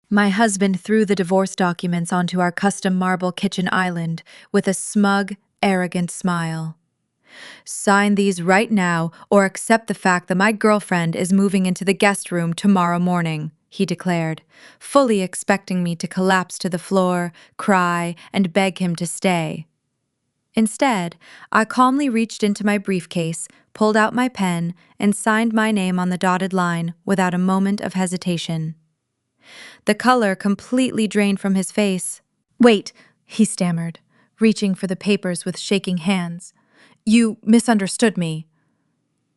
My husband threw the divorce documents onto our custom marble kitchen island with a smug, arrogant smile. Sign these right now or accept the fact that my girlfriend is moving into the guest room tomorrow morning, he declared, fully expecting me to collapse to the floor, cry, and beg him to stay. Instead, I calmly reached into my briefcase, pulled out my pen, and signed my name on the dotted line without a moment of hesitation. The color completely drained from his face. "Wait," he stammered, reaching for the papers with shaking hands. "You misunderstood me."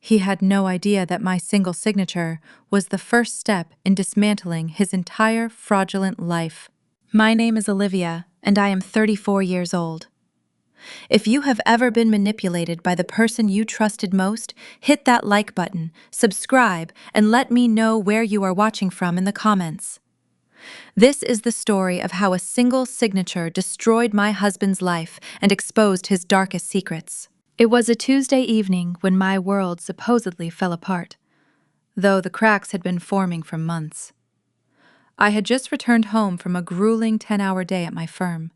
He had no idea that my single signature was the first step in dismantling his entire fraudulent life. My name is Olivia, and I am 34 years old. If you have ever been manipulated by the person you trusted most, hit that like button, subscribe, and let me know where you are watching from in the comments. This is the story of how a single signature destroyed my husband's life and exposed his darkest secrets. It was a Tuesday evening when my world supposedly fell apart, though the cracks had been forming for months. I had just returned home from a grueling 10-hour day at my firm.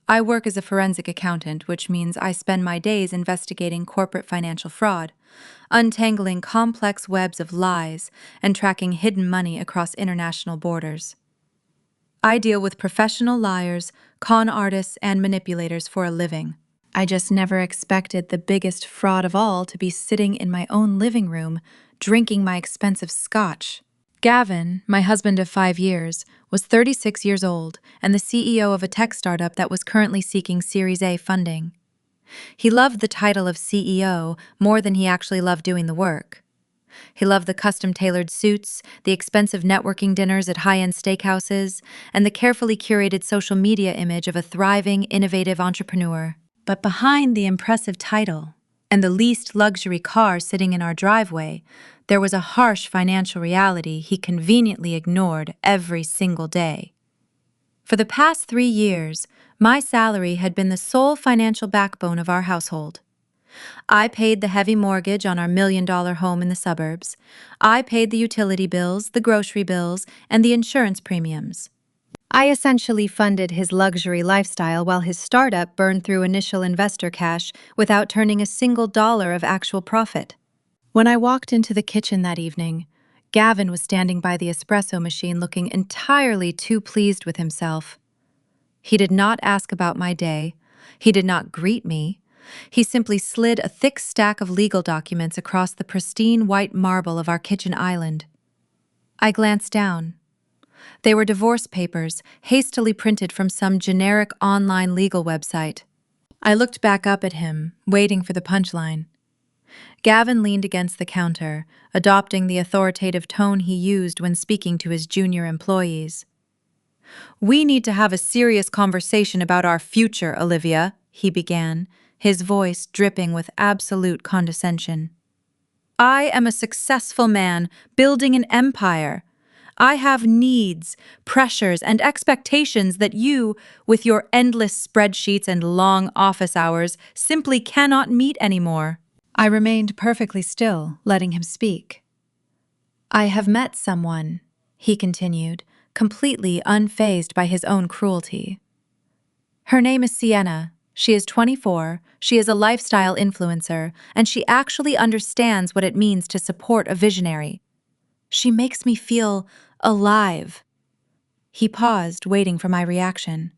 I work as a forensic accountant, which means I spend my days investigating corporate financial fraud, untangling complex webs of lies, and tracking hidden money across international borders. I deal with professional liars, con artists, and manipulators for a living. I just never expected the biggest fraud of all to be sitting in my own living room, drinking my expensive scotch. Gavin, my husband of 5 years, was 36 years old and the CEO of a tech startup that was currently seeking Series A funding. He loved the title of CEO more than he actually loved doing the work. He loved the custom-tailored suits, the expensive networking dinners at high-end steakhouses, and the carefully curated social media image of a thriving, innovative entrepreneur. But behind the impressive title and the leased luxury car sitting in our driveway, there was a harsh financial reality he conveniently ignored every single day. For the past 3 years, my salary had been the sole financial backbone of our household. I paid the heavy mortgage on our $1 million home in the suburbs. I paid the utility bills, the grocery bills, and the insurance premiums. I essentially funded his luxury lifestyle while his startup burned through initial investor cash without turning a single dollar of actual profit. When I walked into the kitchen that evening, Gavin was standing by the espresso machine looking entirely too pleased with himself. He did not ask about my day. He did not greet me. He simply slid a thick stack of legal documents across the pristine white marble of our kitchen island. I glanced down. They were divorce papers, hastily printed from some generic online legal website. I looked back up at him, waiting for the punchline. Gavin leaned against the counter, adopting the authoritative tone he used when speaking to his junior employees. "We need to have a serious conversation about our future, Olivia," he began, his voice dripping with absolute condescension. "I am a successful man, building an empire. I have needs, pressures, and expectations that you, with your endless spreadsheets and long office hours, simply cannot meet anymore." I remained perfectly still, letting him speak. "I have met someone," he continued, completely unfazed by his own cruelty. "Her name is Sienna. She is 24, she is a lifestyle influencer, and she actually understands what it means to support a visionary. She makes me feel alive." He paused, waiting for my reaction.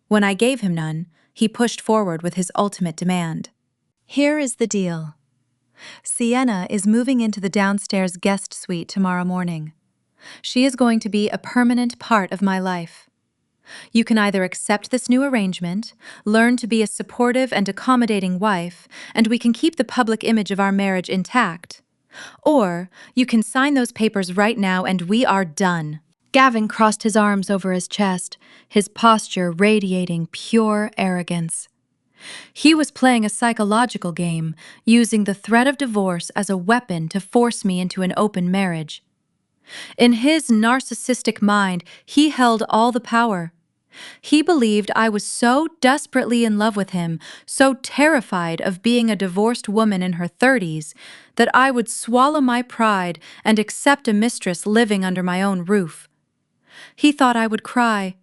When I gave him none, he pushed forward with his ultimate demand. "Here is the deal. Sienna is moving into the downstairs guest suite tomorrow morning. She is going to be a permanent part of my life. You can either accept this new arrangement, learn to be a supportive and accommodating wife, and we can keep the public image of our marriage intact. Or you can sign those papers right now and we are done." Gavin crossed his arms over his chest, his posture radiating pure arrogance. He was playing a psychological game, using the threat of divorce as a weapon to force me into an open marriage. In his narcissistic mind, he held all the power. He believed I was so desperately in love with him, so terrified of being a divorced woman in her 30s, that I would swallow my pride and accept a mistress living under my own roof. He thought I would cry.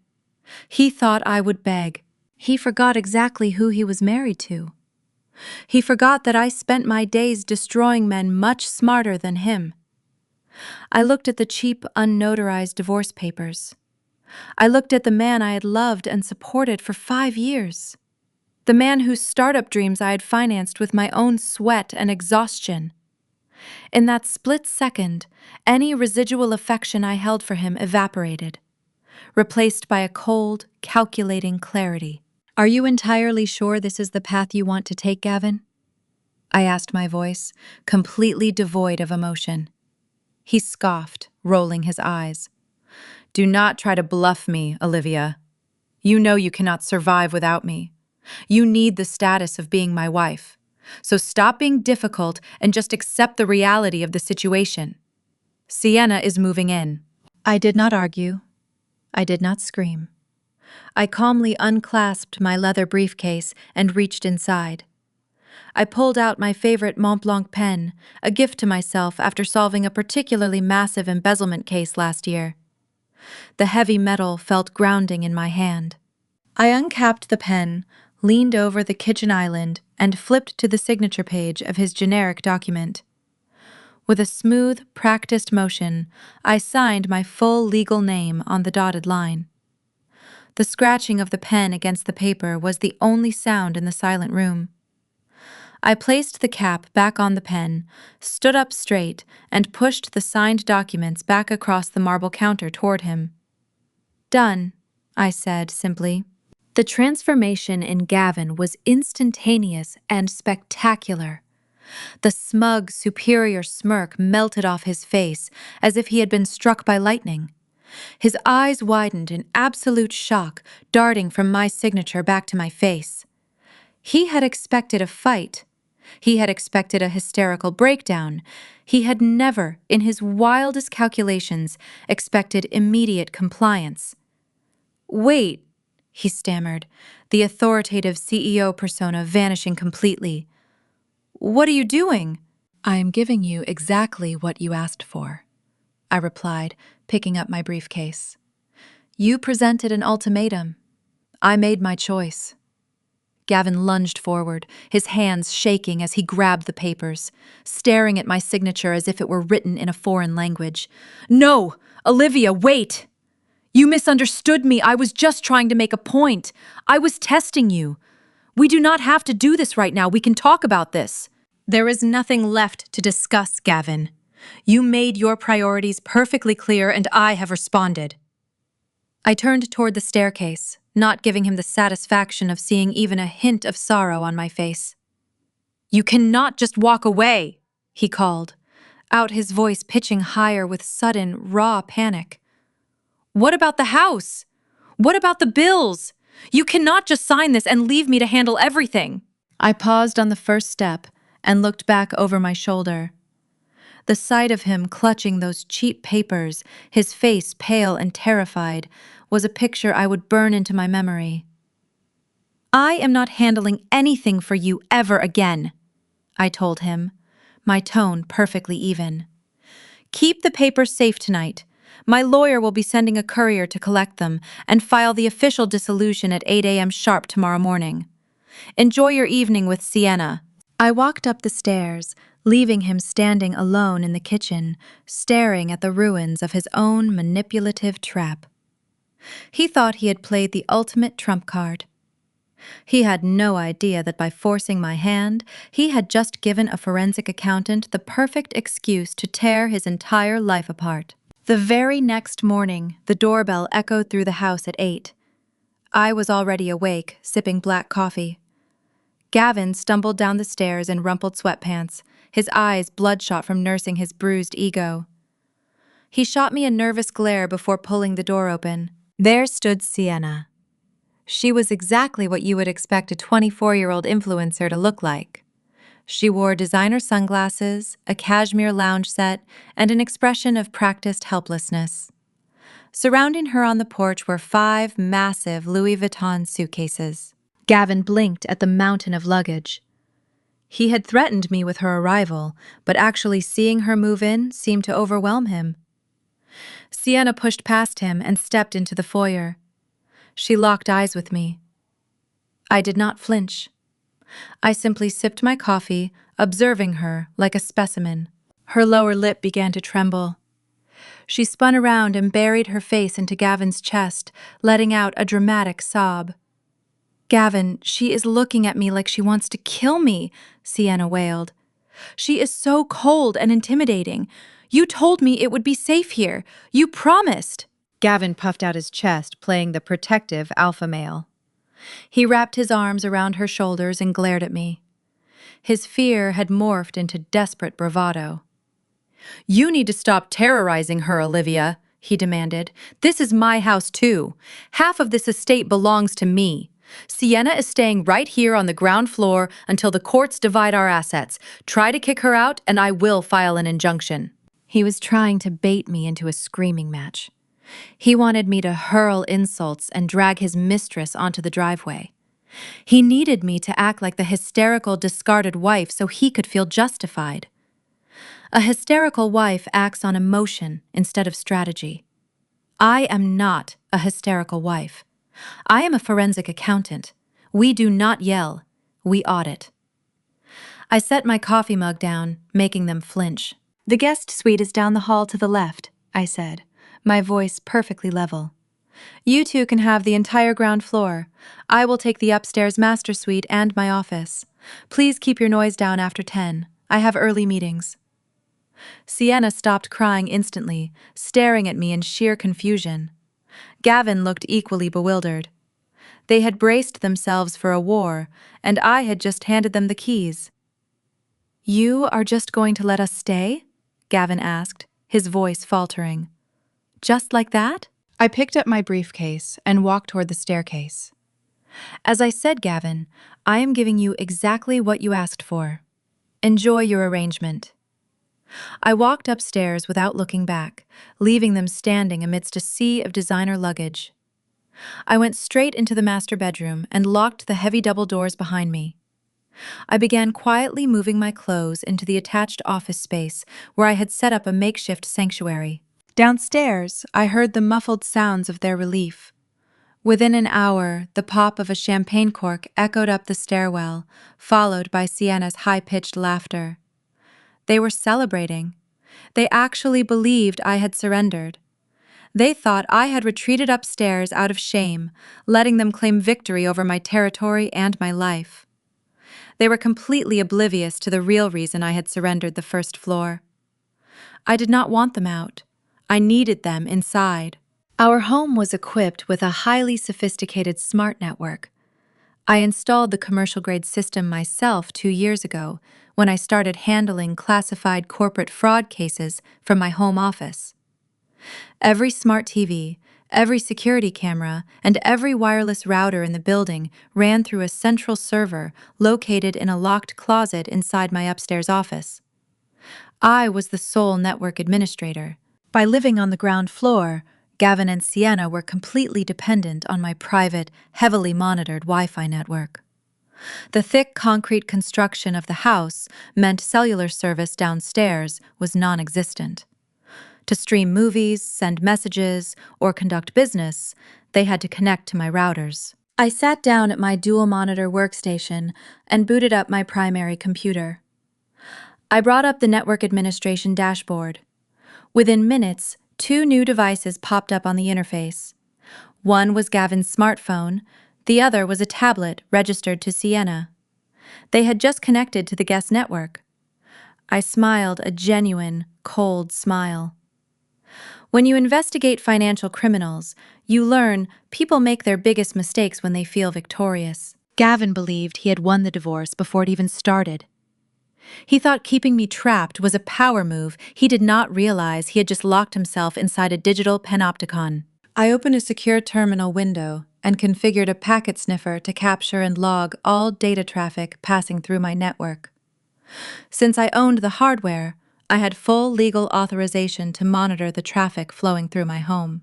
He thought I would beg. He forgot exactly who he was married to. He forgot that I spent my days destroying men much smarter than him. I looked at the cheap, unnotarized divorce papers. I looked at the man I had loved and supported for 5 years. The man whose startup dreams I had financed with my own sweat and exhaustion. In that split second, any residual affection I held for him evaporated, replaced by a cold, calculating clarity. "Are you entirely sure this is the path you want to take, Gavin?" I asked, my voice completely devoid of emotion. He scoffed, rolling his eyes. "Do not try to bluff me, Olivia. You know you cannot survive without me. You need the status of being my wife. So stop being difficult and just accept the reality of the situation. Sienna is moving in." I did not argue. I did not scream. I calmly unclasped my leather briefcase and reached inside. I pulled out my favorite Mont Blanc pen, a gift to myself after solving a particularly massive embezzlement case last year. The heavy metal felt grounding in my hand. I uncapped the pen, leaned over the kitchen island, and flipped to the signature page of his generic document. With a smooth, practiced motion, I signed my full legal name on the dotted line. The scratching of the pen against the paper was the only sound in the silent room. I placed the cap back on the pen, stood up straight, and pushed the signed documents back across the marble counter toward him. "Done," I said simply. The transformation in Gavin was instantaneous and spectacular. The smug, superior smirk melted off his face as if he had been struck by lightning. His eyes widened in absolute shock, darting from my signature back to my face. He had expected a fight. He had expected a hysterical breakdown. He had never, in his wildest calculations, expected immediate compliance. "Wait," he stammered, the authoritative CEO persona vanishing completely. "What are you doing?" "I am giving you exactly what you asked for," I replied, picking up my briefcase. "You presented an ultimatum. I made my choice." Gavin lunged forward, his hands shaking as he grabbed the papers, staring at my signature as if it were written in a foreign language. "No! Olivia, wait! You misunderstood me. I was just trying to make a point. I was testing you. We do not have to do this right now. We can talk about this." "There is nothing left to discuss, Gavin. You made your priorities perfectly clear and I have responded." I turned toward the staircase, not giving him the satisfaction of seeing even a hint of sorrow on my face. "You cannot just walk away," he called, out his voice pitching higher with sudden, raw panic. "What about the house? What about the bills? You cannot just sign this and leave me to handle everything." I paused on the first step and looked back over my shoulder. The sight of him clutching those cheap papers, his face pale and terrified, was a picture I would burn into my memory. "I am not handling anything for you ever again," I told him, my tone perfectly even. "Keep the papers safe tonight. My lawyer will be sending a courier to collect them and file the official dissolution at 8 a.m. sharp tomorrow morning. Enjoy your evening with Sienna." I walked up the stairs, leaving him standing alone in the kitchen, staring at the ruins of his own manipulative trap. He thought he had played the ultimate trump card. He had no idea that by forcing my hand, he had just given a forensic accountant the perfect excuse to tear his entire life apart. The very next morning, the doorbell echoed through the house at 8. I was already awake, sipping black coffee. Gavin stumbled down the stairs in rumpled sweatpants, his eyes bloodshot from nursing his bruised ego. He shot me a nervous glare before pulling the door open. There stood Sienna. She was exactly what you would expect a 24-year-old influencer to look like. She wore designer sunglasses, a cashmere lounge set, and an expression of practiced helplessness. Surrounding her on the porch were 5 massive Louis Vuitton suitcases. Gavin blinked at the mountain of luggage. He had threatened me with her arrival, but actually seeing her move in seemed to overwhelm him. Sienna pushed past him and stepped into the foyer. She locked eyes with me. I did not flinch. I simply sipped my coffee, observing her like a specimen. Her lower lip began to tremble. She spun around and buried her face into Gavin's chest, letting out a dramatic sob. "Gavin, she is looking at me like she wants to kill me," Sienna wailed. "She is so cold and intimidating. You told me it would be safe here. You promised." Gavin puffed out his chest, playing the protective alpha male. He wrapped his arms around her shoulders and glared at me. His fear had morphed into desperate bravado. "You need to stop terrorizing her, Olivia," he demanded. "This is my house, too. Half of this estate belongs to me. Sienna is staying right here on the ground floor until the courts divide our assets. Try to kick her out, and I will file an injunction." He was trying to bait me into a screaming match. He wanted me to hurl insults and drag his mistress onto the driveway. He needed me to act like the hysterical, discarded wife so he could feel justified. A hysterical wife acts on emotion instead of strategy. I am not a hysterical wife. I am a forensic accountant. We do not yell. We audit. I set my coffee mug down, making them flinch. "The guest suite is down the hall to the left," I said, my voice perfectly level. "You two can have the entire ground floor. I will take the upstairs master suite and my office. Please keep your noise down after 10. I have early meetings." Sienna stopped crying instantly, staring at me in sheer confusion. Gavin looked equally bewildered. They had braced themselves for a war, and I had just handed them the keys. "You are just going to let us stay?" Gavin asked, his voice faltering. "Just like that?" I picked up my briefcase and walked toward the staircase. "As I said, Gavin, I am giving you exactly what you asked for. Enjoy your arrangement." I walked upstairs without looking back, leaving them standing amidst a sea of designer luggage. I went straight into the master bedroom and locked the heavy double doors behind me. I began quietly moving my clothes into the attached office space where I had set up a makeshift sanctuary. Downstairs, I heard the muffled sounds of their relief. Within an hour, the pop of a champagne cork echoed up the stairwell, followed by Sienna's high-pitched laughter. They were celebrating. They actually believed I had surrendered. They thought I had retreated upstairs out of shame, letting them claim victory over my territory and my life. They were completely oblivious to the real reason I had surrendered the first floor. I did not want them out. I needed them inside. Our home was equipped with a highly sophisticated smart network. I installed the commercial-grade system myself 2 years ago when I started handling classified corporate fraud cases from my home office. Every smart TV, every security camera, and every wireless router in the building ran through a central server located in a locked closet inside my upstairs office. I was the sole network administrator. By living on the ground floor, Gavin and Sienna were completely dependent on my private, heavily monitored Wi-Fi network. The thick concrete construction of the house meant cellular service downstairs was non-existent. To stream movies, send messages, or conduct business, they had to connect to my routers. I sat down at my dual-monitor workstation and booted up my primary computer. I brought up the network administration dashboard. Within minutes, 2 new devices popped up on the interface. One was Gavin's smartphone, the other was a tablet registered to Sienna. They had just connected to the guest network. I smiled a genuine, cold smile. When you investigate financial criminals, you learn people make their biggest mistakes when they feel victorious. Gavin believed he had won the divorce before it even started. He thought keeping me trapped was a power move. He did not realize he had just locked himself inside a digital panopticon. I opened a secure terminal window and configured a packet sniffer to capture and log all data traffic passing through my network. Since I owned the hardware, I had full legal authorization to monitor the traffic flowing through my home.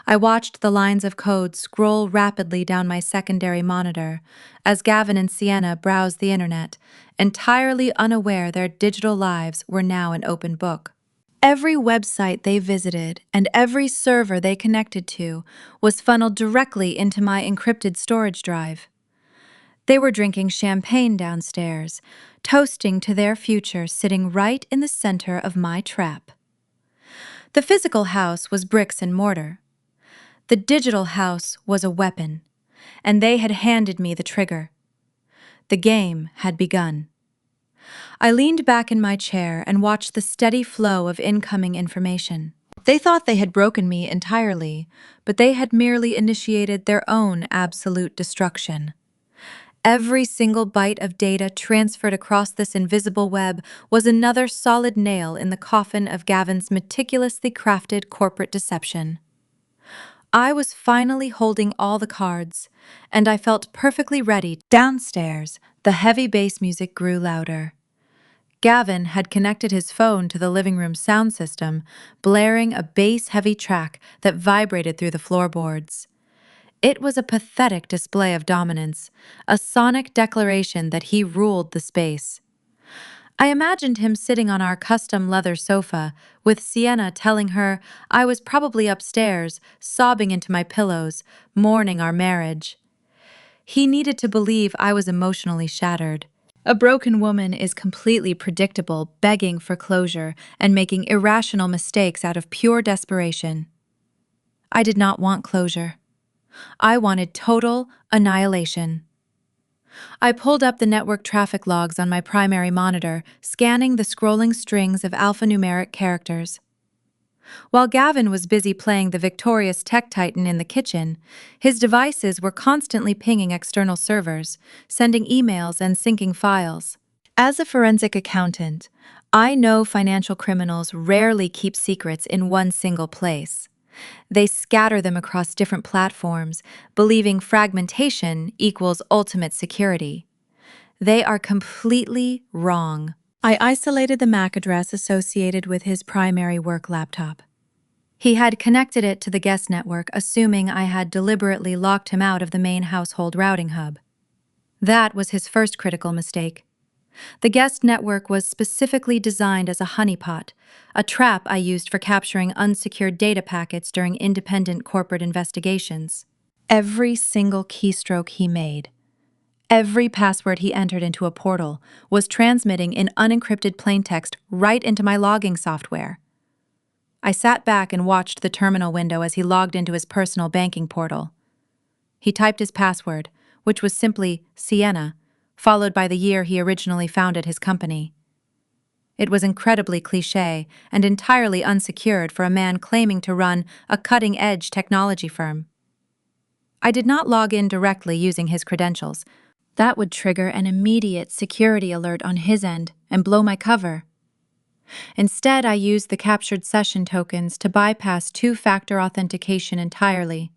I watched the lines of code scroll rapidly down my secondary monitor as Gavin and Sienna browsed the internet, entirely unaware their digital lives were now an open book. Every website they visited and every server they connected to was funneled directly into my encrypted storage drive. They were drinking champagne downstairs, toasting to their future sitting right in the center of my trap. The physical house was bricks and mortar. The digital house was a weapon, and they had handed me the trigger. The game had begun. I leaned back in my chair and watched the steady flow of incoming information. They thought they had broken me entirely, but they had merely initiated their own absolute destruction. Every single byte of data transferred across this invisible web was another solid nail in the coffin of Gavin's meticulously crafted corporate deception. I was finally holding all the cards, and I felt perfectly ready. Downstairs, the heavy bass music grew louder. Gavin had connected his phone to the living room sound system, blaring a bass-heavy track that vibrated through the floorboards. It was a pathetic display of dominance, a sonic declaration that he ruled the space. I imagined him sitting on our custom leather sofa, with Sienna telling her I was probably upstairs, sobbing into my pillows, mourning our marriage. He needed to believe I was emotionally shattered. A broken woman is completely predictable, begging for closure and making irrational mistakes out of pure desperation. I did not want closure. I wanted total annihilation. I pulled up the network traffic logs on my primary monitor, scanning the scrolling strings of alphanumeric characters. While Gavin was busy playing the victorious tech titan in the kitchen, his devices were constantly pinging external servers, sending emails and syncing files. As a forensic accountant, I know financial criminals rarely keep secrets in one single place. They scatter them across different platforms, believing fragmentation equals ultimate security. They are completely wrong. I isolated the MAC address associated with his primary work laptop. He had connected it to the guest network, assuming I had deliberately locked him out of the main household routing hub. That was his first critical mistake. The guest network was specifically designed as a honeypot, a trap I used for capturing unsecured data packets during independent corporate investigations. Every single keystroke he made, every password he entered into a portal, was transmitting in unencrypted plaintext right into my logging software. I sat back and watched the terminal window as he logged into his personal banking portal. He typed his password, which was simply Sienna, followed by the year he originally founded his company. It was incredibly cliché and entirely unsecured for a man claiming to run a cutting-edge technology firm. I did not log in directly using his credentials. That would trigger an immediate security alert on his end and blow my cover. Instead, I used the captured session tokens to bypass two-factor authentication entirely,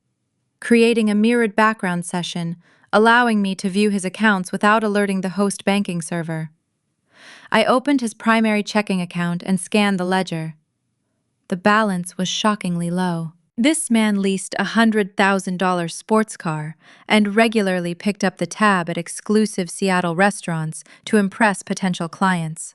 creating a mirrored background session, allowing me to view his accounts without alerting the host banking server. I opened his primary checking account and scanned the ledger. The balance was shockingly low. This man leased a $100,000 sports car and regularly picked up the tab at exclusive Seattle restaurants to impress potential clients.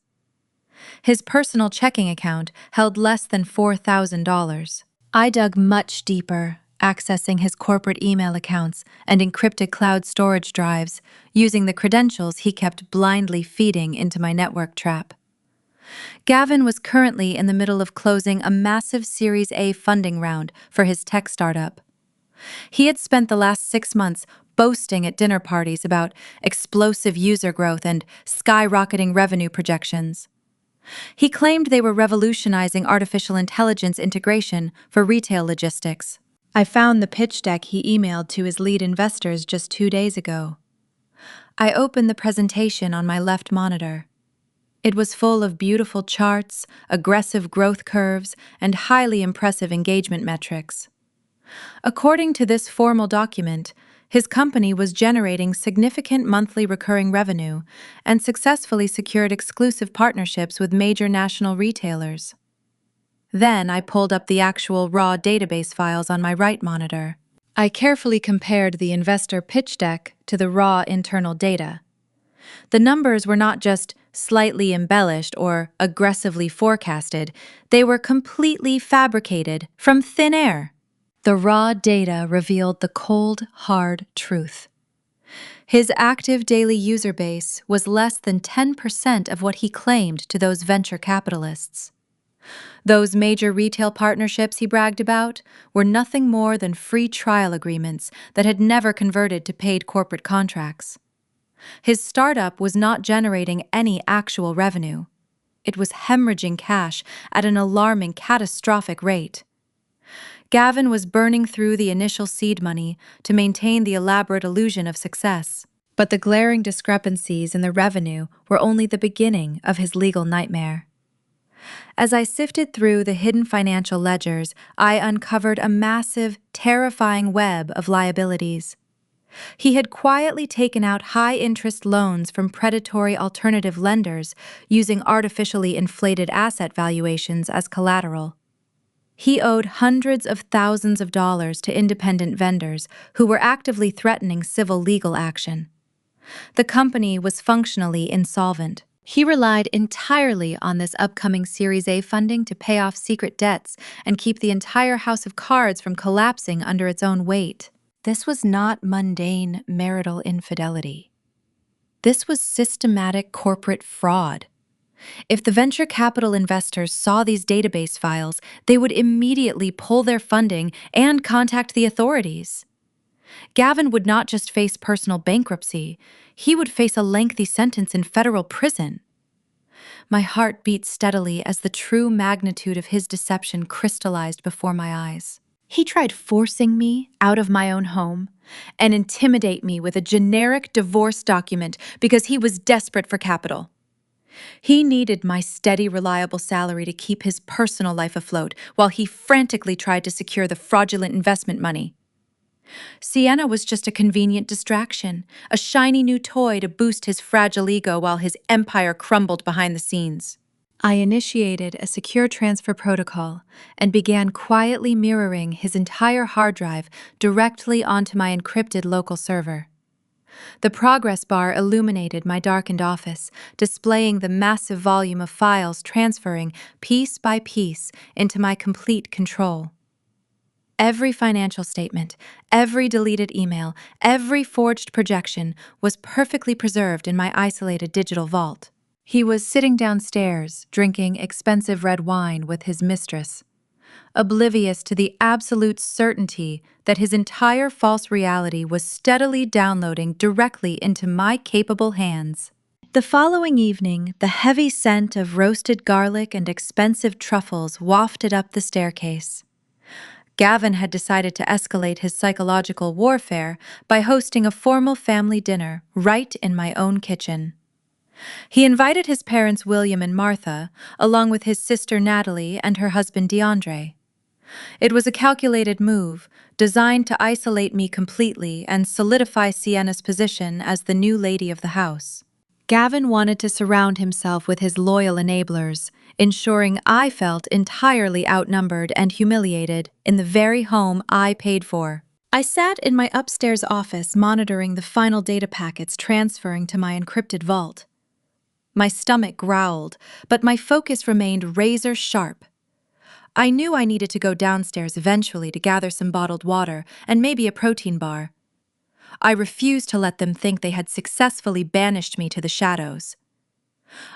His personal checking account held less than $4,000. I dug much deeper, accessing his corporate email accounts and encrypted cloud storage drives, using the credentials he kept blindly feeding into my network trap. Gavin was currently in the middle of closing a massive Series A funding round for his tech startup. He had spent the last 6 months boasting at dinner parties about explosive user growth and skyrocketing revenue projections. He claimed they were revolutionizing artificial intelligence integration for retail logistics. I found the pitch deck he emailed to his lead investors just 2 days ago. I opened the presentation on my left monitor. It was full of beautiful charts, aggressive growth curves, and highly impressive engagement metrics. According to this formal document, his company was generating significant monthly recurring revenue and successfully secured exclusive partnerships with major national retailers. Then I pulled up the actual raw database files on my right monitor. I carefully compared the investor pitch deck to the raw internal data. The numbers were not just slightly embellished, or aggressively forecasted. They were completely fabricated from thin air. The raw data revealed the cold, hard truth. His active daily user base was less than 10% of what he claimed to those venture capitalists. Those major retail partnerships he bragged about were nothing more than free trial agreements that had never converted to paid corporate contracts. His startup was not generating any actual revenue. It was hemorrhaging cash at an alarming, catastrophic rate. Gavin was burning through the initial seed money to maintain the elaborate illusion of success. But the glaring discrepancies in the revenue were only the beginning of his legal nightmare. As I sifted through the hidden financial ledgers, I uncovered a massive, terrifying web of liabilities. He had quietly taken out high-interest loans from predatory alternative lenders using artificially inflated asset valuations as collateral. He owed hundreds of thousands of dollars to independent vendors who were actively threatening civil legal action. The company was functionally insolvent. He relied entirely on this upcoming Series A funding to pay off secret debts and keep the entire house of cards from collapsing under its own weight. This was not mundane marital infidelity. This was systematic corporate fraud. If the venture capital investors saw these database files, they would immediately pull their funding and contact the authorities. Gavin would not just face personal bankruptcy, he would face a lengthy sentence in federal prison. My heart beat steadily as the true magnitude of his deception crystallized before my eyes. He tried forcing me out of my own home and intimidate me with a generic divorce document because he was desperate for capital. He needed my steady, reliable salary to keep his personal life afloat while he frantically tried to secure the fraudulent investment money. Sienna was just a convenient distraction, a shiny new toy to boost his fragile ego while his empire crumbled behind the scenes. I initiated a secure transfer protocol and began quietly mirroring his entire hard drive directly onto my encrypted local server. The progress bar illuminated my darkened office, displaying the massive volume of files transferring piece by piece into my complete control. Every financial statement, every deleted email, every forged projection was perfectly preserved in my isolated digital vault. He was sitting downstairs, drinking expensive red wine with his mistress, oblivious to the absolute certainty that his entire false reality was steadily downloading directly into my capable hands. The following evening, the heavy scent of roasted garlic and expensive truffles wafted up the staircase. Gavin had decided to escalate his psychological warfare by hosting a formal family dinner right in my own kitchen. He invited his parents William and Martha, along with his sister Natalie and her husband DeAndre. It was a calculated move, designed to isolate me completely and solidify Sienna's position as the new lady of the house. Gavin wanted to surround himself with his loyal enablers, ensuring I felt entirely outnumbered and humiliated in the very home I paid for. I sat in my upstairs office monitoring the final data packets transferring to my encrypted vault. My stomach growled, but my focus remained razor sharp. I knew I needed to go downstairs eventually to gather some bottled water and maybe a protein bar. I refused to let them think they had successfully banished me to the shadows.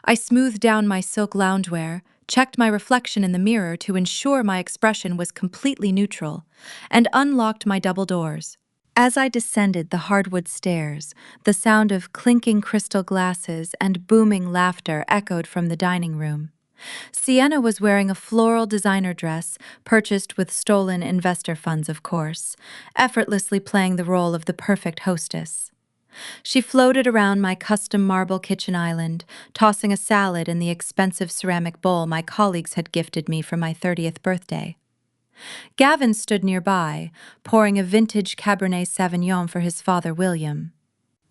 I smoothed down my silk loungewear, checked my reflection in the mirror to ensure my expression was completely neutral, and unlocked my double doors. As I descended the hardwood stairs, the sound of clinking crystal glasses and booming laughter echoed from the dining room. Sienna was wearing a floral designer dress, purchased with stolen investor funds, of course, effortlessly playing the role of the perfect hostess. She floated around my custom marble kitchen island, tossing a salad in the expensive ceramic bowl my colleagues had gifted me for my 30th birthday. Gavin stood nearby, pouring a vintage Cabernet Sauvignon for his father William.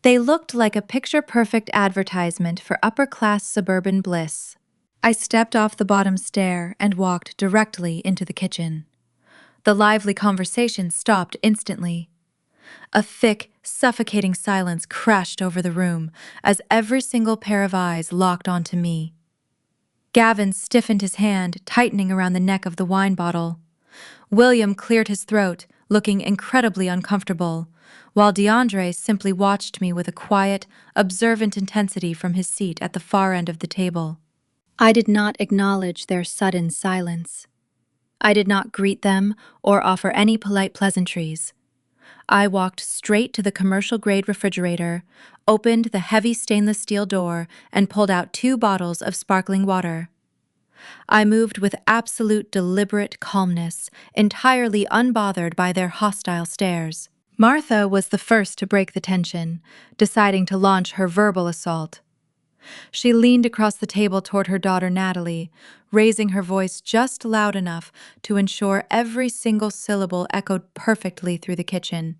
They looked like a picture-perfect advertisement for upper-class suburban bliss. I stepped off the bottom stair and walked directly into the kitchen. The lively conversation stopped instantly. A thick, suffocating silence crashed over the room as every single pair of eyes locked onto me. Gavin stiffened his hand, tightening around the neck of the wine bottle. William cleared his throat, looking incredibly uncomfortable, while DeAndre simply watched me with a quiet, observant intensity from his seat at the far end of the table. I did not acknowledge their sudden silence. I did not greet them or offer any polite pleasantries. I walked straight to the commercial-grade refrigerator, opened the heavy stainless steel door, and pulled out 2 bottles of sparkling water. I moved with absolute deliberate calmness, entirely unbothered by their hostile stares. Martha was the first to break the tension, deciding to launch her verbal assault. She leaned across the table toward her daughter Natalie, raising her voice just loud enough to ensure every single syllable echoed perfectly through the kitchen.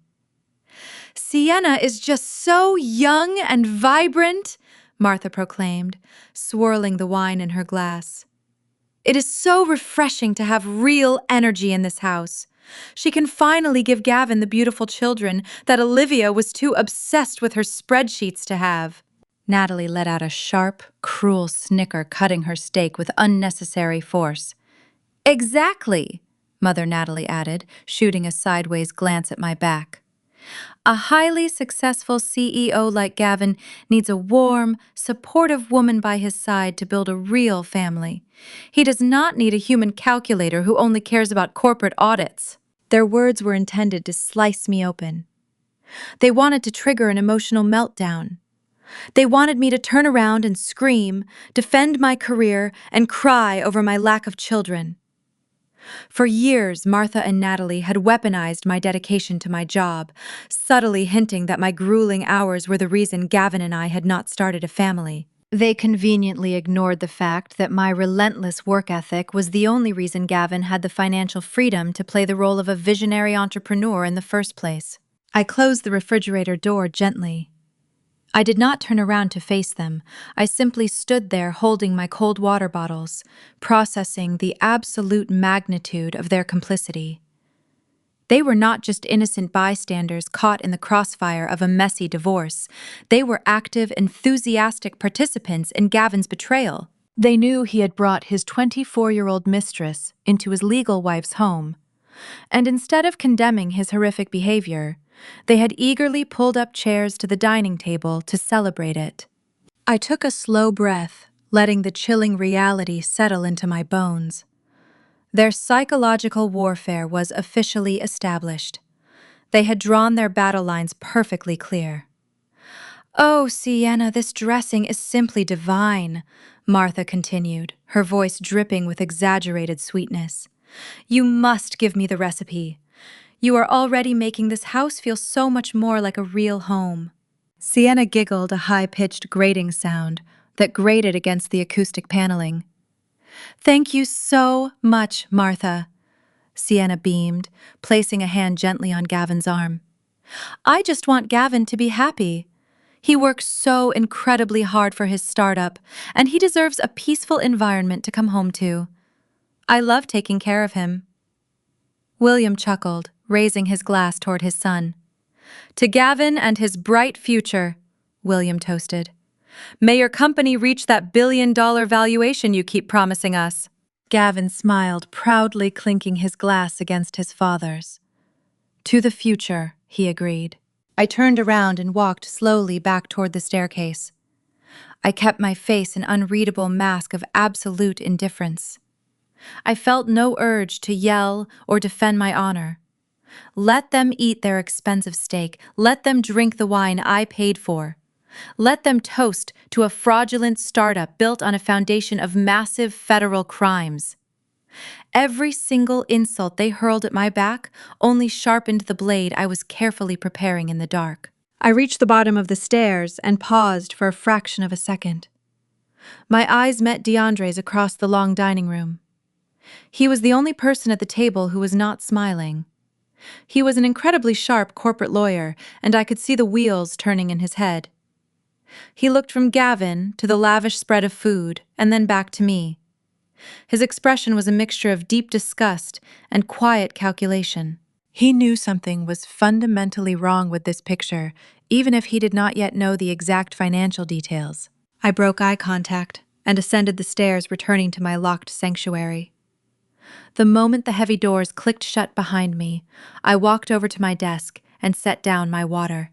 "Sienna is just so young and vibrant," Martha proclaimed, swirling the wine in her glass. "It is so refreshing to have real energy in this house. She can finally give Gavin the beautiful children that Olivia was too obsessed with her spreadsheets to have." Natalie let out a sharp, cruel snicker, cutting her steak with unnecessary force. "Exactly," Mother Natalie added, shooting a sideways glance at my back. "A highly successful CEO like Gavin needs a warm, supportive woman by his side to build a real family. He does not need a human calculator who only cares about corporate audits." Their words were intended to slice me open. They wanted to trigger an emotional meltdown. They wanted me to turn around and scream, defend my career, and cry over my lack of children. For years, Martha and Natalie had weaponized my dedication to my job, subtly hinting that my grueling hours were the reason Gavin and I had not started a family. They conveniently ignored the fact that my relentless work ethic was the only reason Gavin had the financial freedom to play the role of a visionary entrepreneur in the first place. I closed the refrigerator door gently. I did not turn around to face them. I simply stood there holding my cold water bottles, processing the absolute magnitude of their complicity. They were not just innocent bystanders caught in the crossfire of a messy divorce. They were active, enthusiastic participants in Gavin's betrayal. They knew he had brought his 24-year-old mistress into his legal wife's home, and instead of condemning his horrific behavior, they had eagerly pulled up chairs to the dining table to celebrate it. I took a slow breath, letting the chilling reality settle into my bones. Their psychological warfare was officially established. They had drawn their battle lines perfectly clear. "Oh, Sienna, this dressing is simply divine," Martha continued, her voice dripping with exaggerated sweetness. "You must give me the recipe. You are already making this house feel so much more like a real home." Sienna giggled, a high-pitched grating sound that grated against the acoustic paneling. "Thank you so much, Martha," Sienna beamed, placing a hand gently on Gavin's arm. "I just want Gavin to be happy. He works so incredibly hard for his startup, and he deserves a peaceful environment to come home to. I love taking care of him." William chuckled, raising his glass toward his son. "To Gavin and his bright future," William toasted. "May your company reach that billion-dollar valuation you keep promising us." Gavin smiled, proudly clinking his glass against his father's. "To the future," he agreed. I turned around and walked slowly back toward the staircase. I kept my face an unreadable mask of absolute indifference. I felt no urge to yell or defend my honor. Let them eat their expensive steak. Let them drink the wine I paid for. Let them toast to a fraudulent startup built on a foundation of massive federal crimes. Every single insult they hurled at my back only sharpened the blade I was carefully preparing in the dark. I reached the bottom of the stairs and paused for a fraction of a second. My eyes met DeAndre's across the long dining room. He was the only person at the table who was not smiling. He was an incredibly sharp corporate lawyer, and I could see the wheels turning in his head. He looked from Gavin to the lavish spread of food, and then back to me. His expression was a mixture of deep disgust and quiet calculation. He knew something was fundamentally wrong with this picture, even if he did not yet know the exact financial details. I broke eye contact and ascended the stairs, returning to my locked sanctuary. The moment the heavy doors clicked shut behind me, I walked over to my desk and set down my water.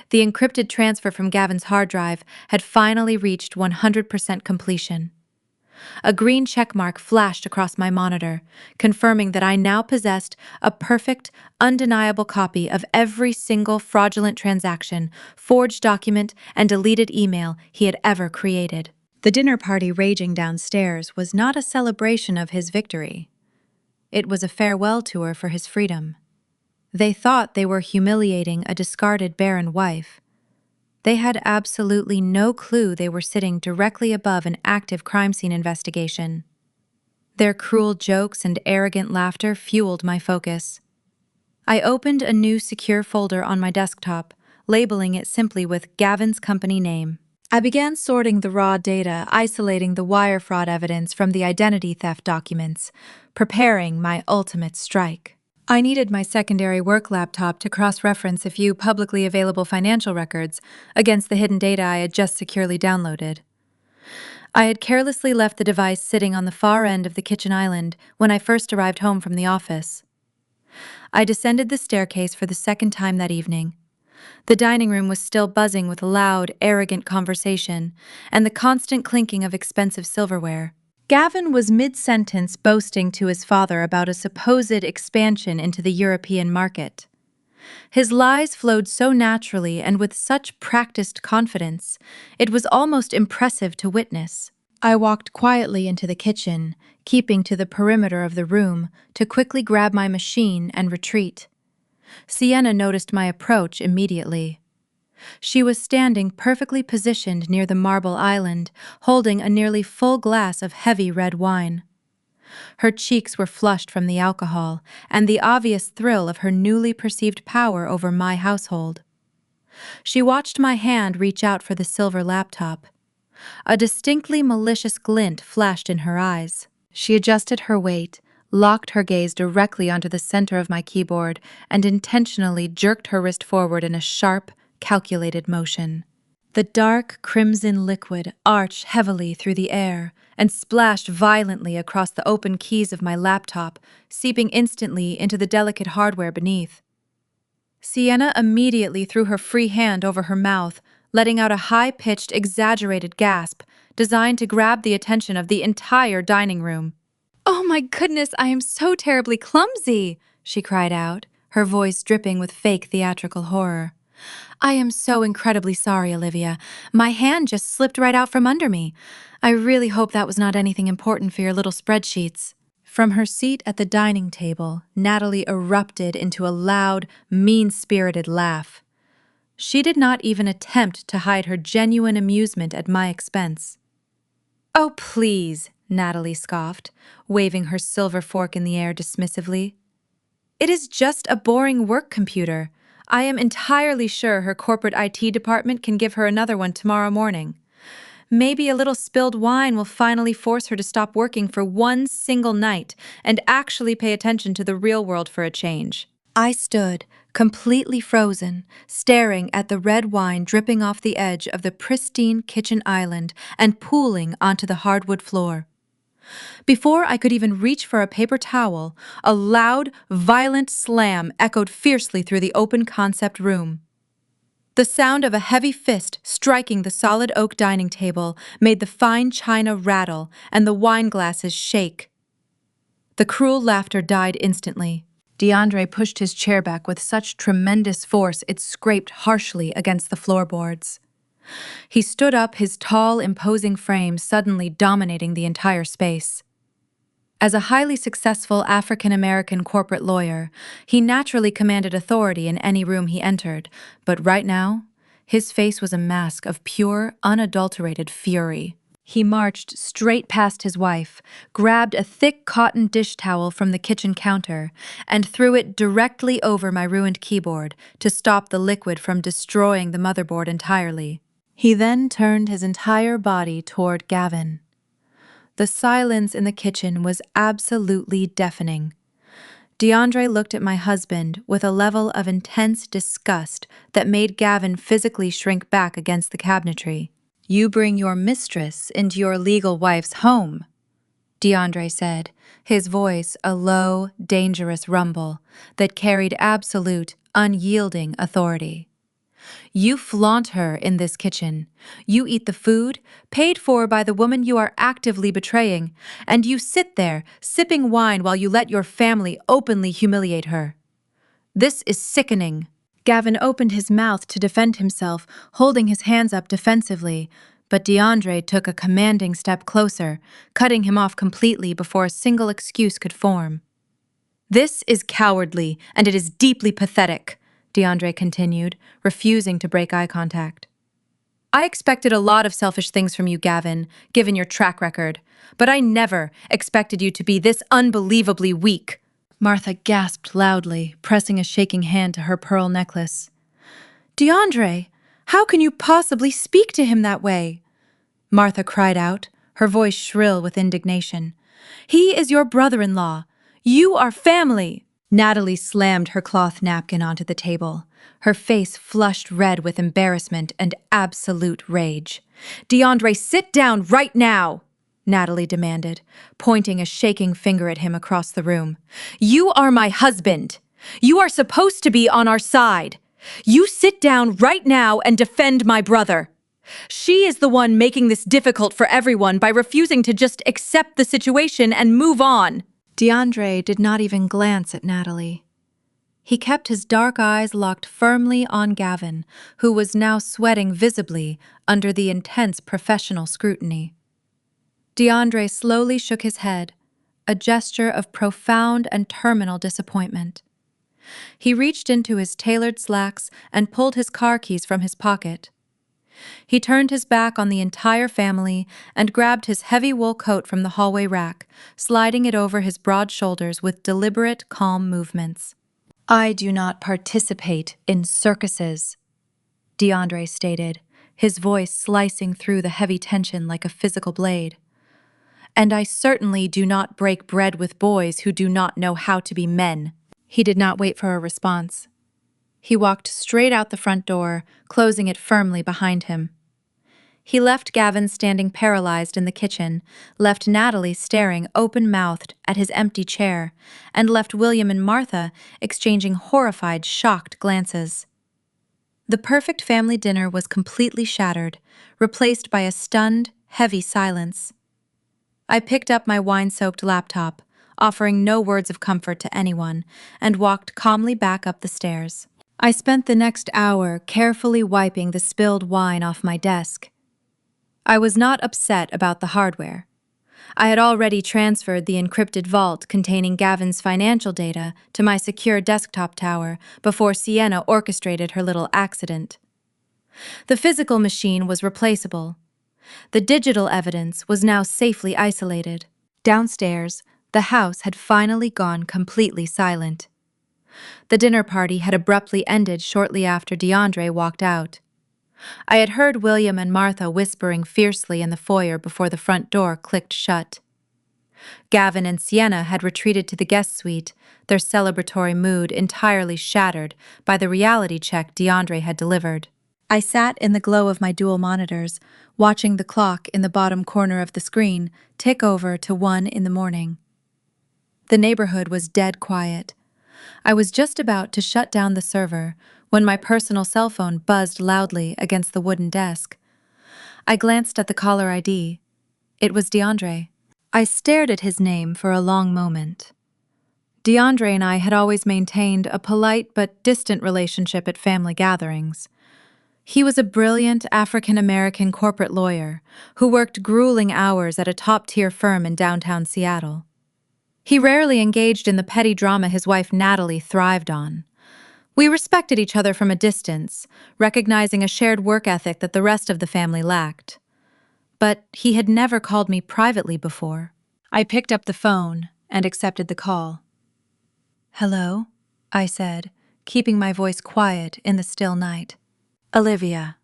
The encrypted transfer from Gavin's hard drive had finally reached 100% completion. A green checkmark flashed across my monitor, confirming that I now possessed a perfect, undeniable copy of every single fraudulent transaction, forged document, and deleted email he had ever created. The dinner party raging downstairs was not a celebration of his victory. It was a farewell tour for his freedom. They thought they were humiliating a discarded barren wife. They had absolutely no clue they were sitting directly above an active crime scene investigation. Their cruel jokes and arrogant laughter fueled my focus. I opened a new secure folder on my desktop, labeling it simply with Gavin's company name. I began sorting the raw data, isolating the wire fraud evidence from the identity theft documents, preparing my ultimate strike. I needed my secondary work laptop to cross-reference a few publicly available financial records against the hidden data I had just securely downloaded. I had carelessly left the device sitting on the far end of the kitchen island when I first arrived home from the office. I descended the staircase for the second time that evening. The dining room was still buzzing with loud, arrogant conversation and the constant clinking of expensive silverware. Gavin was mid-sentence boasting to his father about a supposed expansion into the European market. His lies flowed so naturally and with such practiced confidence, it was almost impressive to witness. I walked quietly into the kitchen, keeping to the perimeter of the room, to quickly grab my machine and retreat. Sienna noticed my approach immediately. She was standing perfectly positioned near the marble island, holding a nearly full glass of heavy red wine. Her cheeks were flushed from the alcohol and the obvious thrill of her newly perceived power over my household. She watched my hand reach out for the silver laptop. A distinctly malicious glint flashed in her eyes. She adjusted her weight, locked her gaze directly onto the center of my keyboard, and intentionally jerked her wrist forward in a sharp, calculated motion. The dark crimson liquid arched heavily through the air and splashed violently across the open keys of my laptop, seeping instantly into the delicate hardware beneath. Sienna immediately threw her free hand over her mouth, letting out a high-pitched, exaggerated gasp designed to grab the attention of the entire dining room. "Oh my goodness, I am so terribly clumsy!" she cried out, her voice dripping with fake theatrical horror. "I am so incredibly sorry, Olivia. My hand just slipped right out from under me. I really hope that was not anything important for your little spreadsheets." From her seat at the dining table, Natalie erupted into a loud, mean-spirited laugh. She did not even attempt to hide her genuine amusement at my expense. "Oh, please," Natalie scoffed, waving her silver fork in the air dismissively. "It is just a boring work computer. I am entirely sure her corporate IT department can give her another one tomorrow morning. Maybe a little spilled wine will finally force her to stop working for one single night and actually pay attention to the real world for a change." I stood, completely frozen, staring at the red wine dripping off the edge of the pristine kitchen island and pooling onto the hardwood floor. Before I could even reach for a paper towel, a loud, violent slam echoed fiercely through the open concept room. The sound of a heavy fist striking the solid oak dining table made the fine china rattle and the wine glasses shake. The cruel laughter died instantly. DeAndre pushed his chair back with such tremendous force it scraped harshly against the floorboards. He stood up, his tall, imposing frame suddenly dominating the entire space. As a highly successful African-American corporate lawyer, he naturally commanded authority in any room he entered, but right now, his face was a mask of pure, unadulterated fury. He marched straight past his wife, grabbed a thick cotton dish towel from the kitchen counter, and threw it directly over my ruined keyboard to stop the liquid from destroying the motherboard entirely. He then turned his entire body toward Gavin. The silence in the kitchen was absolutely deafening. DeAndre looked at my husband with a level of intense disgust that made Gavin physically shrink back against the cabinetry. "You bring your mistress into your legal wife's home," DeAndre said, his voice a low, dangerous rumble that carried absolute, unyielding authority. "You flaunt her in this kitchen. You eat the food, paid for by the woman you are actively betraying, and you sit there, sipping wine while you let your family openly humiliate her. This is sickening." Gavin opened his mouth to defend himself, holding his hands up defensively, but DeAndre took a commanding step closer, cutting him off completely before a single excuse could form. "This is cowardly, and it is deeply pathetic," DeAndre continued, refusing to break eye contact. "I expected a lot of selfish things from you, Gavin, given your track record, but I never expected you to be this unbelievably weak." Martha gasped loudly, pressing a shaking hand to her pearl necklace. "DeAndre, how can you possibly speak to him that way?" Martha cried out, her voice shrill with indignation. "He is your brother-in-law. You are family." Natalie slammed her cloth napkin onto the table, her face flushed red with embarrassment and absolute rage. "DeAndre, sit down right now!" Natalie demanded, pointing a shaking finger at him across the room. "You are my husband. You are supposed to be on our side. You sit down right now and defend my brother. She is the one making this difficult for everyone by refusing to just accept the situation and move on." DeAndre did not even glance at Natalie. He kept his dark eyes locked firmly on Gavin, who was now sweating visibly under the intense professional scrutiny. DeAndre slowly shook his head, a gesture of profound and terminal disappointment. He reached into his tailored slacks and pulled his car keys from his pocket. He turned his back on the entire family and grabbed his heavy wool coat from the hallway rack, sliding it over his broad shoulders with deliberate, calm movements. "I do not participate in circuses," DeAndre stated, his voice slicing through the heavy tension like a physical blade. "And I certainly do not break bread with boys who do not know how to be men." He did not wait for a response. He walked straight out the front door, closing it firmly behind him. He left Gavin standing paralyzed in the kitchen, left Natalie staring open-mouthed at his empty chair, and left William and Martha exchanging horrified, shocked glances. The perfect family dinner was completely shattered, replaced by a stunned, heavy silence. I picked up my wine-soaked laptop, offering no words of comfort to anyone, and walked calmly back up the stairs. I spent the next hour carefully wiping the spilled wine off my desk. I was not upset about the hardware. I had already transferred the encrypted vault containing Gavin's financial data to my secure desktop tower before Sienna orchestrated her little accident. The physical machine was replaceable. The digital evidence was now safely isolated. Downstairs, the house had finally gone completely silent. The dinner party had abruptly ended shortly after DeAndre walked out. I had heard William and Martha whispering fiercely in the foyer before the front door clicked shut. Gavin and Sienna had retreated to the guest suite, their celebratory mood entirely shattered by the reality check DeAndre had delivered. I sat in the glow of my dual monitors, watching the clock in the bottom corner of the screen tick over to 1 in the morning. The neighborhood was dead quiet. I was just about to shut down the server when my personal cell phone buzzed loudly against the wooden desk. I glanced at the caller ID. It was DeAndre. I stared at his name for a long moment. DeAndre and I had always maintained a polite but distant relationship at family gatherings. He was a brilliant African-American corporate lawyer who worked grueling hours at a top-tier firm in downtown Seattle. He rarely engaged in the petty drama his wife Natalie thrived on. We respected each other from a distance, recognizing a shared work ethic that the rest of the family lacked. But he had never called me privately before. I picked up the phone and accepted the call. "Hello?" I said, keeping my voice quiet in the still night. "Olivia."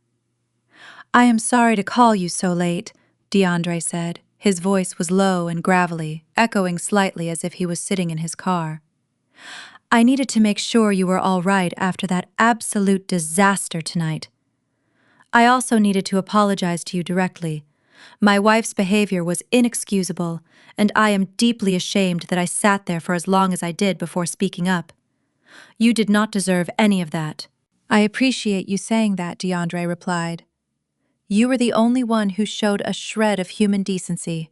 "I am sorry to call you so late," DeAndre said. His voice was low and gravelly, echoing slightly as if he was sitting in his car. I needed to make sure you were all right after that absolute disaster tonight. I also needed to apologize to you directly. My wife's behavior was inexcusable, and I am deeply ashamed that I sat there for as long as I did before speaking up. You did not deserve any of that. I appreciate you saying that, DeAndre replied. You were the only one who showed a shred of human decency.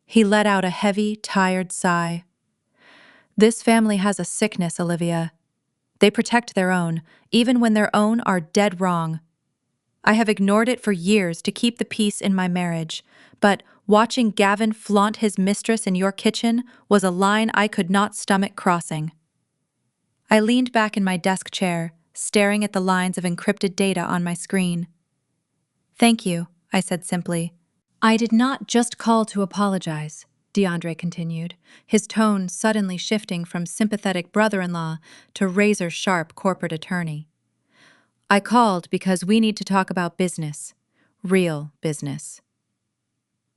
He let out a heavy, tired sigh. This family has a sickness, Olivia. They protect their own, even when their own are dead wrong. I have ignored it for years to keep the peace in my marriage, but watching Gavin flaunt his mistress in your kitchen was a line I could not stomach crossing. I leaned back in my desk chair, staring at the lines of encrypted data on my screen. Thank you, I said simply. I did not just call to apologize, DeAndre continued, his tone suddenly shifting from sympathetic brother-in-law to razor-sharp corporate attorney. I called because we need to talk about business. Real business.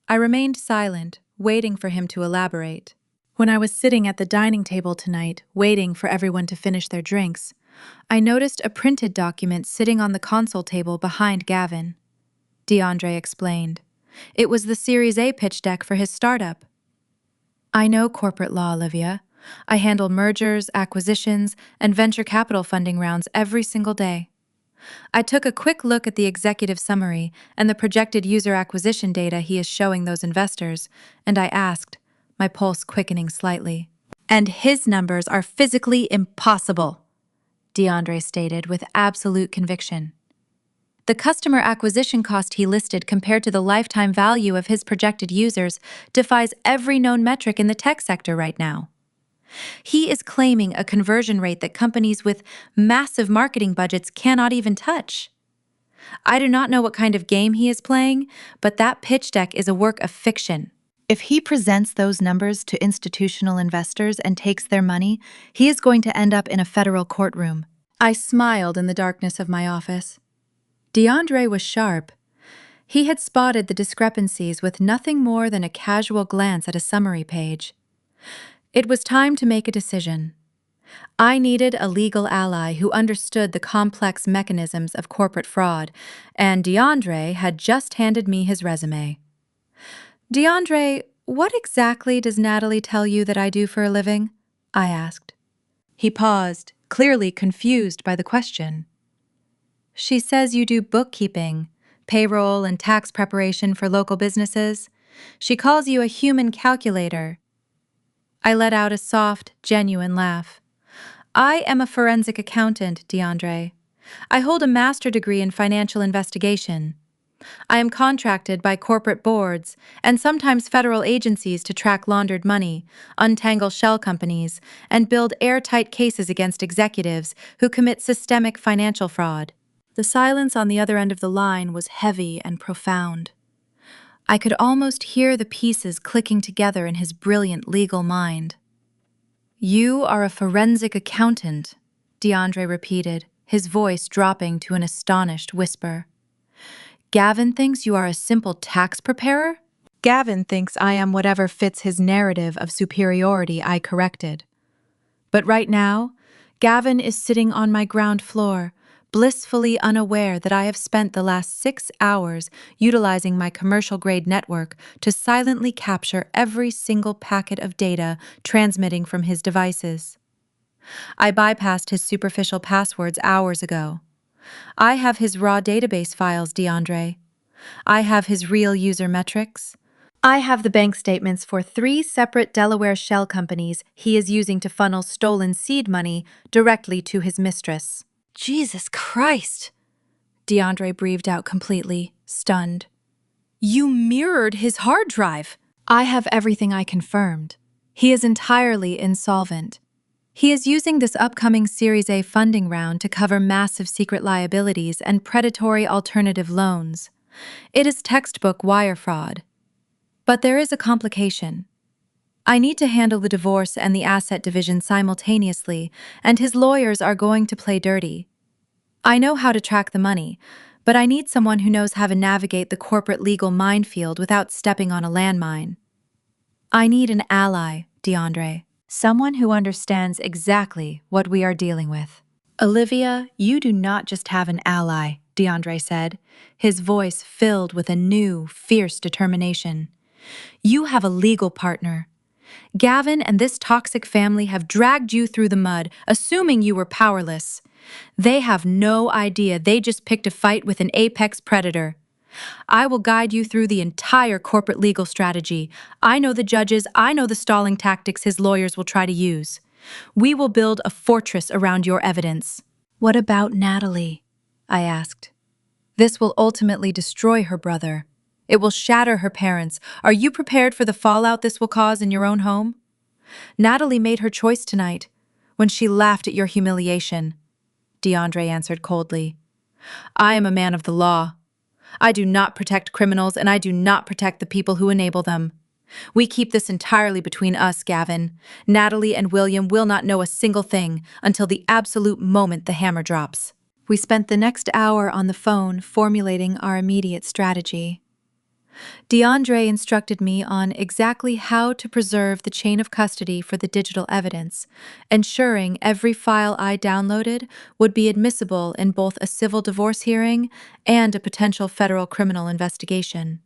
I remained silent, waiting for him to elaborate. When I was sitting at the dining table tonight, waiting for everyone to finish their drinks, I noticed a printed document sitting on the console table behind Gavin. DeAndre explained. It was the Series A pitch deck for his startup. I know corporate law, Olivia. I handle mergers, acquisitions, and venture capital funding rounds every single day. I took a quick look at the executive summary and the projected user acquisition data he is showing those investors, and I asked, my pulse quickening slightly. And his numbers are physically impossible, DeAndre stated with absolute conviction. The customer acquisition cost he listed compared to the lifetime value of his projected users defies every known metric in the tech sector right now. He is claiming a conversion rate that companies with massive marketing budgets cannot even touch. I do not know what kind of game he is playing, but that pitch deck is a work of fiction. If he presents those numbers to institutional investors and takes their money, he is going to end up in a federal courtroom. I smiled in the darkness of my office. DeAndre was sharp. He had spotted the discrepancies with nothing more than a casual glance at a summary page. It was time to make a decision. I needed a legal ally who understood the complex mechanisms of corporate fraud, and DeAndre had just handed me his resume. DeAndre, what exactly does Natalie tell you that I do for a living? I asked. He paused, clearly confused by the question. She says you do bookkeeping, payroll, and tax preparation for local businesses. She calls you a human calculator. I let out a soft, genuine laugh. I am a forensic accountant, DeAndre. I hold a master's degree in financial investigation. I am contracted by corporate boards and sometimes federal agencies to track laundered money, untangle shell companies, and build airtight cases against executives who commit systemic financial fraud. The silence on the other end of the line was heavy and profound. I could almost hear the pieces clicking together in his brilliant legal mind. You are a forensic accountant, DeAndre repeated, his voice dropping to an astonished whisper. Gavin thinks you are a simple tax preparer? Gavin thinks I am whatever fits his narrative of superiority, I corrected. But right now, Gavin is sitting on my ground floor, blissfully unaware that I have spent the last 6 hours utilizing my commercial-grade network to silently capture every single packet of data transmitting from his devices. I bypassed his superficial passwords hours ago. I have his raw database files, DeAndre. I have his real user metrics. I have the bank statements for 3 separate Delaware shell companies he is using to funnel stolen seed money directly to his mistress. Jesus Christ! DeAndre breathed out completely, stunned. You mirrored his hard drive! I have everything I confirmed. He is entirely insolvent. He is using this upcoming Series A funding round to cover massive secret liabilities and predatory alternative loans. It is textbook wire fraud. But there is a complication. I need to handle the divorce and the asset division simultaneously, and his lawyers are going to play dirty. I know how to track the money, but I need someone who knows how to navigate the corporate legal minefield without stepping on a landmine. I need an ally, DeAndre. someone who understands exactly what we are dealing with. Olivia, you do not just have an ally, DeAndre said, his voice filled with a new, fierce determination. You have a legal partner. Gavin and this toxic family have dragged you through the mud, assuming you were powerless. They have no idea they just picked a fight with an apex predator. I will guide you through the entire corporate legal strategy. I know the judges, I know the stalling tactics his lawyers will try to use. We will build a fortress around your evidence. What about Natalie? I asked. This will ultimately destroy her brother. It will shatter her parents. Are you prepared for the fallout this will cause in your own home? Natalie made her choice tonight, when she laughed at your humiliation, DeAndre answered coldly. I am a man of the law. I do not protect criminals, and I do not protect the people who enable them. We keep this entirely between us, Gavin. Natalie and William will not know a single thing until the absolute moment the hammer drops. We spent the next hour on the phone formulating our immediate strategy. DeAndre instructed me on exactly how to preserve the chain of custody for the digital evidence, ensuring every file I downloaded would be admissible in both a civil divorce hearing and a potential federal criminal investigation.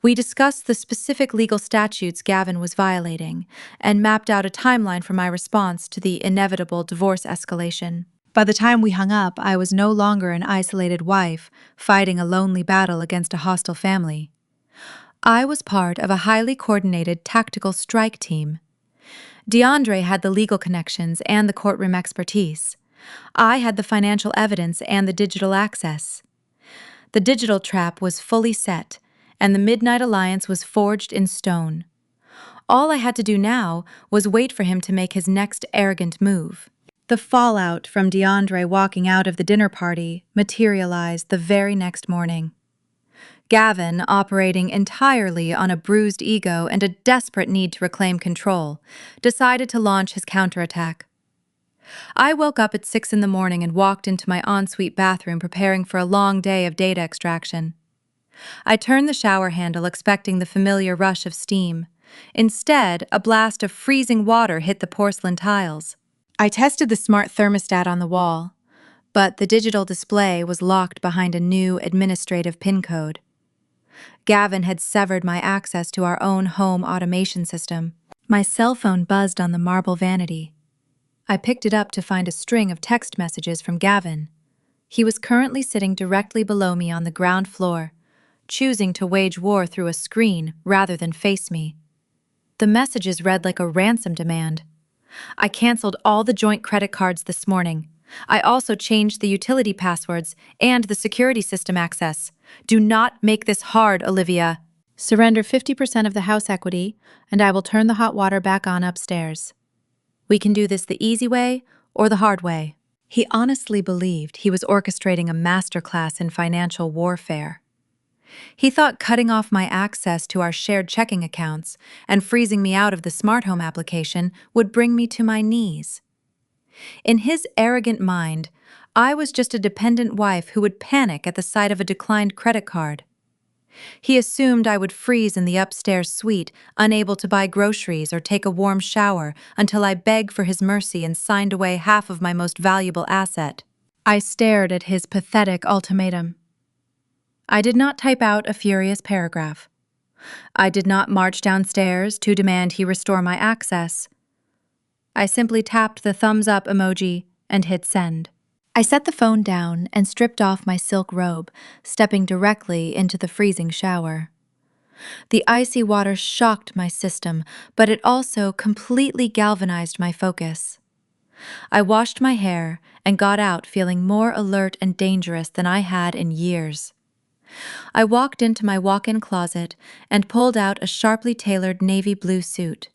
We discussed the specific legal statutes Gavin was violating and mapped out a timeline for my response to the inevitable divorce escalation. By the time we hung up, I was no longer an isolated wife fighting a lonely battle against a hostile family. I was part of a highly coordinated tactical strike team. DeAndre had the legal connections and the courtroom expertise. I had the financial evidence and the digital access. The digital trap was fully set, and the Midnight Alliance was forged in stone. All I had to do now was wait for him to make his next arrogant move. The fallout from DeAndre walking out of the dinner party materialized the very next morning. Gavin, operating entirely on a bruised ego and a desperate need to reclaim control, decided to launch his counterattack. I woke up at 6 in the morning and walked into my ensuite bathroom preparing for a long day of data extraction. I turned the shower handle expecting the familiar rush of steam. Instead, a blast of freezing water hit the porcelain tiles. I tested the smart thermostat on the wall, but the digital display was locked behind a new administrative PIN code. Gavin had severed my access to our own home automation system. My cell phone buzzed on the marble vanity. I picked it up to find a string of text messages from Gavin. He was currently sitting directly below me on the ground floor, choosing to wage war through a screen rather than face me. The messages read like a ransom demand. I canceled all the joint credit cards this morning. I also changed the utility passwords and the security system access. Do not make this hard, Olivia. Surrender 50% of the house equity, and I will turn the hot water back on upstairs. We can do this the easy way or the hard way. He honestly believed he was orchestrating a masterclass in financial warfare. He thought cutting off my access to our shared checking accounts and freezing me out of the smart home application would bring me to my knees. In his arrogant mind, I was just a dependent wife who would panic at the sight of a declined credit card. He assumed I would freeze in the upstairs suite, unable to buy groceries or take a warm shower until I begged for his mercy and signed away half of my most valuable asset. I stared at his pathetic ultimatum. I did not type out a furious paragraph. I did not march downstairs to demand he restore my access. I simply tapped the thumbs up emoji and hit send. I set the phone down and stripped off my silk robe, stepping directly into the freezing shower. The icy water shocked my system, but it also completely galvanized my focus. I washed my hair and got out feeling more alert and dangerous than I had in years. I walked into my walk-in closet and pulled out a sharply tailored navy blue suit.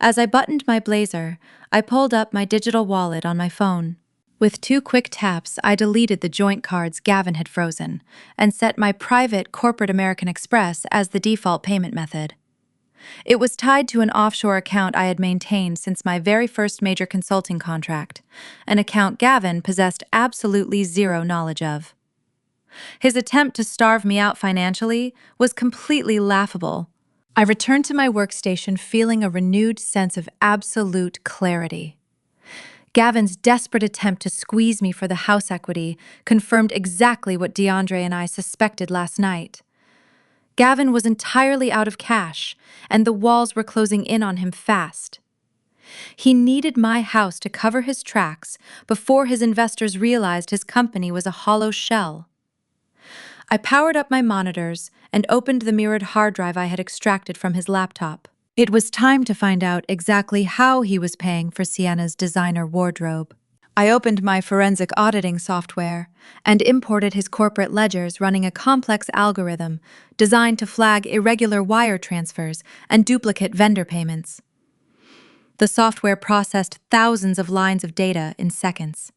As I buttoned my blazer, I pulled up my digital wallet on my phone. With 2 quick taps, I deleted the joint cards Gavin had frozen and set my private corporate American Express as the default payment method. It was tied to an offshore account I had maintained since my very first major consulting contract, an account Gavin possessed absolutely zero knowledge of. His attempt to starve me out financially was completely laughable. I returned to my workstation feeling a renewed sense of absolute clarity. Gavin's desperate attempt to squeeze me for the house equity confirmed exactly what DeAndre and I suspected last night. Gavin was entirely out of cash, and the walls were closing in on him fast. He needed my house to cover his tracks before his investors realized his company was a hollow shell. I powered up my monitors and opened the mirrored hard drive I had extracted from his laptop. It was time to find out exactly how he was paying for Sienna's designer wardrobe. I opened my forensic auditing software and imported his corporate ledgers running a complex algorithm designed to flag irregular wire transfers and duplicate vendor payments. The software processed thousands of lines of data in seconds.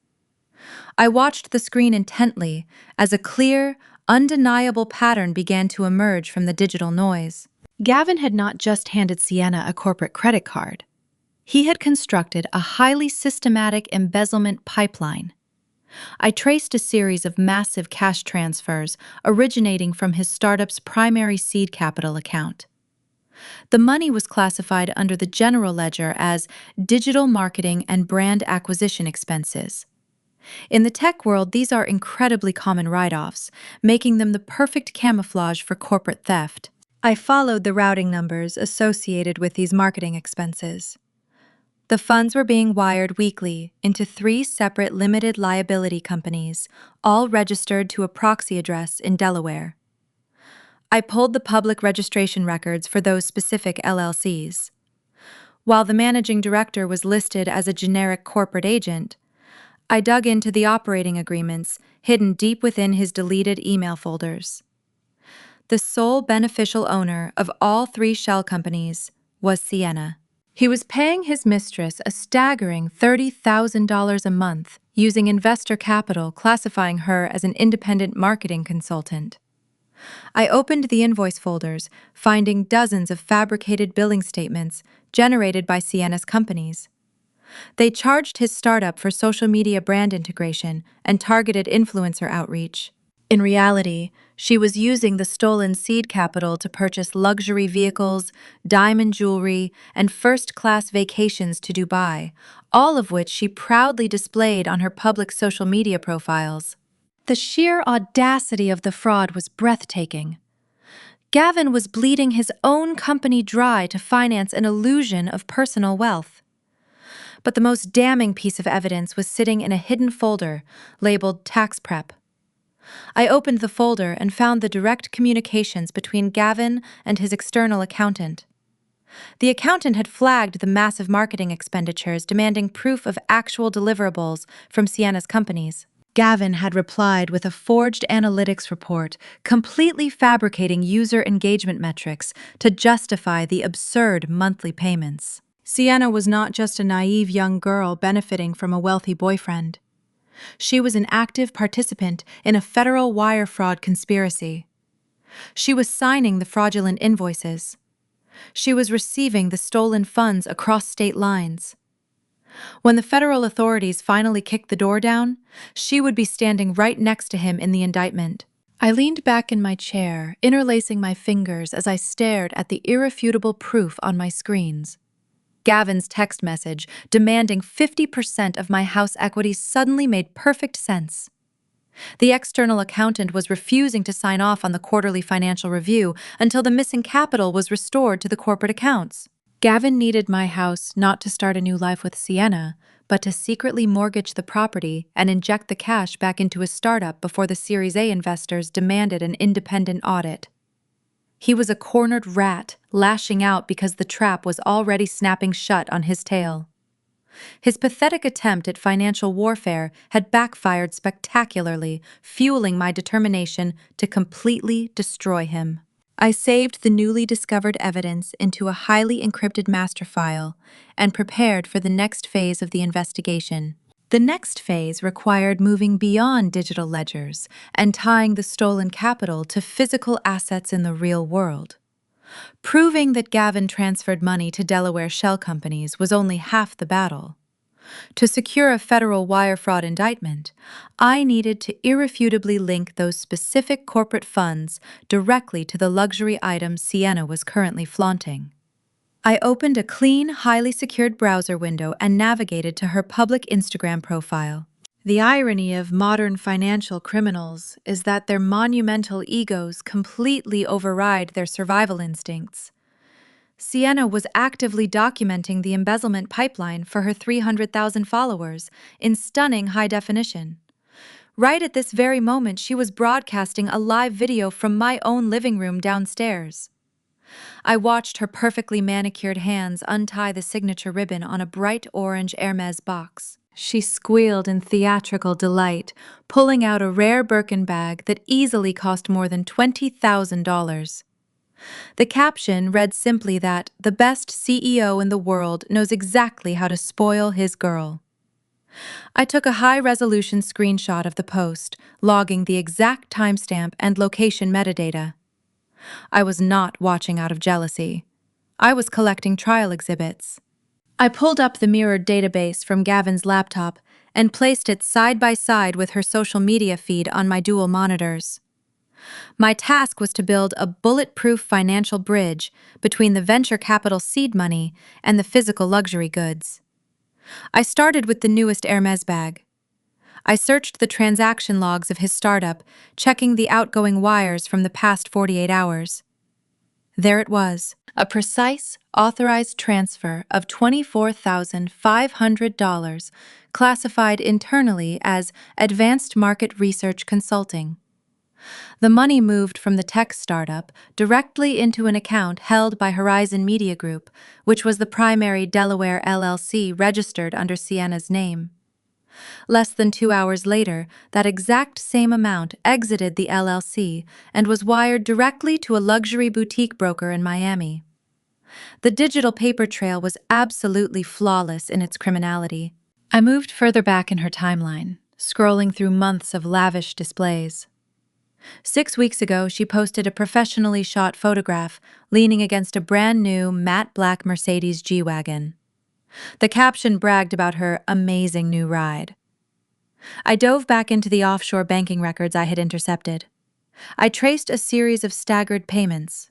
I watched the screen intently as a clear, undeniable pattern began to emerge from the digital noise. Gavin had not just handed Sienna a corporate credit card. He had constructed a highly systematic embezzlement pipeline. I traced a series of massive cash transfers originating from his startup's primary seed capital account. The money was classified under the general ledger as digital marketing and brand acquisition expenses. In the tech world, these are incredibly common write-offs, making them the perfect camouflage for corporate theft. I followed the routing numbers associated with these marketing expenses. The funds were being wired weekly into 3 separate limited liability companies, all registered to a proxy address in Delaware. I pulled the public registration records for those specific LLCs. While the managing director was listed as a generic corporate agent, I dug into the operating agreements hidden deep within his deleted email folders. The sole beneficial owner of all 3 shell companies was Sienna. He was paying his mistress a staggering $30,000 a month, using investor capital classifying her as an independent marketing consultant. I opened the invoice folders, finding dozens of fabricated billing statements generated by Sienna's companies. They charged his startup for social media brand integration and targeted influencer outreach. In reality, she was using the stolen seed capital to purchase luxury vehicles, diamond jewelry, and first-class vacations to Dubai, all of which she proudly displayed on her public social media profiles. The sheer audacity of the fraud was breathtaking. Gavin was bleeding his own company dry to finance an illusion of personal wealth. But the most damning piece of evidence was sitting in a hidden folder labeled Tax Prep. I opened the folder and found the direct communications between Gavin and his external accountant. The accountant had flagged the massive marketing expenditures, demanding proof of actual deliverables from Sienna's companies. Gavin had replied with a forged analytics report, completely fabricating user engagement metrics to justify the absurd monthly payments. Sienna was not just a naive young girl benefiting from a wealthy boyfriend. She was an active participant in a federal wire fraud conspiracy. She was signing the fraudulent invoices. She was receiving the stolen funds across state lines. When the federal authorities finally kicked the door down, she would be standing right next to him in the indictment. I leaned back in my chair, interlacing my fingers as I stared at the irrefutable proof on my screens. Gavin's text message demanding 50% of my house equity suddenly made perfect sense. The external accountant was refusing to sign off on the quarterly financial review until the missing capital was restored to the corporate accounts. Gavin needed my house not to start a new life with Sienna, but to secretly mortgage the property and inject the cash back into his startup before the Series A investors demanded an independent audit. He was a cornered rat, lashing out because the trap was already snapping shut on his tail. His pathetic attempt at financial warfare had backfired spectacularly, fueling my determination to completely destroy him. I saved the newly discovered evidence into a highly encrypted master file and prepared for the next phase of the investigation. The next phase required moving beyond digital ledgers and tying the stolen capital to physical assets in the real world. Proving that Gavin transferred money to Delaware shell companies was only half the battle. To secure a federal wire fraud indictment, I needed to irrefutably link those specific corporate funds directly to the luxury items Sienna was currently flaunting. I opened a clean, highly secured browser window and navigated to her public Instagram profile. The irony of modern financial criminals is that their monumental egos completely override their survival instincts. Sienna was actively documenting the embezzlement pipeline for her 300,000 followers in stunning high definition. Right at this very moment, she was broadcasting a live video from my own living room downstairs. I watched her perfectly manicured hands untie the signature ribbon on a bright orange Hermes box. She squealed in theatrical delight, pulling out a rare Birkin bag that easily cost more than $20,000. The caption read simply that the best CEO in the world knows exactly how to spoil his girl. I took a high-resolution screenshot of the post, logging the exact timestamp and location metadata. I was not watching out of jealousy. I was collecting trial exhibits. I pulled up the mirrored database from Gavin's laptop and placed it side by side with her social media feed on my dual monitors. My task was to build a bulletproof financial bridge between the venture capital seed money and the physical luxury goods. I started with the newest Hermes bag. I searched the transaction logs of his startup, checking the outgoing wires from the past 48 hours. There it was, a precise, authorized transfer of $24,500, classified internally as Advanced Market Research Consulting. The money moved from the tech startup directly into an account held by Horizon Media Group, which was the primary Delaware LLC registered under Sienna's name. Less than 2 hours later, that exact same amount exited the LLC and was wired directly to a luxury boutique broker in Miami. The digital paper trail was absolutely flawless in its criminality. I moved further back in her timeline, scrolling through months of lavish displays. 6 weeks ago, she posted a professionally shot photograph leaning against a brand new matte black Mercedes G-Wagon. The caption bragged about her amazing new ride. I dove back into the offshore banking records I had intercepted. I traced a series of staggered payments.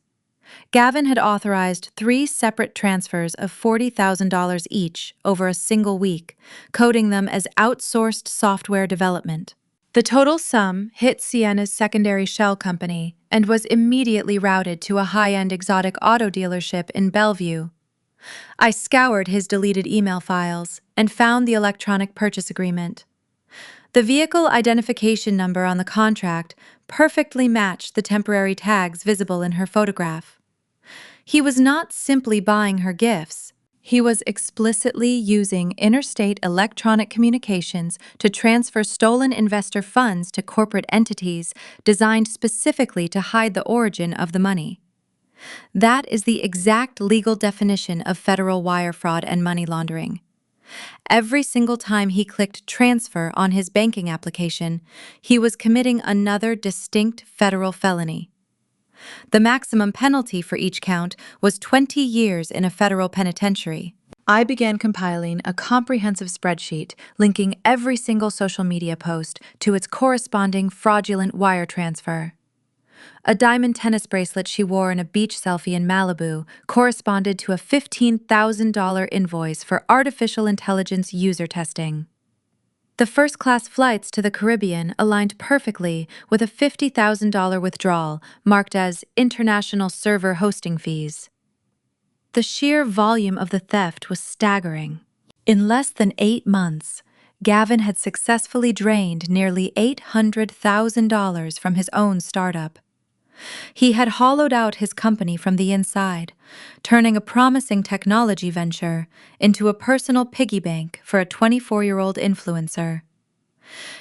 Gavin had authorized 3 separate transfers of $40,000 each over a single week, coding them as outsourced software development. The total sum hit Sienna's secondary shell company and was immediately routed to a high-end exotic auto dealership in Bellevue. I scoured his deleted email files and found the electronic purchase agreement. The vehicle identification number on the contract perfectly matched the temporary tags visible in her photograph. He was not simply buying her gifts. He was explicitly using interstate electronic communications to transfer stolen investor funds to corporate entities designed specifically to hide the origin of the money. That is the exact legal definition of federal wire fraud and money laundering. Every single time he clicked transfer on his banking application, he was committing another distinct federal felony. The maximum penalty for each count was 20 years in a federal penitentiary. I began compiling a comprehensive spreadsheet linking every single social media post to its corresponding fraudulent wire transfer. A diamond tennis bracelet she wore in a beach selfie in Malibu corresponded to a $15,000 invoice for artificial intelligence user testing. The first-class flights to the Caribbean aligned perfectly with a $50,000 withdrawal marked as international server hosting fees. The sheer volume of the theft was staggering. In less than 8 months, Gavin had successfully drained nearly $800,000 from his own startup. He had hollowed out his company from the inside, turning a promising technology venture into a personal piggy bank for a 24-year-old influencer.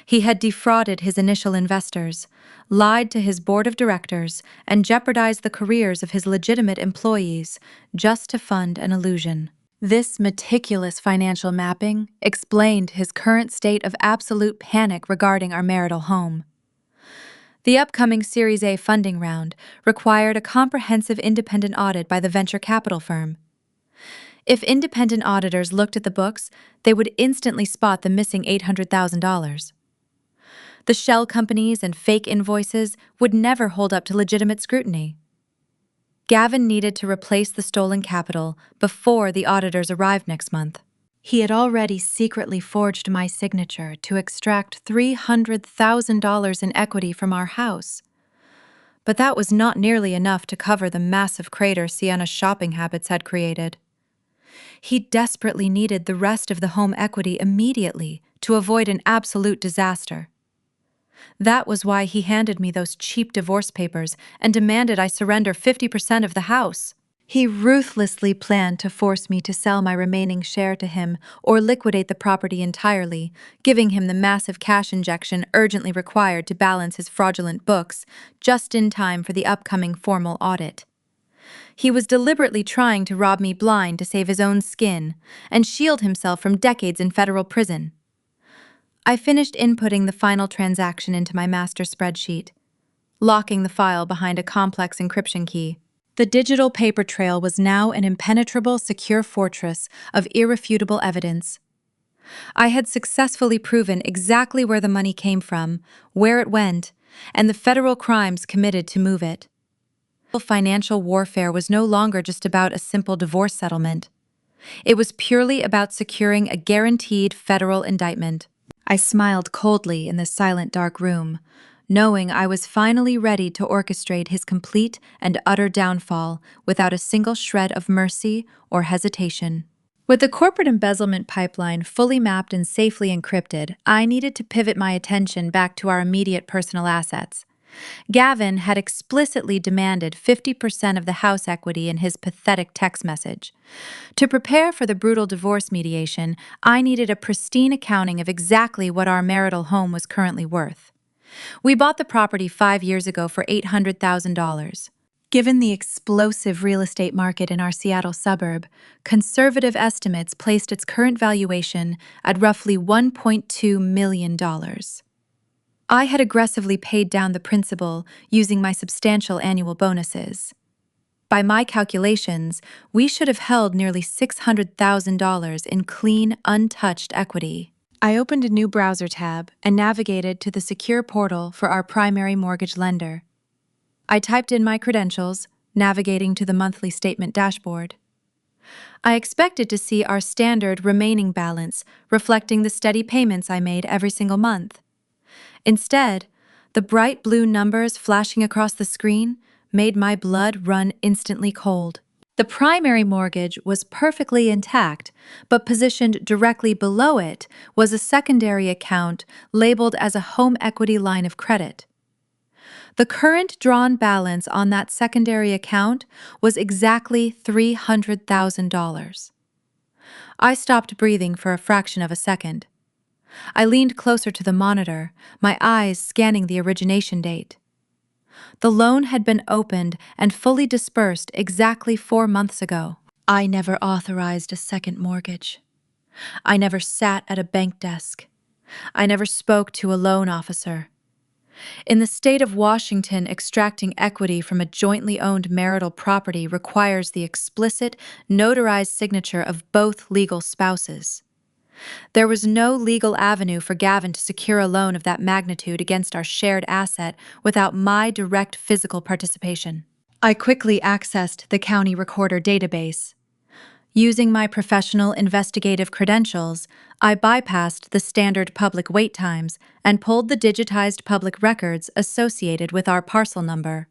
He had defrauded his initial investors, lied to his board of directors, and jeopardized the careers of his legitimate employees just to fund an illusion. This meticulous financial mapping explained his current state of absolute panic regarding our marital home. The upcoming Series A funding round required a comprehensive independent audit by the venture capital firm. If independent auditors looked at the books, they would instantly spot the missing $800,000. The shell companies and fake invoices would never hold up to legitimate scrutiny. Gavin needed to replace the stolen capital before the auditors arrived next month. He had already secretly forged my signature to extract $300,000 in equity from our house. But that was not nearly enough to cover the massive crater Sienna's shopping habits had created. He desperately needed the rest of the home equity immediately to avoid an absolute disaster. That was why he handed me those cheap divorce papers and demanded I surrender 50% of the house. He ruthlessly planned to force me to sell my remaining share to him or liquidate the property entirely, giving him the massive cash injection urgently required to balance his fraudulent books, just in time for the upcoming formal audit. He was deliberately trying to rob me blind to save his own skin and shield himself from decades in federal prison. I finished inputting the final transaction into my master spreadsheet, locking the file behind a complex encryption key. The digital paper trail was now an impenetrable, secure fortress of irrefutable evidence. I had successfully proven exactly where the money came from, where it went, and the federal crimes committed to move it. Financial warfare was no longer just about a simple divorce settlement. It was purely about securing a guaranteed federal indictment. I smiled coldly in the silent dark room, knowing I was finally ready to orchestrate his complete and utter downfall without a single shred of mercy or hesitation. With the corporate embezzlement pipeline fully mapped and safely encrypted, I needed to pivot my attention back to our immediate personal assets. Gavin had explicitly demanded 50% of the house equity in his pathetic text message. To prepare for the brutal divorce mediation, I needed a pristine accounting of exactly what our marital home was currently worth. We bought the property 5 years ago for $800,000. Given the explosive real estate market in our Seattle suburb, conservative estimates placed its current valuation at roughly $1.2 million. I had aggressively paid down the principal using my substantial annual bonuses. By my calculations, we should have held nearly $600,000 in clean, untouched equity. I opened a new browser tab and navigated to the secure portal for our primary mortgage lender. I typed in my credentials, navigating to the monthly statement dashboard. I expected to see our standard remaining balance reflecting the steady payments I made every single month. Instead, the bright blue numbers flashing across the screen made my blood run instantly cold. The primary mortgage was perfectly intact, but positioned directly below it was a secondary account labeled as a home equity line of credit. The current drawn balance on that secondary account was exactly $300,000. I stopped breathing for a fraction of a second. I leaned closer to the monitor, my eyes scanning the origination date. The loan had been opened and fully disbursed exactly 4 months ago. I never authorized a second mortgage. I never sat at a bank desk. I never spoke to a loan officer. In the state of Washington, extracting equity from a jointly owned marital property requires the explicit, notarized signature of both legal spouses. There was no legal avenue for Gavin to secure a loan of that magnitude against our shared asset without my direct physical participation. I quickly accessed the county recorder database. Using my professional investigative credentials, I bypassed the standard public wait times and pulled the digitized public records associated with our parcel number.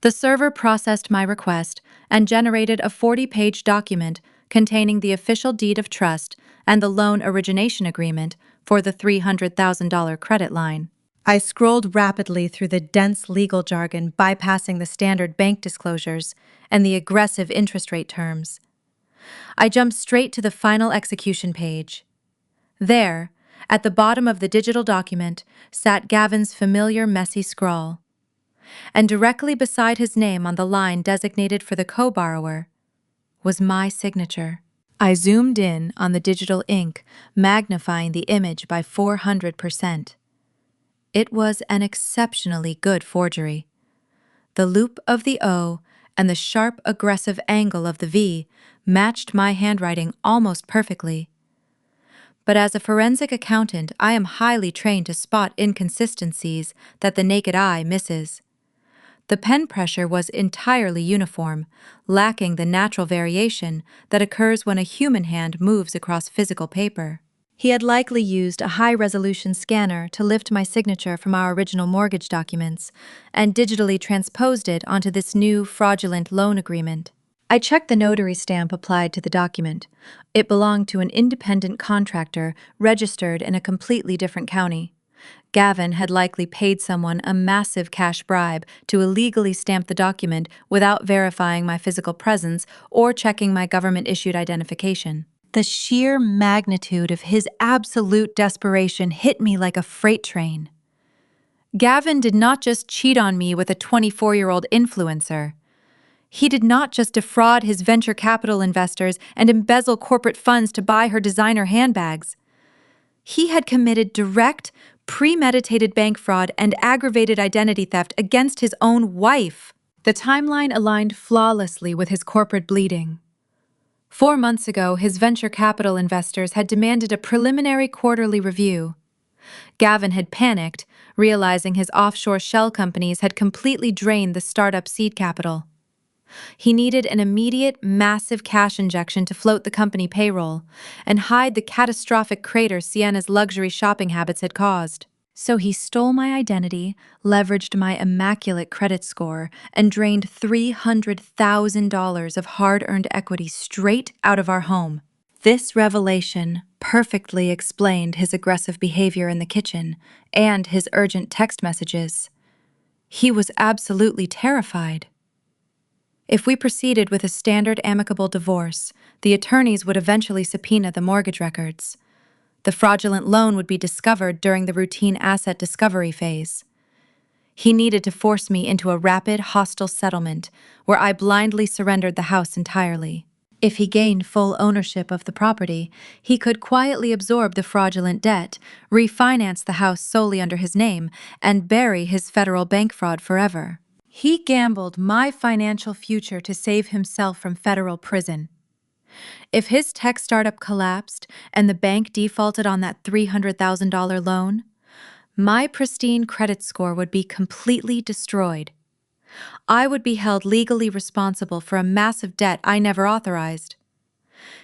The server processed my request and generated a 40-page document containing the official deed of trust and the loan origination agreement for the $300,000 credit line. I scrolled rapidly through the dense legal jargon, bypassing the standard bank disclosures and the aggressive interest rate terms. I jumped straight to the final execution page. There, at the bottom of the digital document, sat Gavin's familiar messy scrawl. And directly beside his name on the line designated for the co-borrower was my signature. I zoomed in on the digital ink, magnifying the image by 400%. It was an exceptionally good forgery. The loop of the O and the sharp, aggressive angle of the V matched my handwriting almost perfectly. But as a forensic accountant, I am highly trained to spot inconsistencies that the naked eye misses. The pen pressure was entirely uniform, lacking the natural variation that occurs when a human hand moves across physical paper. He had likely used a high-resolution scanner to lift my signature from our original mortgage documents and digitally transposed it onto this new fraudulent loan agreement. I checked the notary stamp applied to the document. It belonged to an independent contractor registered in a completely different county. Gavin had likely paid someone a massive cash bribe to illegally stamp the document without verifying my physical presence or checking my government-issued identification. The sheer magnitude of his absolute desperation hit me like a freight train. Gavin did not just cheat on me with a 24-year-old influencer. He did not just defraud his venture capital investors and embezzle corporate funds to buy her designer handbags. He had committed direct, premeditated bank fraud and aggravated identity theft against his own wife. The timeline aligned flawlessly with his corporate bleeding. 4 months ago, his venture capital investors had demanded a preliminary quarterly review. Gavin had panicked, realizing his offshore shell companies had completely drained the startup seed capital. He needed an immediate, massive cash injection to float the company payroll and hide the catastrophic crater Sienna's luxury shopping habits had caused. So he stole my identity, leveraged my immaculate credit score, and drained $300,000 of hard-earned equity straight out of our home. This revelation perfectly explained his aggressive behavior in the kitchen and his urgent text messages. He was absolutely terrified. If we proceeded with a standard amicable divorce, the attorneys would eventually subpoena the mortgage records. The fraudulent loan would be discovered during the routine asset discovery phase. He needed to force me into a rapid, hostile settlement where I blindly surrendered the house entirely. If he gained full ownership of the property, he could quietly absorb the fraudulent debt, refinance the house solely under his name, and bury his federal bank fraud forever. He gambled my financial future to save himself from federal prison. If his tech startup collapsed and the bank defaulted on that $300,000 loan, my pristine credit score would be completely destroyed. I would be held legally responsible for a massive debt I never authorized.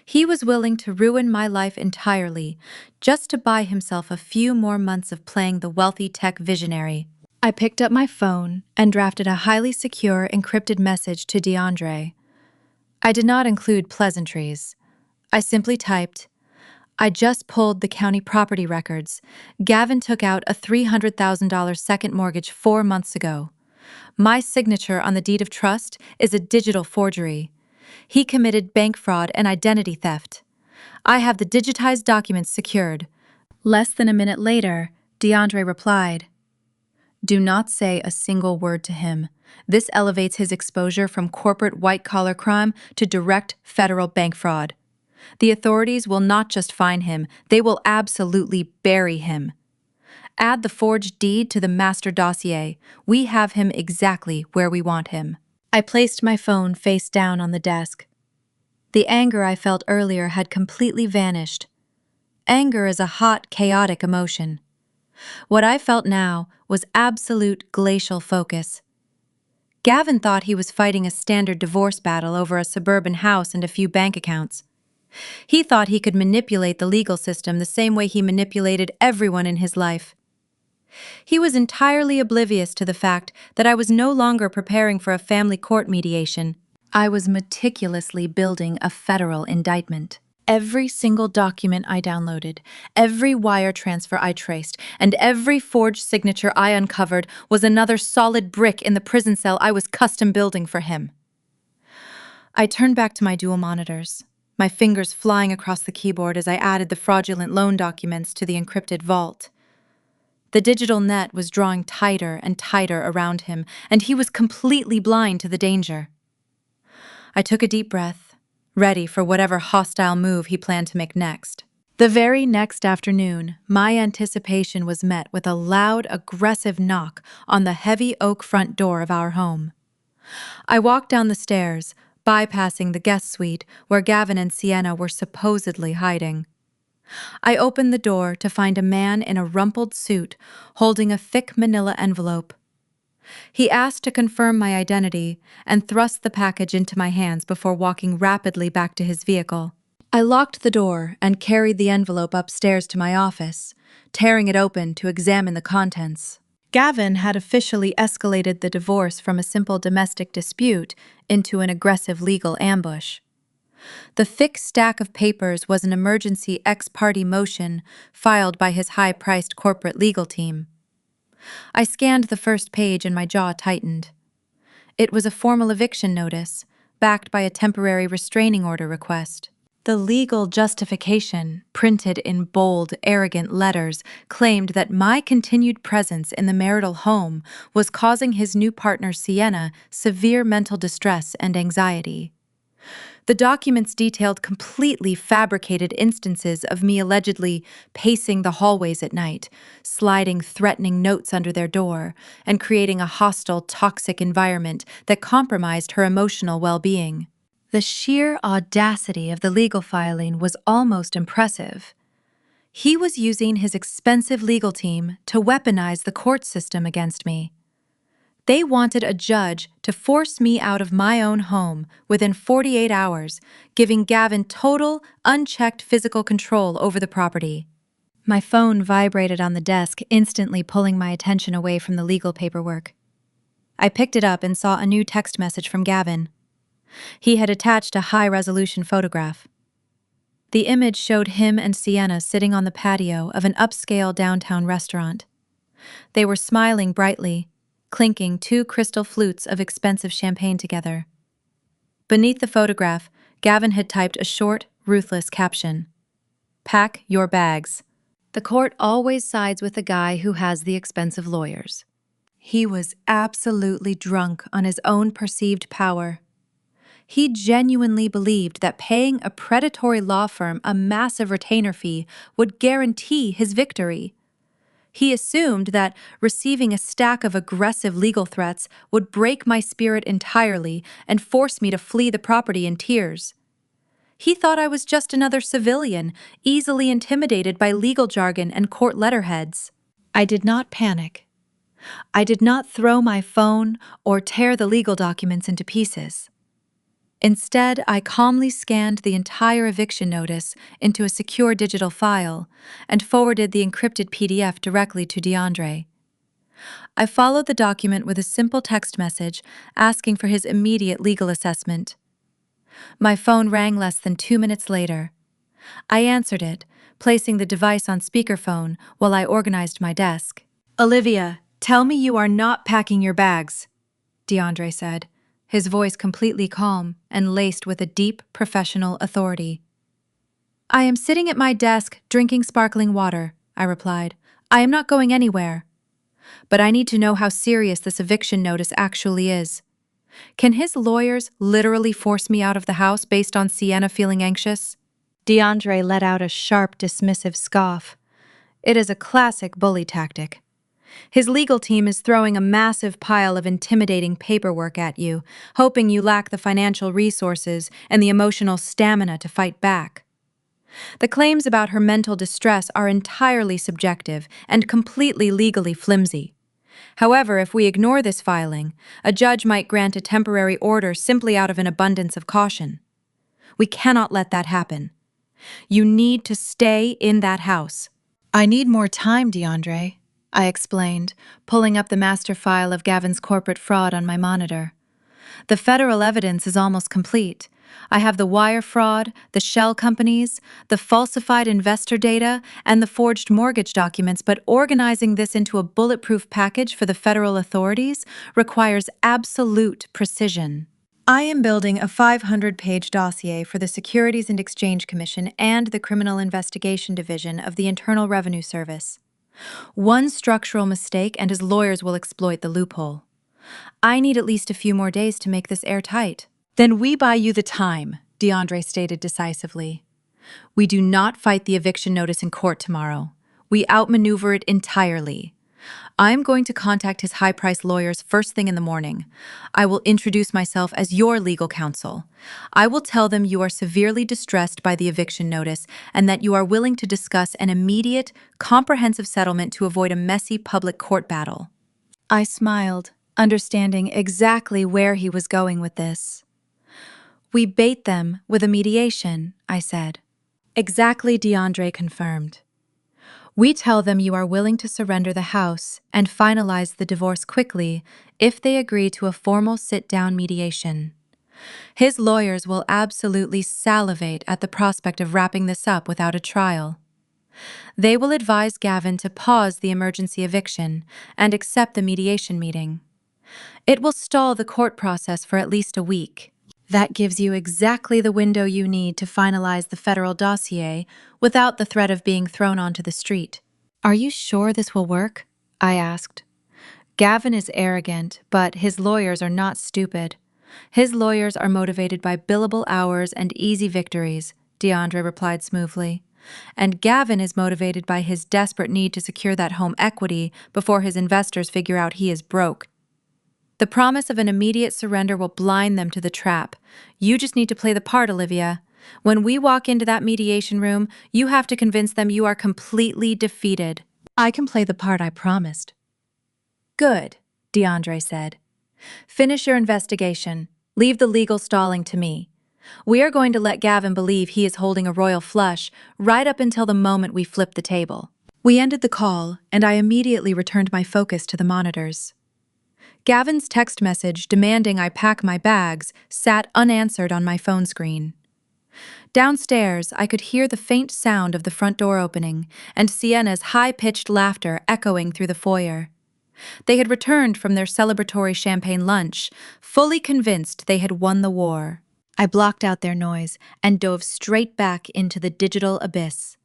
He was willing to ruin my life entirely just to buy himself a few more months of playing the wealthy tech visionary. I picked up my phone and drafted a highly secure, encrypted message to DeAndre. I did not include pleasantries. I simply typed, "I just pulled the county property records. Gavin took out a $300,000 second mortgage 4 months ago. My signature on the deed of trust is a digital forgery. He committed bank fraud and identity theft. I have the digitized documents secured." Less than a minute later, DeAndre replied, "Do not say a single word to him. This elevates his exposure from corporate white-collar crime to direct federal bank fraud. The authorities will not just fine him, they will absolutely bury him. Add the forged deed to the master dossier. We have him exactly where we want him." I placed my phone face down on the desk. The anger I felt earlier had completely vanished. Anger is a hot, chaotic emotion. What I felt now was absolute glacial focus. Gavin thought he was fighting a standard divorce battle over a suburban house and a few bank accounts. He thought he could manipulate the legal system the same way he manipulated everyone in his life. He was entirely oblivious to the fact that I was no longer preparing for a family court mediation. I was meticulously building a federal indictment. Every single document I downloaded, every wire transfer I traced, and every forged signature I uncovered was another solid brick in the prison cell I was custom building for him. I turned back to my dual monitors, my fingers flying across the keyboard as I added the fraudulent loan documents to the encrypted vault. The digital net was drawing tighter and tighter around him, and he was completely blind to the danger. I took a deep breath, ready for whatever hostile move he planned to make next. The very next afternoon, my anticipation was met with a loud, aggressive knock on the heavy oak front door of our home. I walked down the stairs, bypassing the guest suite where Gavin and Sienna were supposedly hiding. I opened the door to find a man in a rumpled suit holding a thick manila envelope. He asked to confirm my identity and thrust the package into my hands before walking rapidly back to his vehicle. I locked the door and carried the envelope upstairs to my office, tearing it open to examine the contents. Gavin had officially escalated the divorce from a simple domestic dispute into an aggressive legal ambush. The thick stack of papers was an emergency ex-parte motion filed by his high-priced corporate legal team. I scanned the first page and my jaw tightened. It was a formal eviction notice, backed by a temporary restraining order request. The legal justification, printed in bold, arrogant letters, claimed that my continued presence in the marital home was causing his new partner Sienna severe mental distress and anxiety. The documents detailed completely fabricated instances of me allegedly pacing the hallways at night, sliding threatening notes under their door, and creating a hostile, toxic environment that compromised her emotional well-being. The sheer audacity of the legal filing was almost impressive. He was using his expensive legal team to weaponize the court system against me. They wanted a judge to force me out of my own home within 48 hours, giving Gavin total, unchecked physical control over the property. My phone vibrated on the desk, instantly pulling my attention away from the legal paperwork. I picked it up and saw a new text message from Gavin. He had attached a high-resolution photograph. The image showed him and Sienna sitting on the patio of an upscale downtown restaurant. They were smiling brightly, clinking 2 crystal flutes of expensive champagne together. Beneath the photograph, Gavin had typed a short, ruthless caption. "Pack your bags. The court always sides with the guy who has the expensive lawyers." He was absolutely drunk on his own perceived power. He genuinely believed that paying a predatory law firm a massive retainer fee would guarantee his victory. He assumed that receiving a stack of aggressive legal threats would break my spirit entirely and force me to flee the property in tears. He thought I was just another civilian, easily intimidated by legal jargon and court letterheads. I did not panic. I did not throw my phone or tear the legal documents into pieces. Instead, I calmly scanned the entire eviction notice into a secure digital file and forwarded the encrypted PDF directly to DeAndre. I followed the document with a simple text message asking for his immediate legal assessment. My phone rang less than 2 minutes later. I answered it, placing the device on speakerphone while I organized my desk. "Olivia, tell me you are not packing your bags," DeAndre said, his voice completely calm and laced with a deep, professional authority. "I am sitting at my desk, drinking sparkling water," I replied. "I am not going anywhere. But I need to know how serious this eviction notice actually is. Can his lawyers literally force me out of the house based on Sienna feeling anxious?" DeAndre let out a sharp, dismissive scoff. It is a classic bully tactic. His legal team is throwing a massive pile of intimidating paperwork at you, hoping you lack the financial resources and the emotional stamina to fight back. The claims about her mental distress are entirely subjective and completely legally flimsy. However, if we ignore this filing, a judge might grant a temporary order simply out of an abundance of caution. We cannot let that happen. You need to stay in that house. "I need more time, DeAndre," I explained, pulling up the master file of Gavin's corporate fraud on my monitor. "The federal evidence is almost complete. I have the wire fraud, the shell companies, the falsified investor data, and the forged mortgage documents, but organizing this into a bulletproof package for the federal authorities requires absolute precision. I am building a 500-page dossier for the Securities and Exchange Commission and the Criminal Investigation Division of the Internal Revenue Service. One structural mistake and his lawyers will exploit the loophole. I need at least a few more days to make this airtight." "Then we buy you the time," DeAndre stated decisively. "We do not fight the eviction notice in court tomorrow. We outmaneuver it entirely. I'm going to contact his high-priced lawyers first thing in the morning. I will introduce myself as your legal counsel. I will tell them you are severely distressed by the eviction notice and that you are willing to discuss an immediate, comprehensive settlement to avoid a messy public court battle. I smiled, understanding exactly where he was going with this. We bait them with a mediation, I said. Exactly, DeAndre confirmed. We tell them you are willing to surrender the house and finalize the divorce quickly if they agree to a formal sit-down mediation. His lawyers will absolutely salivate at the prospect of wrapping this up without a trial. They will advise Gavin to pause the emergency eviction and accept the mediation meeting. It will stall the court process for at least a week. That gives you exactly the window you need to finalize the federal dossier without the threat of being thrown onto the street. Are you sure this will work? I asked. Gavin is arrogant, but his lawyers are not stupid. His lawyers are motivated by billable hours and easy victories, DeAndre replied smoothly. And Gavin is motivated by his desperate need to secure that home equity before his investors figure out he is broke. The promise of an immediate surrender will blind them to the trap. You just need to play the part, Olivia. When we walk into that mediation room, you have to convince them you are completely defeated. I can play the part I promised. Good, DeAndre said. Finish your investigation. Leave the legal stalling to me. We are going to let Gavin believe he is holding a royal flush right up until the moment we flip the table. We ended the call, and I immediately returned my focus to the monitors. Gavin's text message demanding I pack my bags sat unanswered on my phone screen. Downstairs, I could hear the faint sound of the front door opening and Sienna's high-pitched laughter echoing through the foyer. They had returned from their celebratory champagne lunch, fully convinced they had won the war. I blocked out their noise and dove straight back into the digital abyss.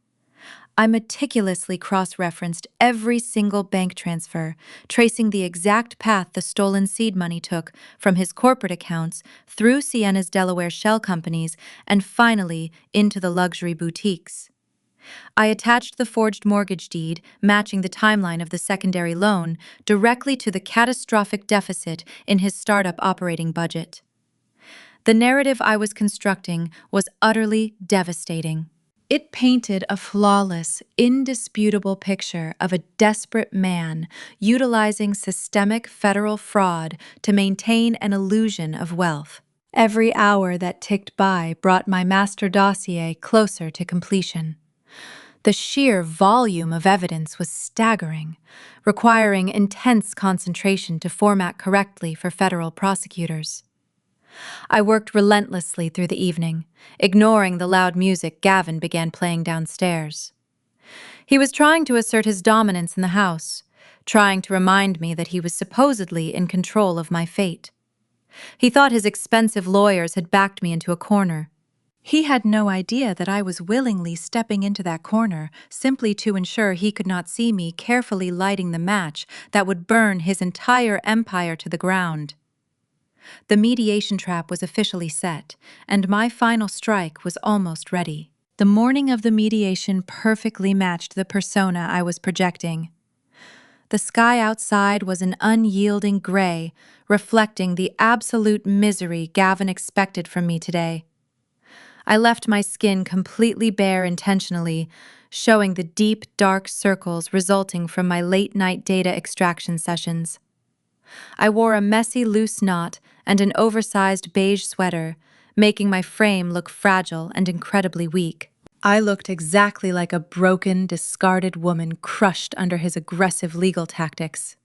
I meticulously cross-referenced every single bank transfer, tracing the exact path the stolen seed money took from his corporate accounts through Sienna's Delaware shell companies and finally into the luxury boutiques. I attached the forged mortgage deed, matching the timeline of the secondary loan, directly to the catastrophic deficit in his startup operating budget. The narrative I was constructing was utterly devastating. It painted a flawless, indisputable picture of a desperate man utilizing systemic federal fraud to maintain an illusion of wealth. Every hour that ticked by brought my master dossier closer to completion. The sheer volume of evidence was staggering, requiring intense concentration to format correctly for federal prosecutors. I worked relentlessly through the evening, ignoring the loud music Gavin began playing downstairs. He was trying to assert his dominance in the house, trying to remind me that he was supposedly in control of my fate. He thought his expensive lawyers had backed me into a corner. He had no idea that I was willingly stepping into that corner simply to ensure he could not see me carefully lighting the match that would burn his entire empire to the ground. The mediation trap was officially set, and my final strike was almost ready. The morning of the mediation perfectly matched the persona I was projecting. The sky outside was an unyielding gray, reflecting the absolute misery Gavin expected from me today. I left my skin completely bare intentionally, showing the deep, dark circles resulting from my late-night data extraction sessions. I wore a messy loose knot and an oversized beige sweater, making my frame look fragile and incredibly weak. I looked exactly like a broken, discarded woman crushed under his aggressive legal tactics.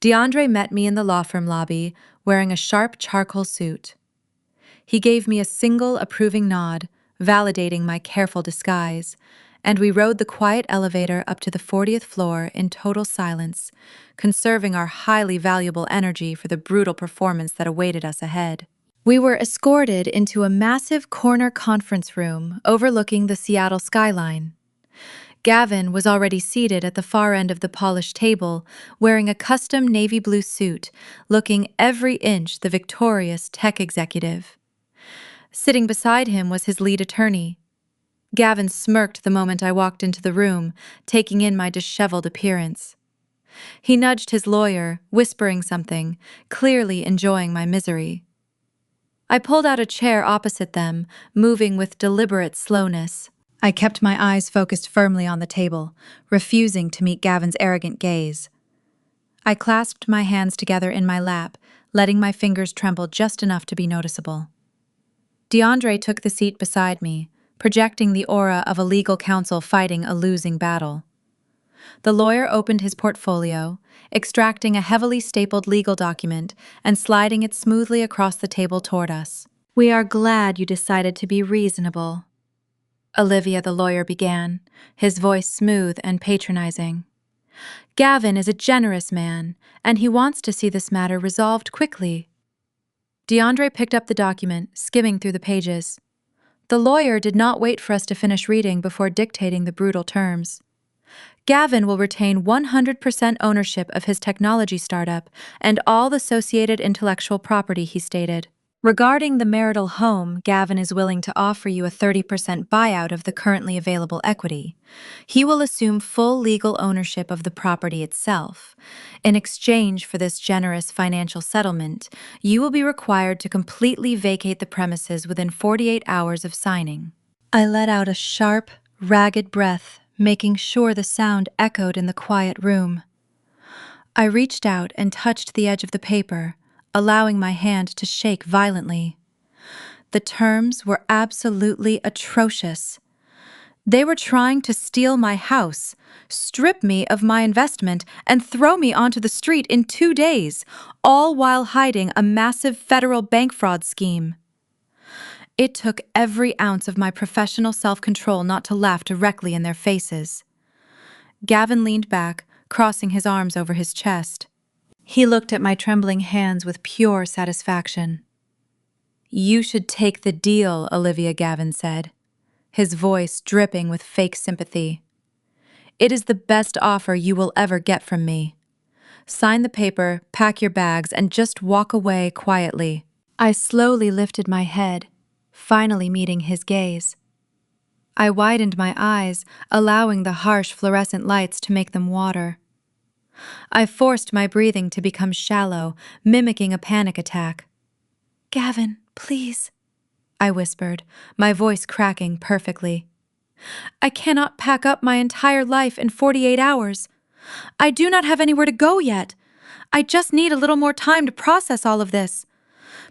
DeAndre met me in the law firm lobby, wearing a sharp charcoal suit. He gave me a single approving nod, validating my careful disguise, and we rode the quiet elevator up to the 40th floor in total silence, conserving our highly valuable energy for the brutal performance that awaited us ahead. We were escorted into a massive corner conference room overlooking the Seattle skyline. Gavin was already seated at the far end of the polished table, wearing a custom navy blue suit, looking every inch the victorious tech executive. Sitting beside him was his lead attorney. Gavin smirked the moment I walked into the room, taking in my disheveled appearance. He nudged his lawyer, whispering something, clearly enjoying my misery. I pulled out a chair opposite them, moving with deliberate slowness. I kept my eyes focused firmly on the table, refusing to meet Gavin's arrogant gaze. I clasped my hands together in my lap, letting my fingers tremble just enough to be noticeable. DeAndre took the seat beside me, projecting the aura of a legal counsel fighting a losing battle. The lawyer opened his portfolio, extracting a heavily stapled legal document and sliding it smoothly across the table toward us. "We are glad you decided to be reasonable," Olivia the lawyer began, his voice smooth and patronizing. "Gavin is a generous man, and he wants to see this matter resolved quickly." DeAndre picked up the document, skimming through the pages. The lawyer did not wait for us to finish reading before dictating the brutal terms. Gavin will retain 100% ownership of his technology startup and all the associated intellectual property, he stated. Regarding the marital home, Gavin is willing to offer you a 30% buyout of the currently available equity. He will assume full legal ownership of the property itself. In exchange for this generous financial settlement, you will be required to completely vacate the premises within 48 hours of signing. I let out a sharp, ragged breath, making sure the sound echoed in the quiet room. I reached out and touched the edge of the paper, allowing my hand to shake violently. The terms were absolutely atrocious. They were trying to steal my house, strip me of my investment, and throw me onto the street in 2 days, all while hiding a massive federal bank fraud scheme. It took every ounce of my professional self-control not to laugh directly in their faces. Gavin leaned back, crossing his arms over his chest. He looked at my trembling hands with pure satisfaction. "You should take the deal," Olivia, Gavin said, his voice dripping with fake sympathy. "It is the best offer you will ever get from me. Sign the paper, pack your bags, and just walk away quietly." I slowly lifted my head, finally meeting his gaze. I widened my eyes, allowing the harsh fluorescent lights to make them water. I forced my breathing to become shallow, mimicking a panic attack. "Gavin, please," I whispered, my voice cracking perfectly. "I cannot pack up my entire life in 48 hours. I do not have anywhere to go yet. I just need a little more time to process all of this.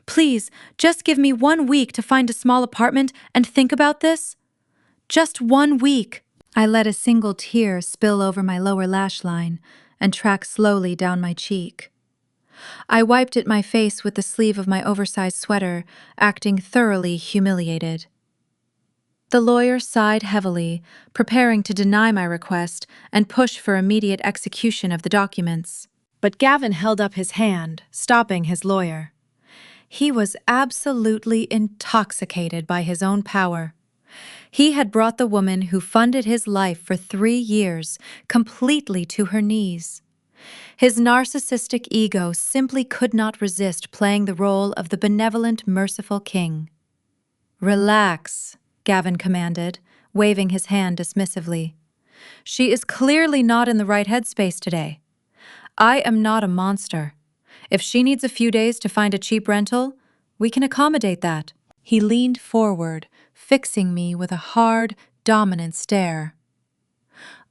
Please, just give me 1 week to find a small apartment and think about this. Just 1 week." I let a single tear spill over my lower lash line and track slowly down my cheek. I wiped at my face with the sleeve of my oversized sweater, acting thoroughly humiliated. The lawyer sighed heavily, preparing to deny my request and push for immediate execution of the documents. But Gavin held up his hand, stopping his lawyer. He was absolutely intoxicated by his own power. He had brought the woman who funded his life for 3 years completely to her knees. His narcissistic ego simply could not resist playing the role of the benevolent, merciful king. "Relax," Gavin commanded, waving his hand dismissively. "She is clearly not in the right headspace today. I am not a monster. If she needs a few days to find a cheap rental, we can accommodate that." He leaned forward, fixing me with a hard, dominant stare.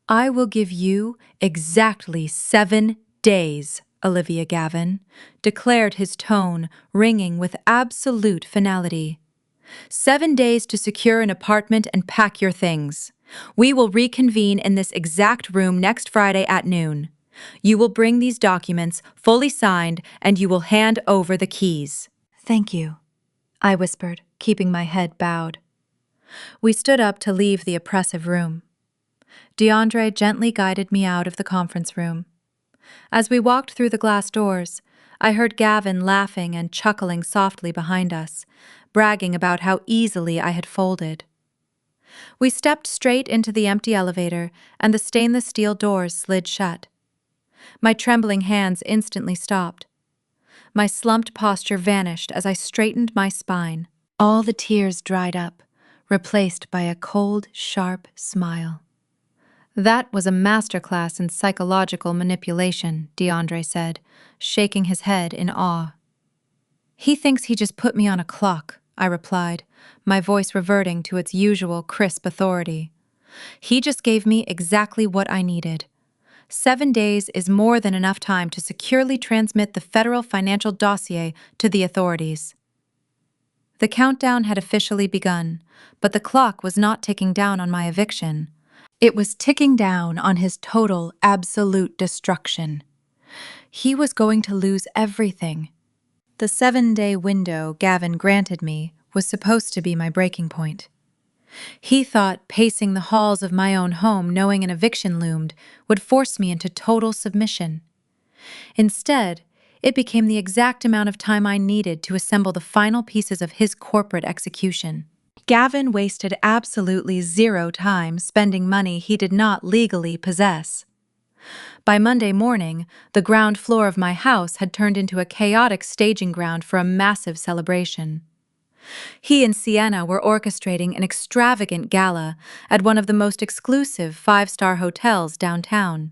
"I will give you exactly 7 days, Olivia Gavin," declared his tone ringing with absolute finality. 7 days to secure an apartment and pack your things. We will reconvene in this exact room next Friday at noon. You will bring these documents fully signed and you will hand over the keys." "Thank you," I whispered, keeping my head bowed. We stood up to leave the oppressive room. DeAndre gently guided me out of the conference room. As we walked through the glass doors, I heard Gavin laughing and chuckling softly behind us, bragging about how easily I had folded. We stepped straight into the empty elevator, and the stainless steel doors slid shut. My trembling hands instantly stopped. My slumped posture vanished as I straightened my spine. All the tears dried up, replaced by a cold, sharp smile. That was a masterclass in psychological manipulation, DeAndre said, shaking his head in awe. He thinks he just put me on a clock, I replied, my voice reverting to its usual crisp authority. He just gave me exactly what I needed. 7 days is more than enough time to securely transmit the federal financial dossier to the authorities. The countdown had officially begun, but the clock was not ticking down on my eviction. It was ticking down on his total, absolute destruction. He was going to lose everything. The 7-day window Gavin granted me was supposed to be my breaking point. He thought pacing the halls of my own home knowing an eviction loomed would force me into total submission. Instead, it became the exact amount of time I needed to assemble the final pieces of his corporate execution. Gavin wasted absolutely zero time spending money he did not legally possess. By Monday morning, the ground floor of my house had turned into a chaotic staging ground for a massive celebration. He and Sienna were orchestrating an extravagant gala at one of the most exclusive five-star hotels downtown.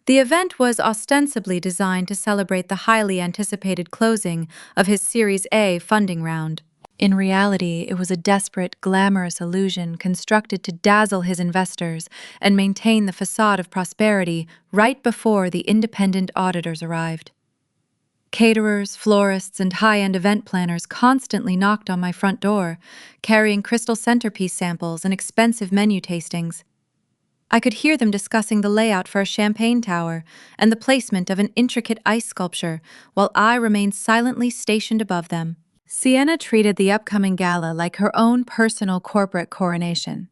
The event was ostensibly designed to celebrate the highly anticipated closing of his Series A funding round. In reality, it was a desperate, glamorous illusion constructed to dazzle his investors and maintain the facade of prosperity right before the independent auditors arrived. Caterers, florists, and high-end event planners constantly knocked on my front door, carrying crystal centerpiece samples and expensive menu tastings. I could hear them discussing the layout for a champagne tower and the placement of an intricate ice sculpture, while I remained silently stationed above them. Sienna treated the upcoming gala like her own personal corporate coronation.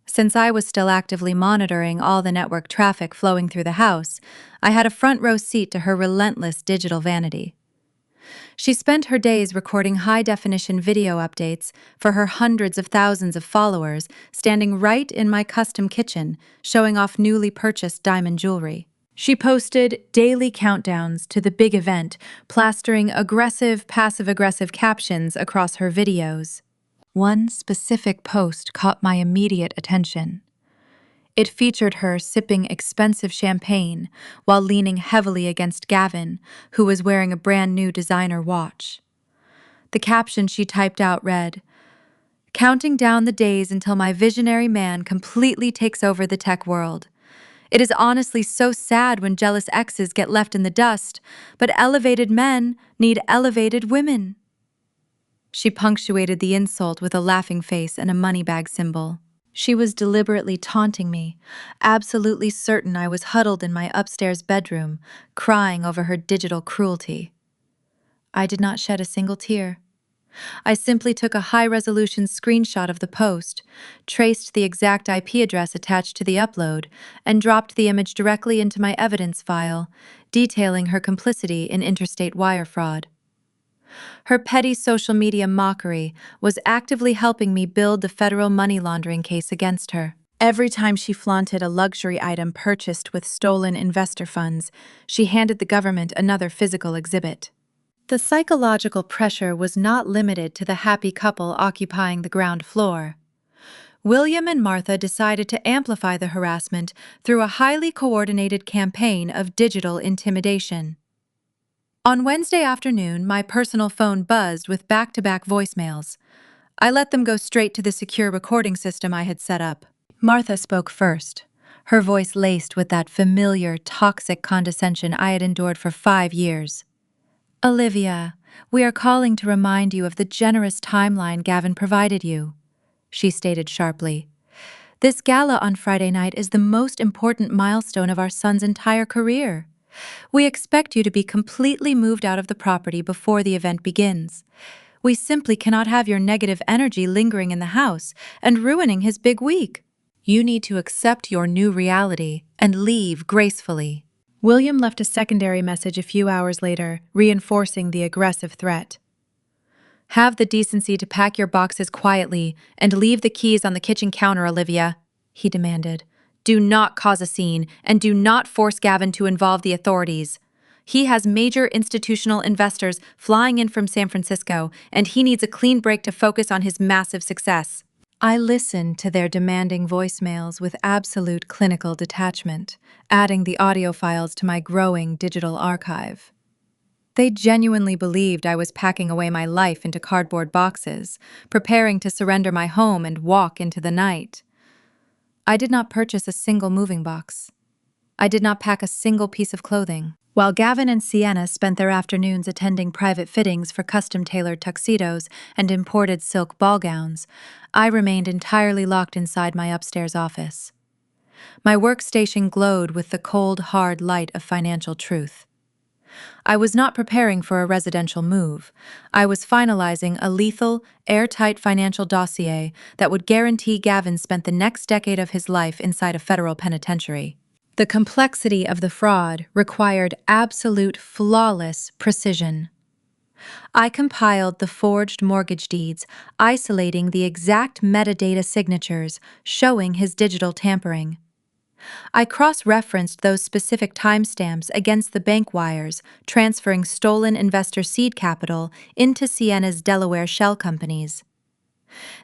Since I was still actively monitoring all the network traffic flowing through the house, I had a front-row seat to her relentless digital vanity. She spent her days recording high-definition video updates for her hundreds of thousands of followers, standing right in my custom kitchen, showing off newly purchased diamond jewelry. She posted daily countdowns to the big event, plastering aggressive, passive-aggressive captions across her videos. One specific post caught my immediate attention. It featured her sipping expensive champagne while leaning heavily against Gavin, who was wearing a brand new designer watch. The caption she typed out read, "Counting down the days until my visionary man completely takes over the tech world. It is honestly so sad when jealous exes get left in the dust, but elevated men need elevated women." She punctuated the insult with a laughing face and a money bag symbol. She was deliberately taunting me, absolutely certain I was huddled in my upstairs bedroom, crying over her digital cruelty. I did not shed a single tear. I simply took a high-resolution screenshot of the post, traced the exact IP address attached to the upload, and dropped the image directly into my evidence file, detailing her complicity in interstate wire fraud. Her petty social media mockery was actively helping me build the federal money laundering case against her. Every time she flaunted a luxury item purchased with stolen investor funds, she handed the government another physical exhibit. The psychological pressure was not limited to the happy couple occupying the ground floor. William and Martha decided to amplify the harassment through a highly coordinated campaign of digital intimidation. On Wednesday afternoon, my personal phone buzzed with back-to-back voicemails. I let them go straight to the secure recording system I had set up. Martha spoke first, her voice laced with that familiar, toxic condescension I had endured for 5 years. "Olivia, we are calling to remind you of the generous timeline Gavin provided you," she stated sharply. "This gala on Friday night is the most important milestone of our son's entire career. We expect you to be completely moved out of the property before the event begins. We simply cannot have your negative energy lingering in the house and ruining his big week. You need to accept your new reality and leave gracefully." William left a secondary message a few hours later, reinforcing the aggressive threat. "Have the decency to pack your boxes quietly and leave the keys on the kitchen counter, Olivia," he demanded. "Do not cause a scene, and do not force Gavin to involve the authorities. He has major institutional investors flying in from San Francisco, and he needs a clean break to focus on his massive success." I listened to their demanding voicemails with absolute clinical detachment, adding the audio files to my growing digital archive. They genuinely believed I was packing away my life into cardboard boxes, preparing to surrender my home and walk into the night. I did not purchase a single moving box. I did not pack a single piece of clothing. While Gavin and Sienna spent their afternoons attending private fittings for custom-tailored tuxedos and imported silk ball gowns, I remained entirely locked inside my upstairs office. My workstation glowed with the cold, hard light of financial truth. I was not preparing for a residential move. I was finalizing a lethal, airtight financial dossier that would guarantee Gavin spent the next decade of his life inside a federal penitentiary. The complexity of the fraud required absolute, flawless precision. I compiled the forged mortgage deeds, isolating the exact metadata signatures, showing his digital tampering. I cross-referenced those specific timestamps against the bank wires, transferring stolen investor seed capital into Sienna's Delaware shell companies.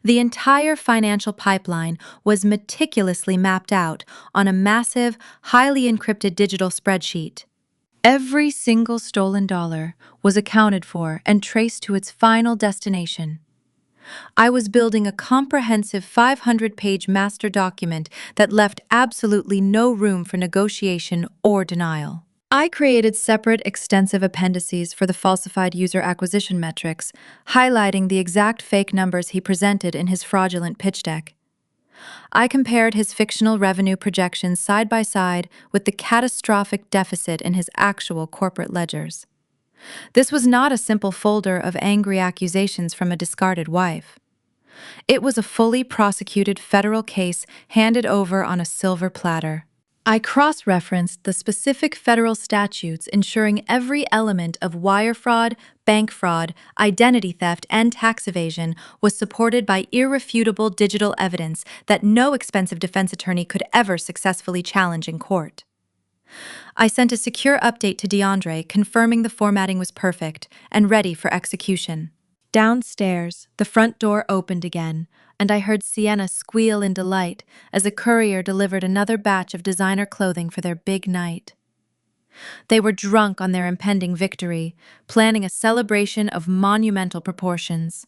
The entire financial pipeline was meticulously mapped out on a massive, highly encrypted digital spreadsheet. Every single stolen dollar was accounted for and traced to its final destination. I was building a comprehensive 500-page master document that left absolutely no room for negotiation or denial. I created separate, extensive appendices for the falsified user acquisition metrics, highlighting the exact fake numbers he presented in his fraudulent pitch deck. I compared his fictional revenue projections side by side with the catastrophic deficit in his actual corporate ledgers. This was not a simple folder of angry accusations from a discarded wife. It was a fully prosecuted federal case handed over on a silver platter. I cross-referenced the specific federal statutes ensuring every element of wire fraud, bank fraud, identity theft, and tax evasion was supported by irrefutable digital evidence that no expensive defense attorney could ever successfully challenge in court. I sent a secure update to DeAndre confirming the formatting was perfect and ready for execution. Downstairs, the front door opened again, and I heard Sienna squeal in delight as a courier delivered another batch of designer clothing for their big night. They were drunk on their impending victory, planning a celebration of monumental proportions.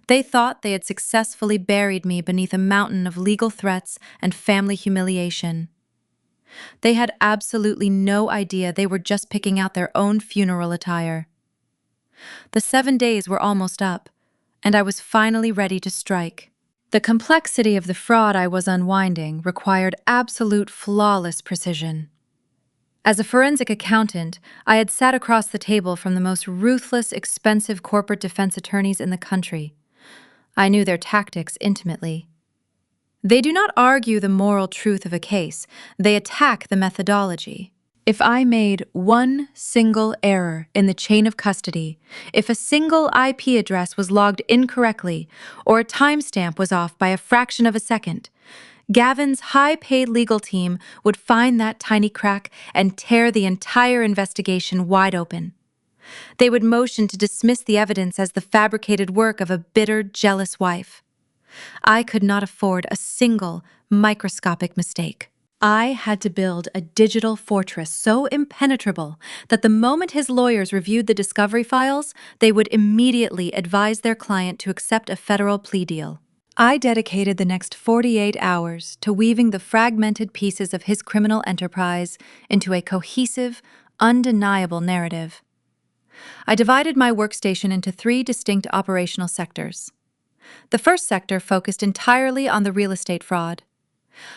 They thought they had successfully buried me beneath a mountain of legal threats and family humiliation. They had absolutely no idea they were just picking out their own funeral attire. The 7 days were almost up, and I was finally ready to strike. The complexity of the fraud I was unwinding required absolute, flawless precision. As a forensic accountant, I had sat across the table from the most ruthless, expensive corporate defense attorneys in the country. I knew their tactics intimately. They do not argue the moral truth of a case, they attack the methodology. If I made one single error in the chain of custody, if a single IP address was logged incorrectly, or a timestamp was off by a fraction of a second, Gavin's high-paid legal team would find that tiny crack and tear the entire investigation wide open. They would motion to dismiss the evidence as the fabricated work of a bitter, jealous wife. I could not afford a single, microscopic mistake. I had to build a digital fortress so impenetrable that the moment his lawyers reviewed the discovery files, they would immediately advise their client to accept a federal plea deal. I dedicated the next 48 hours to weaving the fragmented pieces of his criminal enterprise into a cohesive, undeniable narrative. I divided my workstation into 3 distinct operational sectors. The first sector focused entirely on the real estate fraud.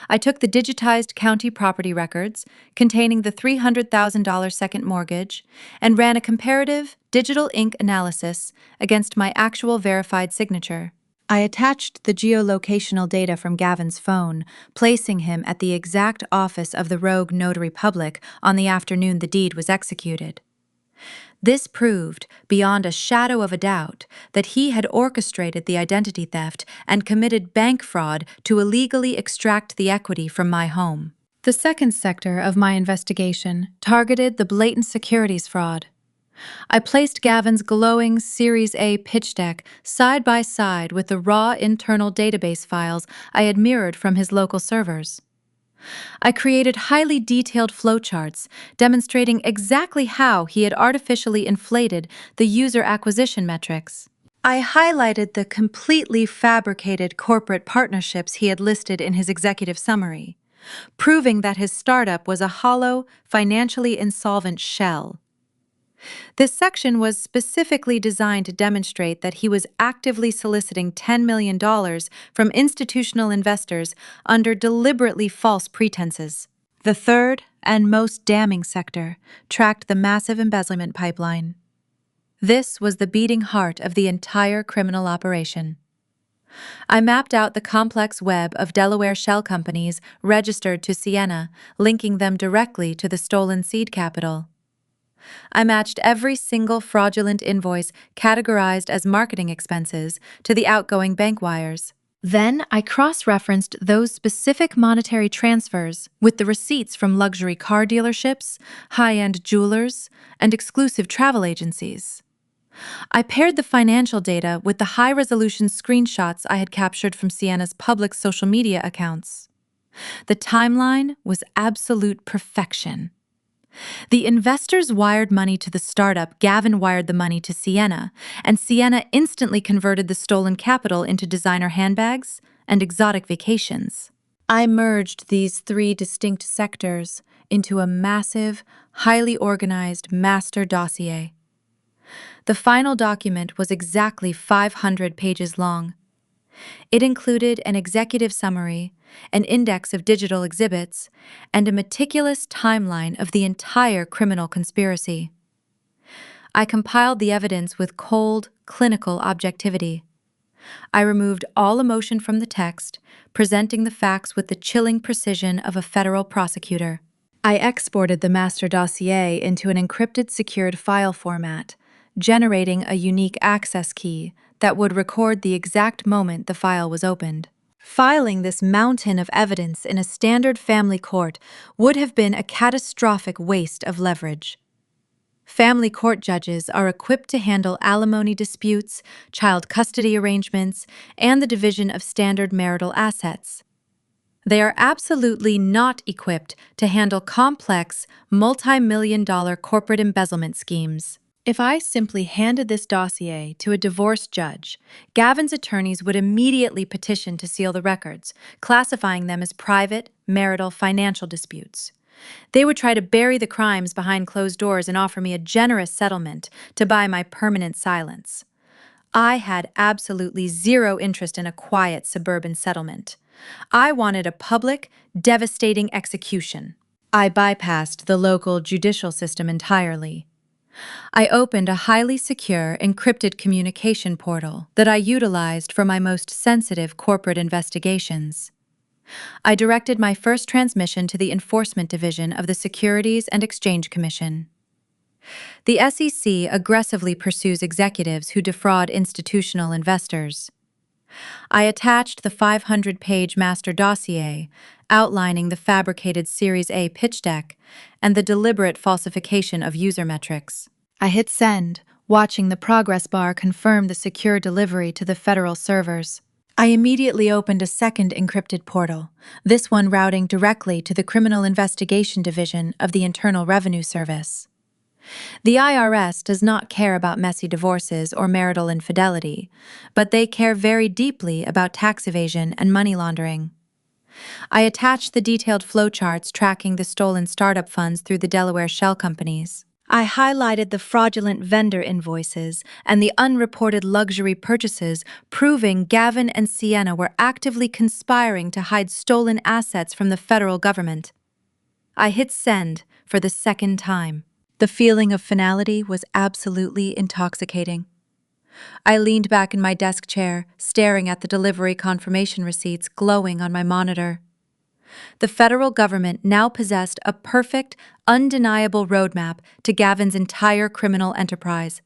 I took the digitized county property records, containing the $300,000 second mortgage, and ran a comparative digital ink analysis against my actual verified signature. I attached the geolocational data from Gavin's phone, placing him at the exact office of the rogue notary public on the afternoon the deed was executed. This proved, beyond a shadow of a doubt, that he had orchestrated the identity theft and committed bank fraud to illegally extract the equity from my home. The second sector of my investigation targeted the blatant securities fraud. I placed Gavin's glowing Series A pitch deck side by side with the raw internal database files I had mirrored from his local servers. I created highly detailed flowcharts demonstrating exactly how he had artificially inflated the user acquisition metrics. I highlighted the completely fabricated corporate partnerships he had listed in his executive summary, proving that his startup was a hollow, financially insolvent shell. This section was specifically designed to demonstrate that he was actively soliciting $10 million from institutional investors under deliberately false pretenses. The third and most damning sector tracked the massive embezzlement pipeline. This was the beating heart of the entire criminal operation. I mapped out the complex web of Delaware shell companies registered to Siena, linking them directly to the stolen seed capital. I matched every single fraudulent invoice categorized as marketing expenses to the outgoing bank wires. Then I cross-referenced those specific monetary transfers with the receipts from luxury car dealerships, high-end jewelers, and exclusive travel agencies. I paired the financial data with the high-resolution screenshots I had captured from Siena's public social media accounts. The timeline was absolute perfection. The investors wired money to the startup, Gavin wired the money to Siena, and Siena instantly converted the stolen capital into designer handbags and exotic vacations. I merged these three distinct sectors into a massive, highly organized master dossier. The final document was exactly 500 pages long. It included an executive summary, an index of digital exhibits, and a meticulous timeline of the entire criminal conspiracy. I compiled the evidence with cold, clinical objectivity. I removed all emotion from the text, presenting the facts with the chilling precision of a federal prosecutor. I exported the master dossier into an encrypted secured file format, generating a unique access key that would record the exact moment the file was opened. Filing this mountain of evidence in a standard family court would have been a catastrophic waste of leverage. Family court judges are equipped to handle alimony disputes, child custody arrangements, and the division of standard marital assets. They are absolutely not equipped to handle complex, multi-million-dollar corporate embezzlement schemes. If I simply handed this dossier to a divorce judge, Gavin's attorneys would immediately petition to seal the records, classifying them as private, marital, financial disputes. They would try to bury the crimes behind closed doors and offer me a generous settlement to buy my permanent silence. I had absolutely zero interest in a quiet suburban settlement. I wanted a public, devastating execution. I bypassed the local judicial system entirely. I opened a highly secure, encrypted communication portal that I utilized for my most sensitive corporate investigations. I directed my first transmission to the Enforcement Division of the Securities and Exchange Commission. The SEC aggressively pursues executives who defraud institutional investors. I attached the 500-page master dossier outlining the fabricated Series A pitch deck and the deliberate falsification of user metrics. I hit send, watching the progress bar confirm the secure delivery to the federal servers. I immediately opened a second encrypted portal, this one routing directly to the Criminal Investigation Division of the Internal Revenue Service. The IRS does not care about messy divorces or marital infidelity, but they care very deeply about tax evasion and money laundering. I attached the detailed flowcharts tracking the stolen startup funds through the Delaware shell companies. I highlighted the fraudulent vendor invoices and the unreported luxury purchases, proving Gavin and Siena were actively conspiring to hide stolen assets from the federal government. I hit send for the second time. The feeling of finality was absolutely intoxicating. I leaned back in my desk chair, staring at the delivery confirmation receipts glowing on my monitor. The federal government now possessed a perfect, undeniable roadmap to Gavin's entire criminal enterprise.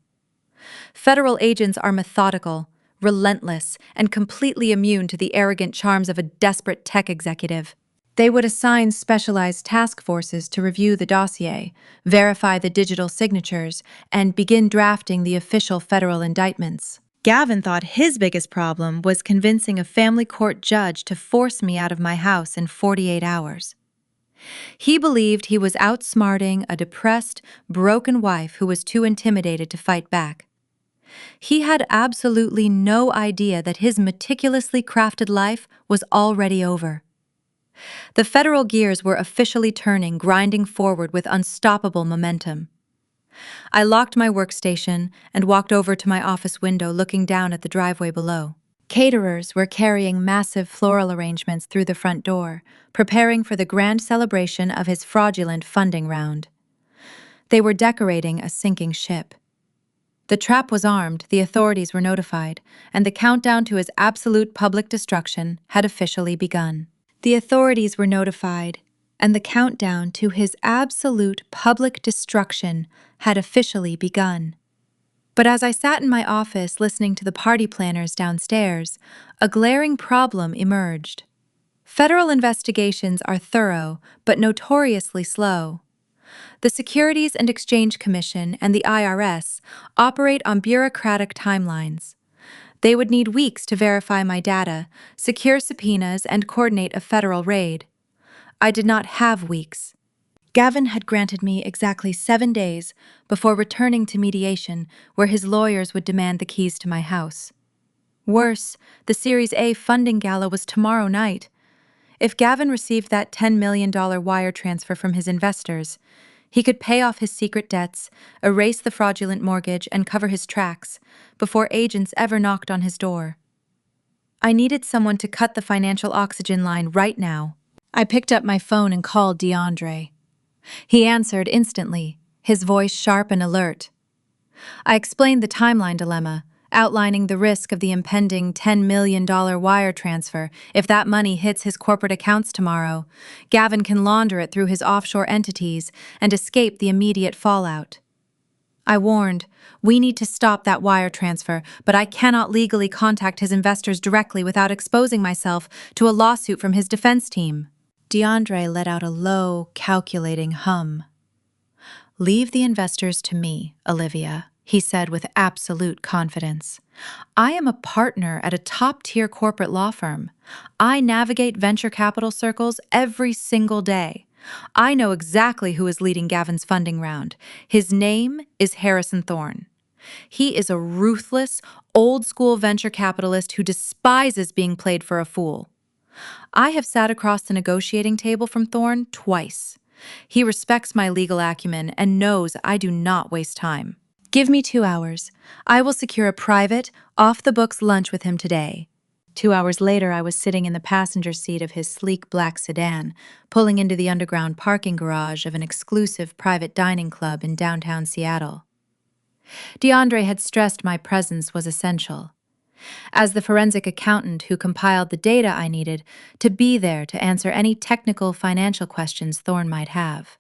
Federal agents are methodical, relentless, and completely immune to the arrogant charms of a desperate tech executive. They would assign specialized task forces to review the dossier, verify the digital signatures, and begin drafting the official federal indictments. Gavin thought his biggest problem was convincing a family court judge to force me out of my house in 48 hours. He believed he was outsmarting a depressed, broken wife who was too intimidated to fight back. He had absolutely no idea that his meticulously crafted life was already over. The federal gears were officially turning, grinding forward with unstoppable momentum. I locked my workstation and walked over to my office window, looking down at the driveway below. Caterers were carrying massive floral arrangements through the front door, preparing for the grand celebration of his fraudulent funding round. They were decorating a sinking ship. The trap was armed, the authorities were notified, and the countdown to his absolute public destruction had officially begun. The authorities were notified, and the countdown to his absolute public destruction had officially begun. But as I sat in my office listening to the party planners downstairs, a glaring problem emerged. Federal investigations are thorough, but notoriously slow. The Securities and Exchange Commission and the IRS operate on bureaucratic timelines. They would need weeks to verify my data, secure subpoenas, and coordinate a federal raid. I did not have weeks. Gavin had granted me exactly 7 days before returning to mediation, where his lawyers would demand the keys to my house. Worse, the Series A funding gala was tomorrow night. If Gavin received that $10 million wire transfer from his investors, he could pay off his secret debts, erase the fraudulent mortgage, and cover his tracks before agents ever knocked on his door. I needed someone to cut the financial oxygen line right now. I picked up my phone and called DeAndre. He answered instantly, his voice sharp and alert. I explained the timeline dilemma, outlining the risk of the impending $10 million wire transfer. If that money hits his corporate accounts tomorrow, Gavin can launder it through his offshore entities and escape the immediate fallout. I warned, we need to stop that wire transfer, but I cannot legally contact his investors directly without exposing myself to a lawsuit from his defense team. DeAndre let out a low, calculating hum. "Leave the investors to me, Olivia," he said with absolute confidence. "I am a partner at a top-tier corporate law firm. I navigate venture capital circles every single day. I know exactly who is leading Gavin's funding round. His name is Harrison Thorne. He is a ruthless, old-school venture capitalist who despises being played for a fool. I have sat across the negotiating table from Thorne twice. He respects my legal acumen and knows I do not waste time. Give me 2 hours. I will secure a private, off-the-books lunch with him today." 2 hours later, I was sitting in the passenger seat of his sleek black sedan, pulling into the underground parking garage of an exclusive private dining club in downtown Seattle. DeAndre had stressed my presence was essential. As the forensic accountant who compiled the data I needed to be there to answer any technical financial questions Thorne might have.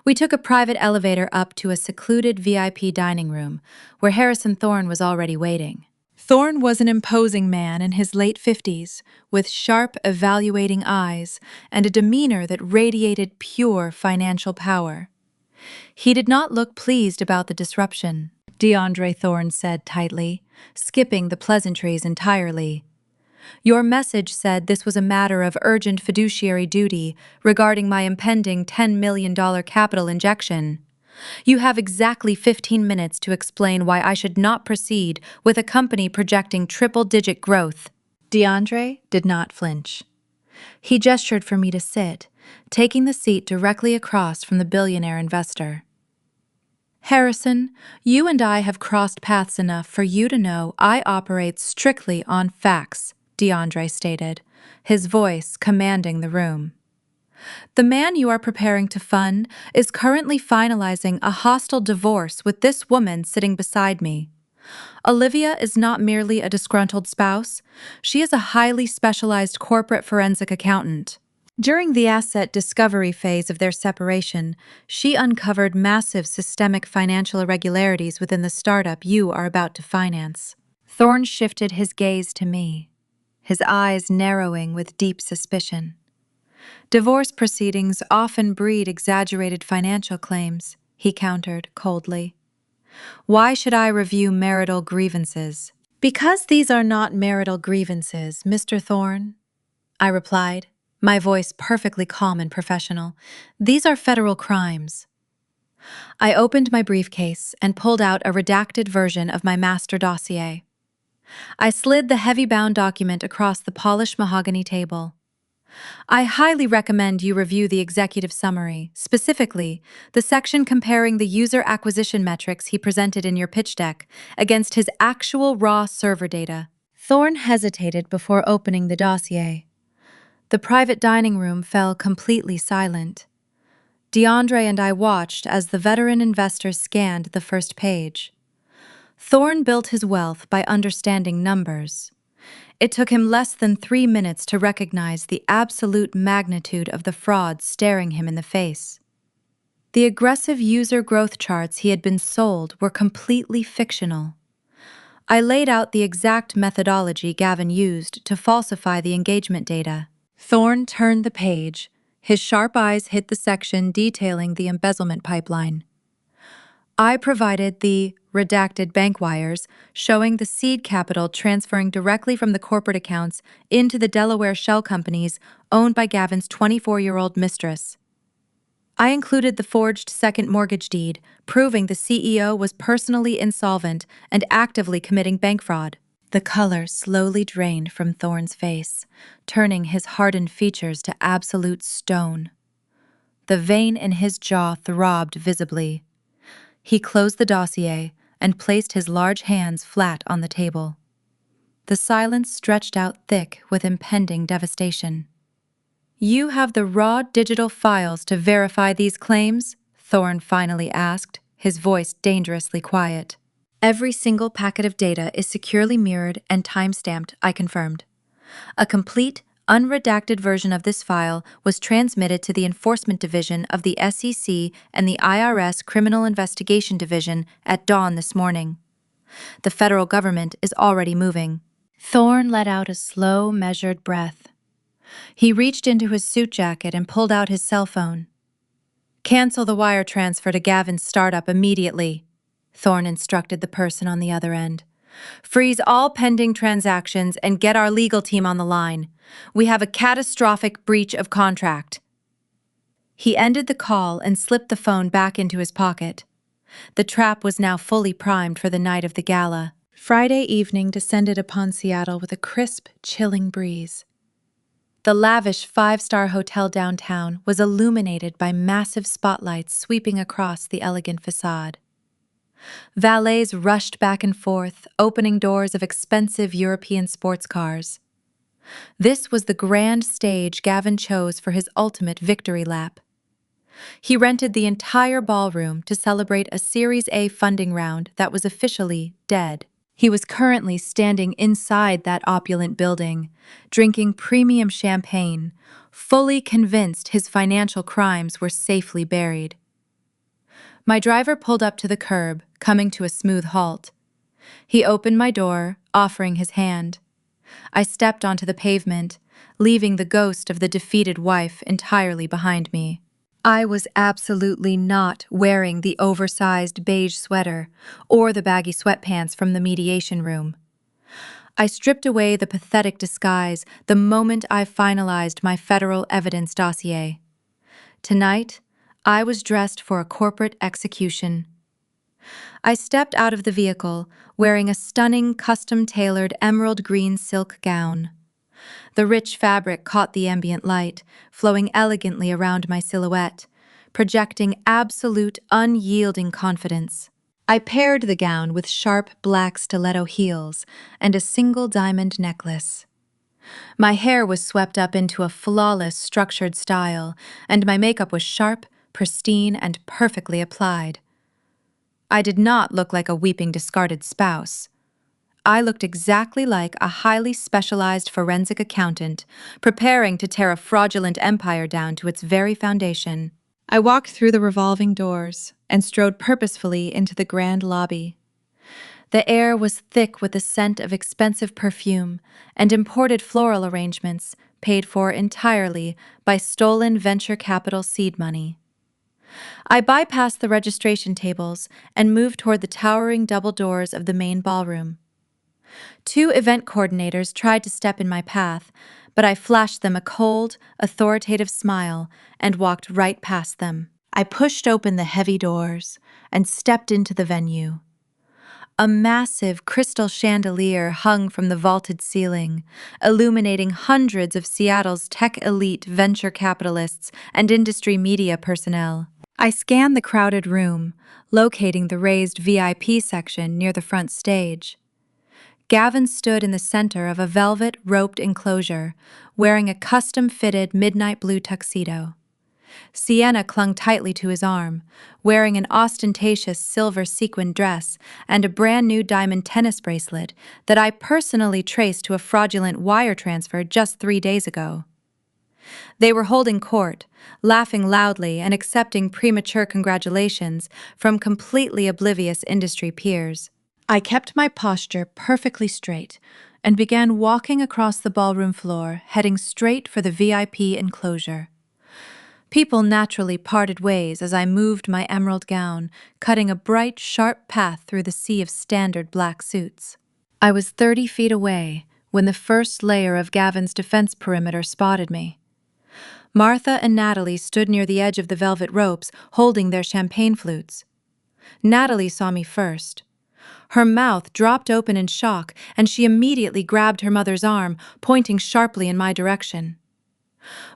We took a private elevator up to a secluded VIP dining room where Harrison Thorne was already waiting. Thorne was an imposing man in his late 50s, with sharp, evaluating eyes and a demeanor that radiated pure financial power. He did not look pleased about the disruption, DeAndre Thorne said tightly, skipping the pleasantries entirely. "Your message said this was a matter of urgent fiduciary duty regarding my impending $10 million capital injection. You have exactly 15 minutes to explain why I should not proceed with a company projecting triple-digit growth." DeAndre did not flinch. He gestured for me to sit, taking the seat directly across from the billionaire investor. "Harrison, you and I have crossed paths enough for you to know I operate strictly on facts," DeAndre stated, his voice commanding the room. "The man you are preparing to fund is currently finalizing a hostile divorce with this woman sitting beside me. Olivia is not merely a disgruntled spouse, she is a highly specialized corporate forensic accountant. During the asset discovery phase of their separation, she uncovered massive systemic financial irregularities within the startup you are about to finance." Thorne shifted his gaze to me, his eyes narrowing with deep suspicion. Divorce proceedings often breed exaggerated financial claims, he countered coldly. Why should I review marital grievances? Because these are not marital grievances, Mr. Thorne, I replied, my voice perfectly calm and professional. These are federal crimes. I opened my briefcase and pulled out a redacted version of my master dossier. I slid the heavy-bound document across the polished mahogany table. I highly recommend you review the executive summary, specifically the section comparing the user acquisition metrics he presented in your pitch deck against his actual raw server data. Thorne hesitated before opening the dossier. The private dining room fell completely silent. DeAndre and I watched as the veteran investor scanned the first page. Thorne built his wealth by understanding numbers. It took him less than 3 minutes to recognize the absolute magnitude of the fraud staring him in the face. The aggressive user growth charts he had been sold were completely fictional. I laid out the exact methodology Gavin used to falsify the engagement data. Thorne turned the page. His sharp eyes hit the section detailing the embezzlement pipeline. I provided the redacted bank wires showing the seed capital transferring directly from the corporate accounts into the Delaware shell companies owned by Gavin's 24-year-old mistress. I included the forged second mortgage deed, proving the CEO was personally insolvent and actively committing bank fraud. The color slowly drained from Thorne's face, turning his hardened features to absolute stone. The vein in his jaw throbbed visibly. He closed the dossier and placed his large hands flat on the table. The silence stretched out thick with impending devastation. You have the raw digital files to verify these claims? Thorne finally asked, his voice dangerously quiet. Every single packet of data is securely mirrored and time-stamped, I confirmed. A complete, unredacted version of this file was transmitted to the Enforcement Division of the SEC and the IRS Criminal Investigation Division at dawn this morning. The federal government is already moving. Thorne let out a slow, measured breath. He reached into his suit jacket and pulled out his cell phone. Cancel the wire transfer to Gavin's startup immediately, Thorne instructed the person on the other end. Freeze all pending transactions and get our legal team on the line. We have a catastrophic breach of contract. He ended the call and slipped the phone back into his pocket. The trap was now fully primed for the night of the gala. Friday evening descended upon Seattle with a crisp, chilling breeze. The lavish five-star hotel downtown was illuminated by massive spotlights sweeping across the elegant facade. Valets rushed back and forth, opening doors of expensive European sports cars. This was the grand stage Gavin chose for his ultimate victory lap. He rented the entire ballroom to celebrate a Series A funding round that was officially dead. He was currently standing inside that opulent building, drinking premium champagne, fully convinced his financial crimes were safely buried. My driver pulled up to the curb, coming to a smooth halt. He opened my door, offering his hand. I stepped onto the pavement, leaving the ghost of the defeated wife entirely behind me. I was absolutely not wearing the oversized beige sweater or the baggy sweatpants from the mediation room. I stripped away the pathetic disguise the moment I finalized my federal evidence dossier. Tonight, I was dressed for a corporate execution. I stepped out of the vehicle, wearing a stunning, custom-tailored emerald green silk gown. The rich fabric caught the ambient light, flowing elegantly around my silhouette, projecting absolute, unyielding confidence. I paired the gown with sharp black stiletto heels and a single diamond necklace. My hair was swept up into a flawless, structured style, and my makeup was sharp, pristine, and perfectly applied. I did not look like a weeping, discarded spouse. I looked exactly like a highly specialized forensic accountant, preparing to tear a fraudulent empire down to its very foundation. I walked through the revolving doors and strode purposefully into the grand lobby. The air was thick with the scent of expensive perfume and imported floral arrangements, paid for entirely by stolen venture capital seed money. I bypassed the registration tables and moved toward the towering double doors of the main ballroom. Two event coordinators tried to step in my path, but I flashed them a cold, authoritative smile and walked right past them. I pushed open the heavy doors and stepped into the venue. A massive crystal chandelier hung from the vaulted ceiling, illuminating hundreds of Seattle's tech elite venture capitalists and industry media personnel. I scanned the crowded room, locating the raised VIP section near the front stage. Gavin stood in the center of a velvet-roped enclosure, wearing a custom-fitted midnight blue tuxedo. Sienna clung tightly to his arm, wearing an ostentatious silver sequin dress and a brand-new diamond tennis bracelet that I personally traced to a fraudulent wire transfer just 3 days ago. They were holding court, laughing loudly and accepting premature congratulations from completely oblivious industry peers. I kept my posture perfectly straight and began walking across the ballroom floor, heading straight for the VIP enclosure. People naturally parted ways as I moved my emerald gown, cutting a bright, sharp path through the sea of standard black suits. I was 30 feet away when the first layer of Gavin's defense perimeter spotted me. Martha and Natalie stood near the edge of the velvet ropes, holding their champagne flutes. Natalie saw me first. Her mouth dropped open in shock, and she immediately grabbed her mother's arm, pointing sharply in my direction.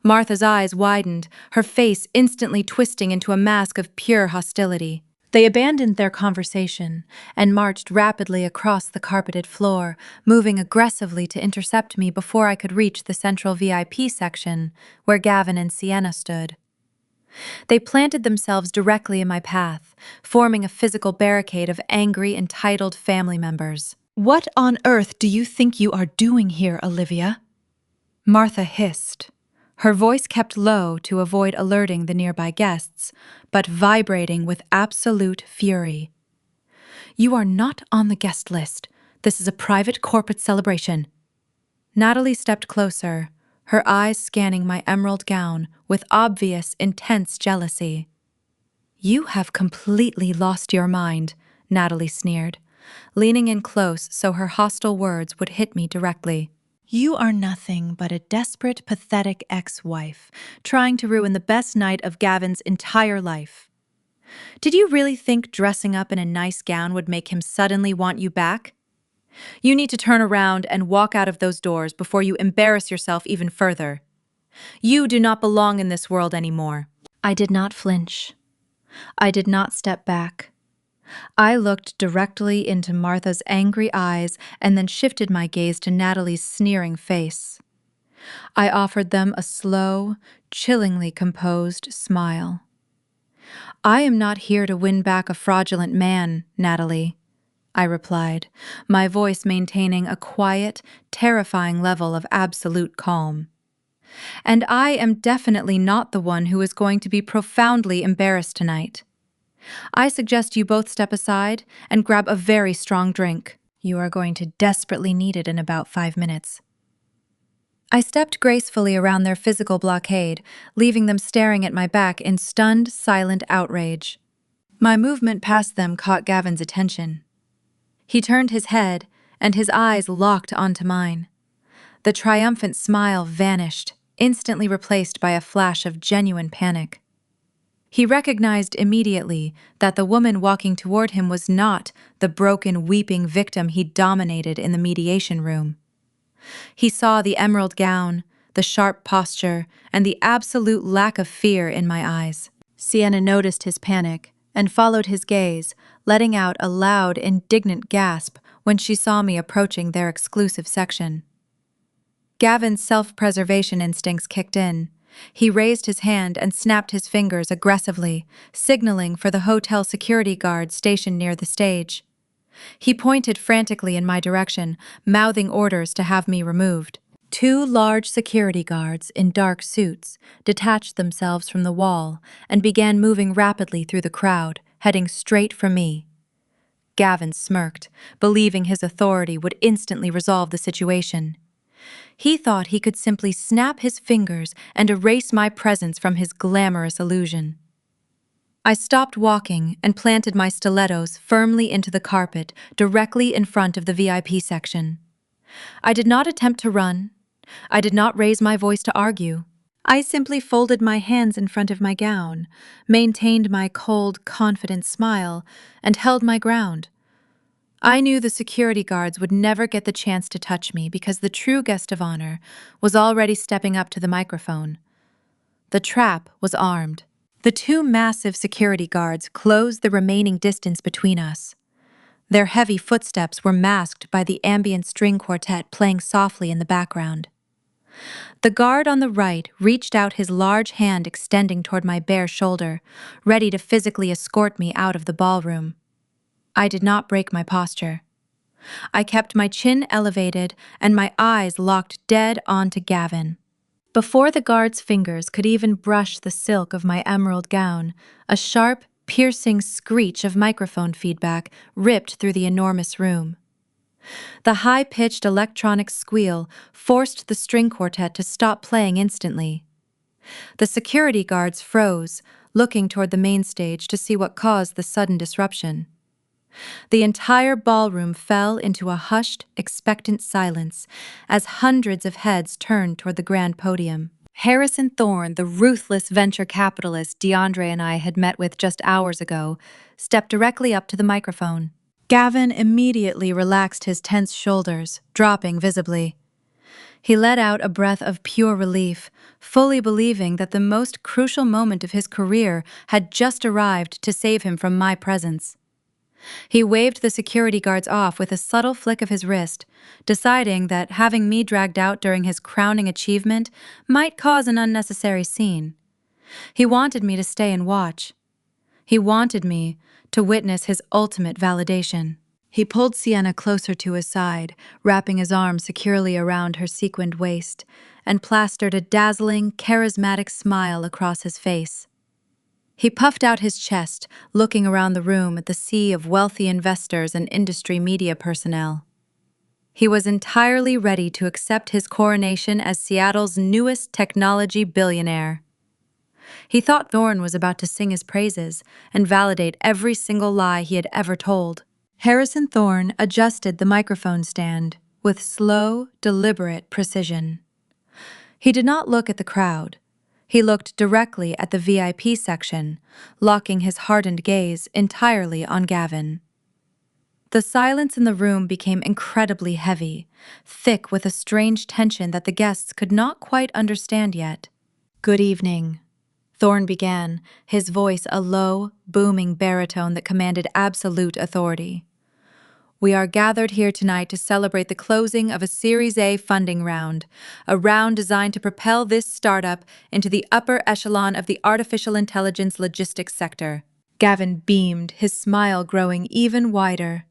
Martha's eyes widened, her face instantly twisting into a mask of pure hostility. They abandoned their conversation and marched rapidly across the carpeted floor, moving aggressively to intercept me before I could reach the central VIP section, where Gavin and Sienna stood. They planted themselves directly in my path, forming a physical barricade of angry, entitled family members. "What on earth do you think you are doing here, Olivia?" Martha hissed. Her voice kept low to avoid alerting the nearby guests, but vibrating with absolute fury. "You are not on the guest list. This is a private corporate celebration." Natalie stepped closer, her eyes scanning my emerald gown with obvious, intense jealousy. "You have completely lost your mind," Natalie sneered, leaning in close so her hostile words would hit me directly. "You are nothing but a desperate, pathetic ex-wife, trying to ruin the best night of Gavin's entire life. Did you really think dressing up in a nice gown would make him suddenly want you back? You need to turn around and walk out of those doors before you embarrass yourself even further. You do not belong in this world anymore." I did not flinch. I did not step back. I looked directly into Martha's angry eyes and then shifted my gaze to Natalie's sneering face. I offered them a slow, chillingly composed smile. "I am not here to win back a fraudulent man, Natalie," I replied, my voice maintaining a quiet, terrifying level of absolute calm. "And I am definitely not the one who is going to be profoundly embarrassed tonight. I suggest you both step aside and grab a very strong drink. You are going to desperately need it in about 5 minutes." I stepped gracefully around their physical blockade, leaving them staring at my back in stunned, silent outrage. My movement past them caught Gavin's attention. He turned his head, and his eyes locked onto mine. The triumphant smile vanished, instantly replaced by a flash of genuine panic. He recognized immediately that the woman walking toward him was not the broken, weeping victim he dominated in the mediation room. He saw the emerald gown, the sharp posture, and the absolute lack of fear in my eyes. Sienna noticed his panic and followed his gaze, letting out a loud, indignant gasp when she saw me approaching their exclusive section. Gavin's self-preservation instincts kicked in. He raised his hand and snapped his fingers aggressively, signaling for the hotel security guard stationed near the stage. He pointed frantically in my direction, mouthing orders to have me removed. 2 large security guards in dark suits detached themselves from the wall and began moving rapidly through the crowd, heading straight for me. Gavin smirked, believing his authority would instantly resolve the situation. He thought he could simply snap his fingers and erase my presence from his glamorous illusion. I stopped walking and planted my stilettos firmly into the carpet directly in front of the VIP section. I did not attempt to run. I did not raise my voice to argue. I simply folded my hands in front of my gown, maintained my cold, confident smile, and held my ground. I knew the security guards would never get the chance to touch me because the true guest of honor was already stepping up to the microphone. The trap was armed. The two massive security guards closed the remaining distance between us. Their heavy footsteps were masked by the ambient string quartet playing softly in the background. The guard on the right reached out his large hand extending toward my bare shoulder, ready to physically escort me out of the ballroom. I did not break my posture. I kept my chin elevated and my eyes locked dead onto Gavin. Before the guard's fingers could even brush the silk of my emerald gown, a sharp, piercing screech of microphone feedback ripped through the enormous room. The high-pitched electronic squeal forced the string quartet to stop playing instantly. The security guards froze, looking toward the main stage to see what caused the sudden disruption. The entire ballroom fell into a hushed, expectant silence as hundreds of heads turned toward the grand podium. Harrison Thorne, the ruthless venture capitalist DeAndre and I had met with just hours ago, stepped directly up to the microphone. Gavin immediately relaxed his tense shoulders, dropping visibly. He let out a breath of pure relief, fully believing that the most crucial moment of his career had just arrived to save him from my presence. He waved the security guards off with a subtle flick of his wrist, deciding that having me dragged out during his crowning achievement might cause an unnecessary scene. He wanted me to stay and watch. He wanted me to witness his ultimate validation. He pulled Sienna closer to his side, wrapping his arm securely around her sequined waist, and plastered a dazzling, charismatic smile across his face. He puffed out his chest, looking around the room at the sea of wealthy investors and industry media personnel. He was entirely ready to accept his coronation as Seattle's newest technology billionaire. He thought Thorne was about to sing his praises and validate every single lie he had ever told. Harrison Thorne adjusted the microphone stand with slow, deliberate precision. He did not look at the crowd. He looked directly at the VIP section, locking his hardened gaze entirely on Gavin. The silence in the room became incredibly heavy, thick with a strange tension that the guests could not quite understand yet. "Good evening," Thorne began, his voice a low, booming baritone that commanded absolute authority. "We are gathered here tonight to celebrate the closing of a Series A funding round, a round designed to propel this startup into the upper echelon of the artificial intelligence logistics sector." Gavin beamed, his smile growing even wider.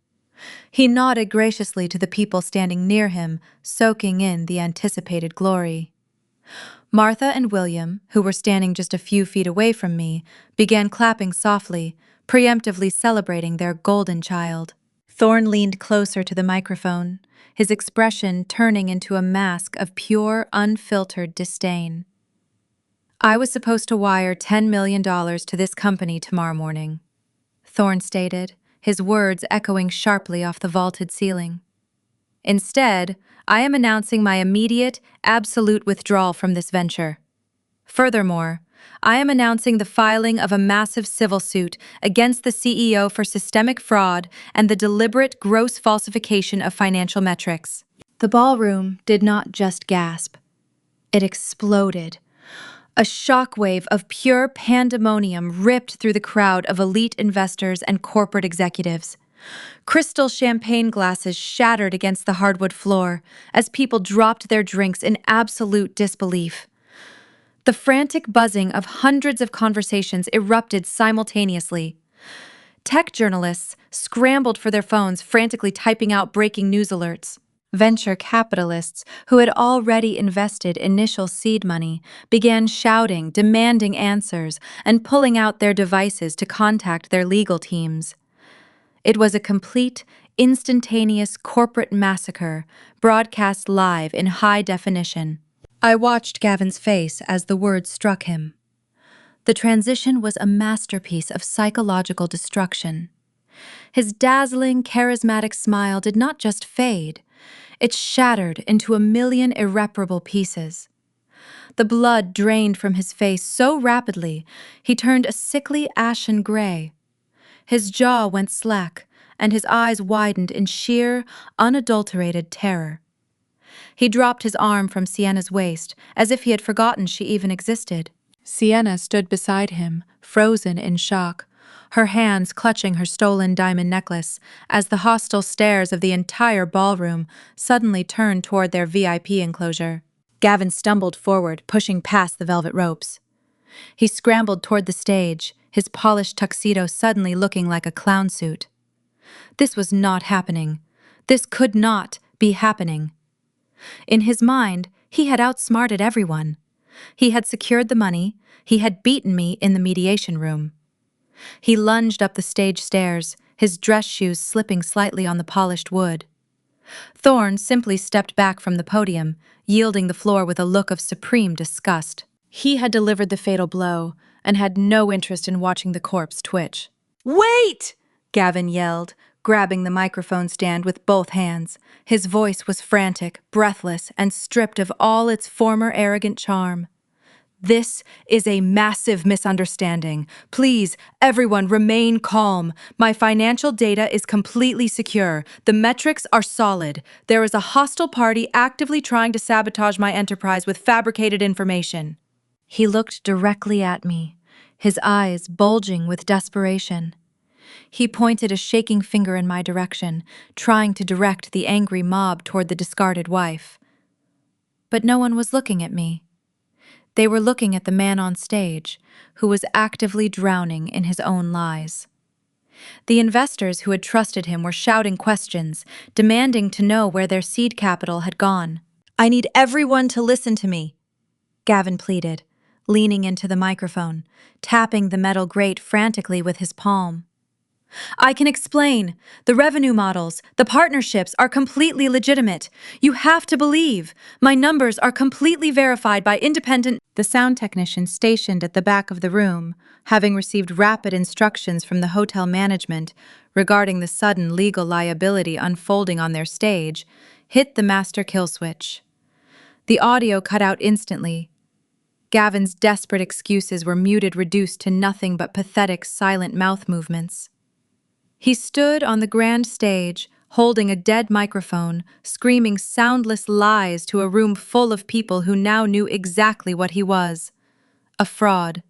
He nodded graciously to the people standing near him, soaking in the anticipated glory. Martha and William, who were standing just a few feet away from me, began clapping softly, preemptively celebrating their golden child. Thorne leaned closer to the microphone, his expression turning into a mask of pure, unfiltered disdain. "I was supposed to wire $10 million to this company tomorrow morning," Thorne stated, his words echoing sharply off the vaulted ceiling. "Instead, I am announcing my immediate, absolute withdrawal from this venture. Furthermore, I am announcing the filing of a massive civil suit against the CEO for systemic fraud and the deliberate gross falsification of financial metrics." The ballroom did not just gasp. It exploded. A shockwave of pure pandemonium ripped through the crowd of elite investors and corporate executives. Crystal champagne glasses shattered against the hardwood floor as people dropped their drinks in absolute disbelief. The frantic buzzing of hundreds of conversations erupted simultaneously. Tech journalists scrambled for their phones, frantically typing out breaking news alerts. Venture capitalists, who had already invested initial seed money, began shouting, demanding answers, and pulling out their devices to contact their legal teams. It was a complete, instantaneous corporate massacre broadcast live in high definition. I watched Gavin's face as the words struck him. The transition was a masterpiece of psychological destruction. His dazzling, charismatic smile did not just fade, it shattered into a million irreparable pieces. The blood drained from his face so rapidly, he turned a sickly ashen gray. His jaw went slack, and his eyes widened in sheer, unadulterated terror. He dropped his arm from Sienna's waist, as if he had forgotten she even existed. Sienna stood beside him, frozen in shock, her hands clutching her stolen diamond necklace, as the hostile stares of the entire ballroom suddenly turned toward their VIP enclosure. Gavin stumbled forward, pushing past the velvet ropes. He scrambled toward the stage, his polished tuxedo suddenly looking like a clown suit. This was not happening. This could not be happening. In his mind, he had outsmarted everyone. He had secured the money. He had beaten me in the mediation room. He lunged up the stage stairs, his dress shoes slipping slightly on the polished wood. Thorne simply stepped back from the podium, yielding the floor with a look of supreme disgust. He had delivered the fatal blow and had no interest in watching the corpse twitch. "Wait!" Gavin yelled, grabbing the microphone stand with both hands. His voice was frantic, breathless, and stripped of all its former arrogant charm. "This is a massive misunderstanding. Please, everyone, remain calm. My financial data is completely secure. The metrics are solid. There is a hostile party actively trying to sabotage my enterprise with fabricated information." He looked directly at me, his eyes bulging with desperation. He pointed a shaking finger in my direction, trying to direct the angry mob toward the discarded wife. But no one was looking at me. They were looking at the man on stage, who was actively drowning in his own lies. The investors who had trusted him were shouting questions, demanding to know where their seed capital had gone. "I need everyone to listen to me," Gavin pleaded, leaning into the microphone, tapping the metal grate frantically with his palm. "I can explain. The revenue models, the partnerships are completely legitimate. You have to believe. My numbers are completely verified by independent—" The sound technician stationed at the back of the room, having received rapid instructions from the hotel management regarding the sudden legal liability unfolding on their stage, hit the master kill switch. The audio cut out instantly. Gavin's desperate excuses were reduced to nothing but pathetic, silent mouth movements. He stood on the grand stage, holding a dead microphone, screaming soundless lies to a room full of people who now knew exactly what he was. A fraud.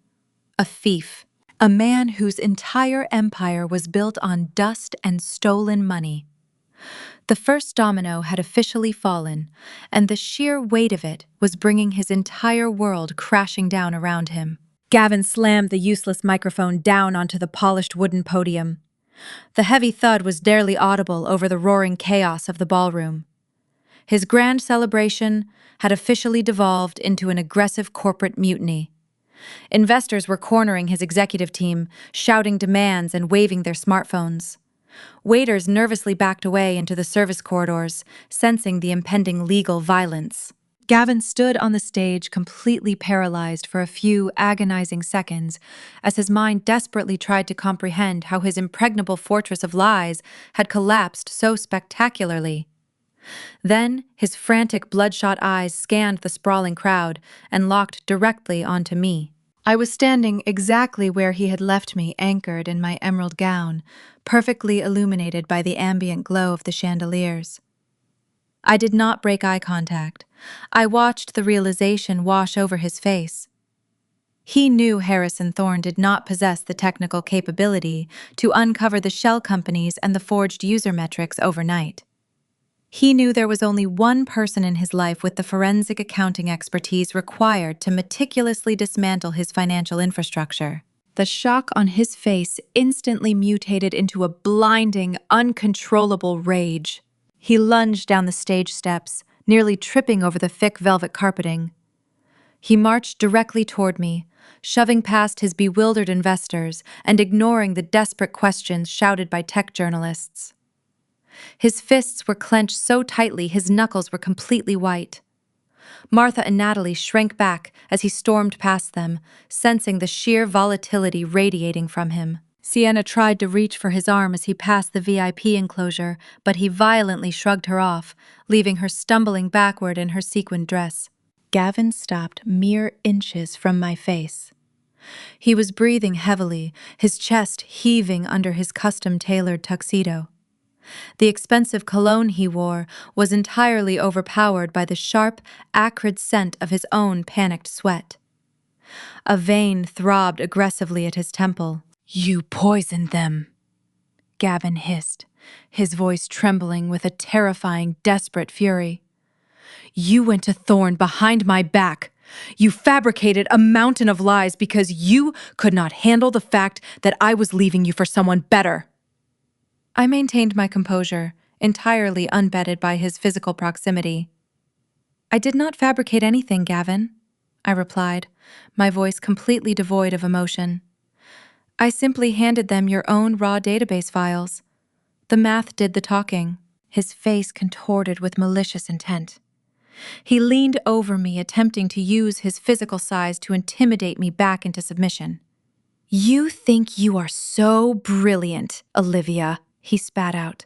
A thief. A man whose entire empire was built on dust and stolen money. The first domino had officially fallen, and the sheer weight of it was bringing his entire world crashing down around him. Gavin slammed the useless microphone down onto the polished wooden podium. The heavy thud was barely audible over the roaring chaos of the ballroom. His grand celebration had officially devolved into an aggressive corporate mutiny. Investors were cornering his executive team, shouting demands and waving their smartphones. Waiters nervously backed away into the service corridors, sensing the impending legal violence. Gavin stood on the stage completely paralyzed for a few agonizing seconds as his mind desperately tried to comprehend how his impregnable fortress of lies had collapsed so spectacularly. Then his frantic, bloodshot eyes scanned the sprawling crowd and locked directly onto me. I was standing exactly where he had left me, anchored in my emerald gown, perfectly illuminated by the ambient glow of the chandeliers. I did not break eye contact. I watched the realization wash over his face. He knew Harrison Thorne did not possess the technical capability to uncover the shell companies and the forged user metrics overnight. He knew there was only one person in his life with the forensic accounting expertise required to meticulously dismantle his financial infrastructure. The shock on his face instantly mutated into a blinding, uncontrollable rage. He lunged down the stage steps, nearly tripping over the thick velvet carpeting. He marched directly toward me, shoving past his bewildered investors and ignoring the desperate questions shouted by tech journalists. His fists were clenched so tightly his knuckles were completely white. Martha and Natalie shrank back as he stormed past them, sensing the sheer volatility radiating from him. Sienna tried to reach for his arm as he passed the VIP enclosure, but he violently shrugged her off, leaving her stumbling backward in her sequined dress. Gavin stopped mere inches from my face. He was breathing heavily, his chest heaving under his custom-tailored tuxedo. The expensive cologne he wore was entirely overpowered by the sharp, acrid scent of his own panicked sweat. A vein throbbed aggressively at his temple. "You poisoned them," Gavin hissed, his voice trembling with a terrifying, desperate fury. "You went to Thorne behind my back. You fabricated a mountain of lies because you could not handle the fact that I was leaving you for someone better." I maintained my composure, entirely unbettered by his physical proximity. "I did not fabricate anything, Gavin," I replied, my voice completely devoid of emotion. "I simply handed them your own raw database files. The math did the talking." His face contorted with malicious intent. He leaned over me, attempting to use his physical size to intimidate me back into submission. "You think you are so brilliant, Olivia," he spat out.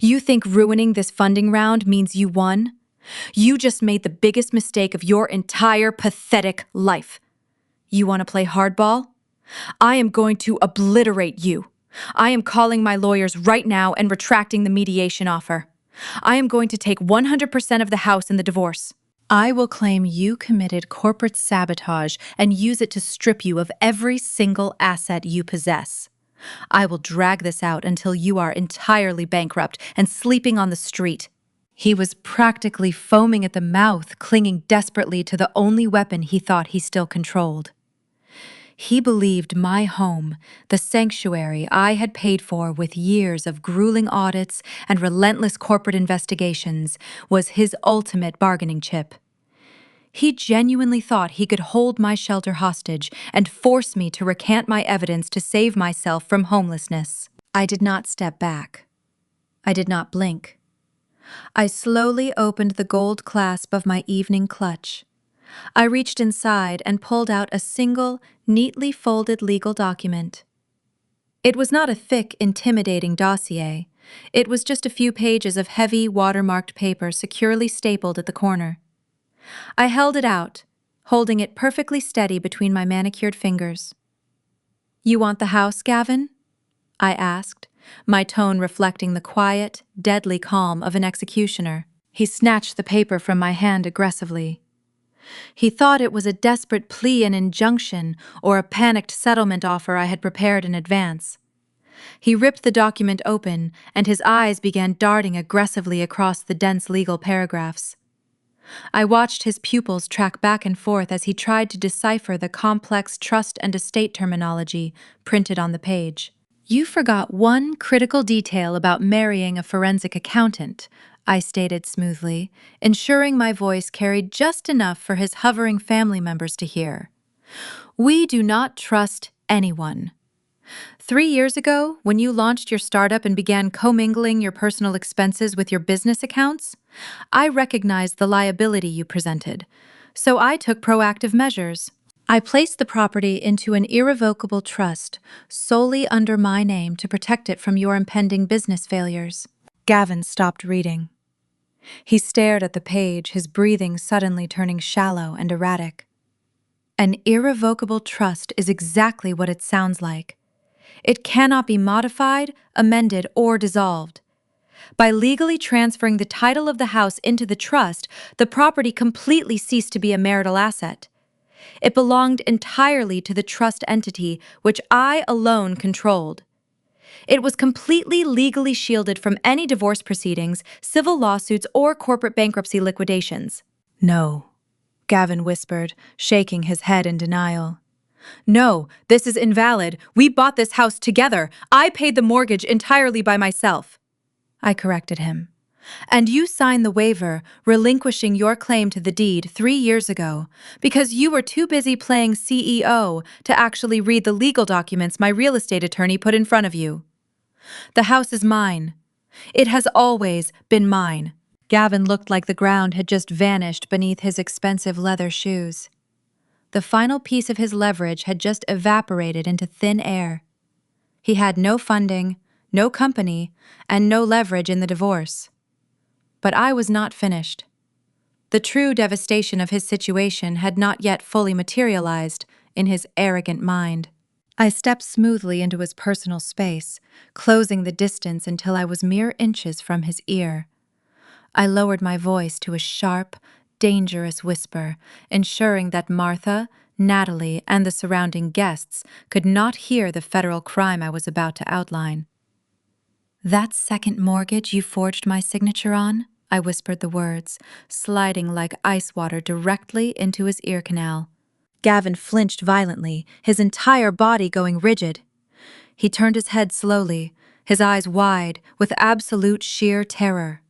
"You think ruining this funding round means you won? You just made the biggest mistake of your entire pathetic life. You want to play hardball? I am going to obliterate you. I am calling my lawyers right now and retracting the mediation offer. I am going to take 100% of the house in the divorce. I will claim you committed corporate sabotage and use it to strip you of every single asset you possess. I will drag this out until you are entirely bankrupt and sleeping on the street." He was practically foaming at the mouth, clinging desperately to the only weapon he thought he still controlled. He believed my home, the sanctuary I had paid for with years of grueling audits and relentless corporate investigations, was his ultimate bargaining chip. He genuinely thought he could hold my shelter hostage and force me to recant my evidence to save myself from homelessness. I did not step back. I did not blink. I slowly opened the gold clasp of my evening clutch. I reached inside and pulled out a single, neatly folded legal document. It was not a thick, intimidating dossier. It was just a few pages of heavy, watermarked paper securely stapled at the corner. I held it out, holding it perfectly steady between my manicured fingers. "You want the house, Gavin?" I asked, my tone reflecting the quiet, deadly calm of an executioner. He snatched the paper from my hand aggressively. He thought it was a desperate plea and injunction or a panicked settlement offer I had prepared in advance. He ripped the document open, and his eyes began darting aggressively across the dense legal paragraphs. I watched his pupils track back and forth as he tried to decipher the complex trust and estate terminology printed on the page. "You forgot one critical detail about marrying a forensic accountant," I stated smoothly, ensuring my voice carried just enough for his hovering family members to hear. "We do not trust anyone. 3 years ago, when you launched your startup and began commingling your personal expenses with your business accounts, I recognized the liability you presented, so I took proactive measures. I placed the property into an irrevocable trust solely under my name to protect it from your impending business failures." Gavin stopped reading. He stared at the page, his breathing suddenly turning shallow and erratic. "An irrevocable trust is exactly what it sounds like. It cannot be modified, amended, or dissolved. By legally transferring the title of the house into the trust, the property completely ceased to be a marital asset. It belonged entirely to the trust entity, which I alone controlled. It was completely legally shielded from any divorce proceedings, civil lawsuits, or corporate bankruptcy liquidations." "No," Gavin whispered, shaking his head in denial. "No, this is invalid. We bought this house together. I paid the mortgage entirely by myself." I corrected him. "And you signed the waiver, relinquishing your claim to the deed 3 years ago, because you were too busy playing CEO to actually read the legal documents my real estate attorney put in front of you. The house is mine. It has always been mine. Gavin looked like the ground had just vanished beneath his expensive leather shoes. The final piece of his leverage had just evaporated into thin air. He had no funding, no company, and no leverage in the divorce. But I was not finished. The true devastation of his situation had not yet fully materialized in his arrogant mind. I stepped smoothly into his personal space, closing the distance until I was mere inches from his ear. I lowered my voice to a sharp, dangerous whisper, ensuring that Martha, Natalie, and the surrounding guests could not hear the federal crime I was about to outline. "That second mortgage you forged my signature on?" I whispered the words, sliding like ice water directly into his ear canal. Gavin flinched violently, his entire body going rigid. He turned his head slowly, his eyes wide, with absolute sheer terror.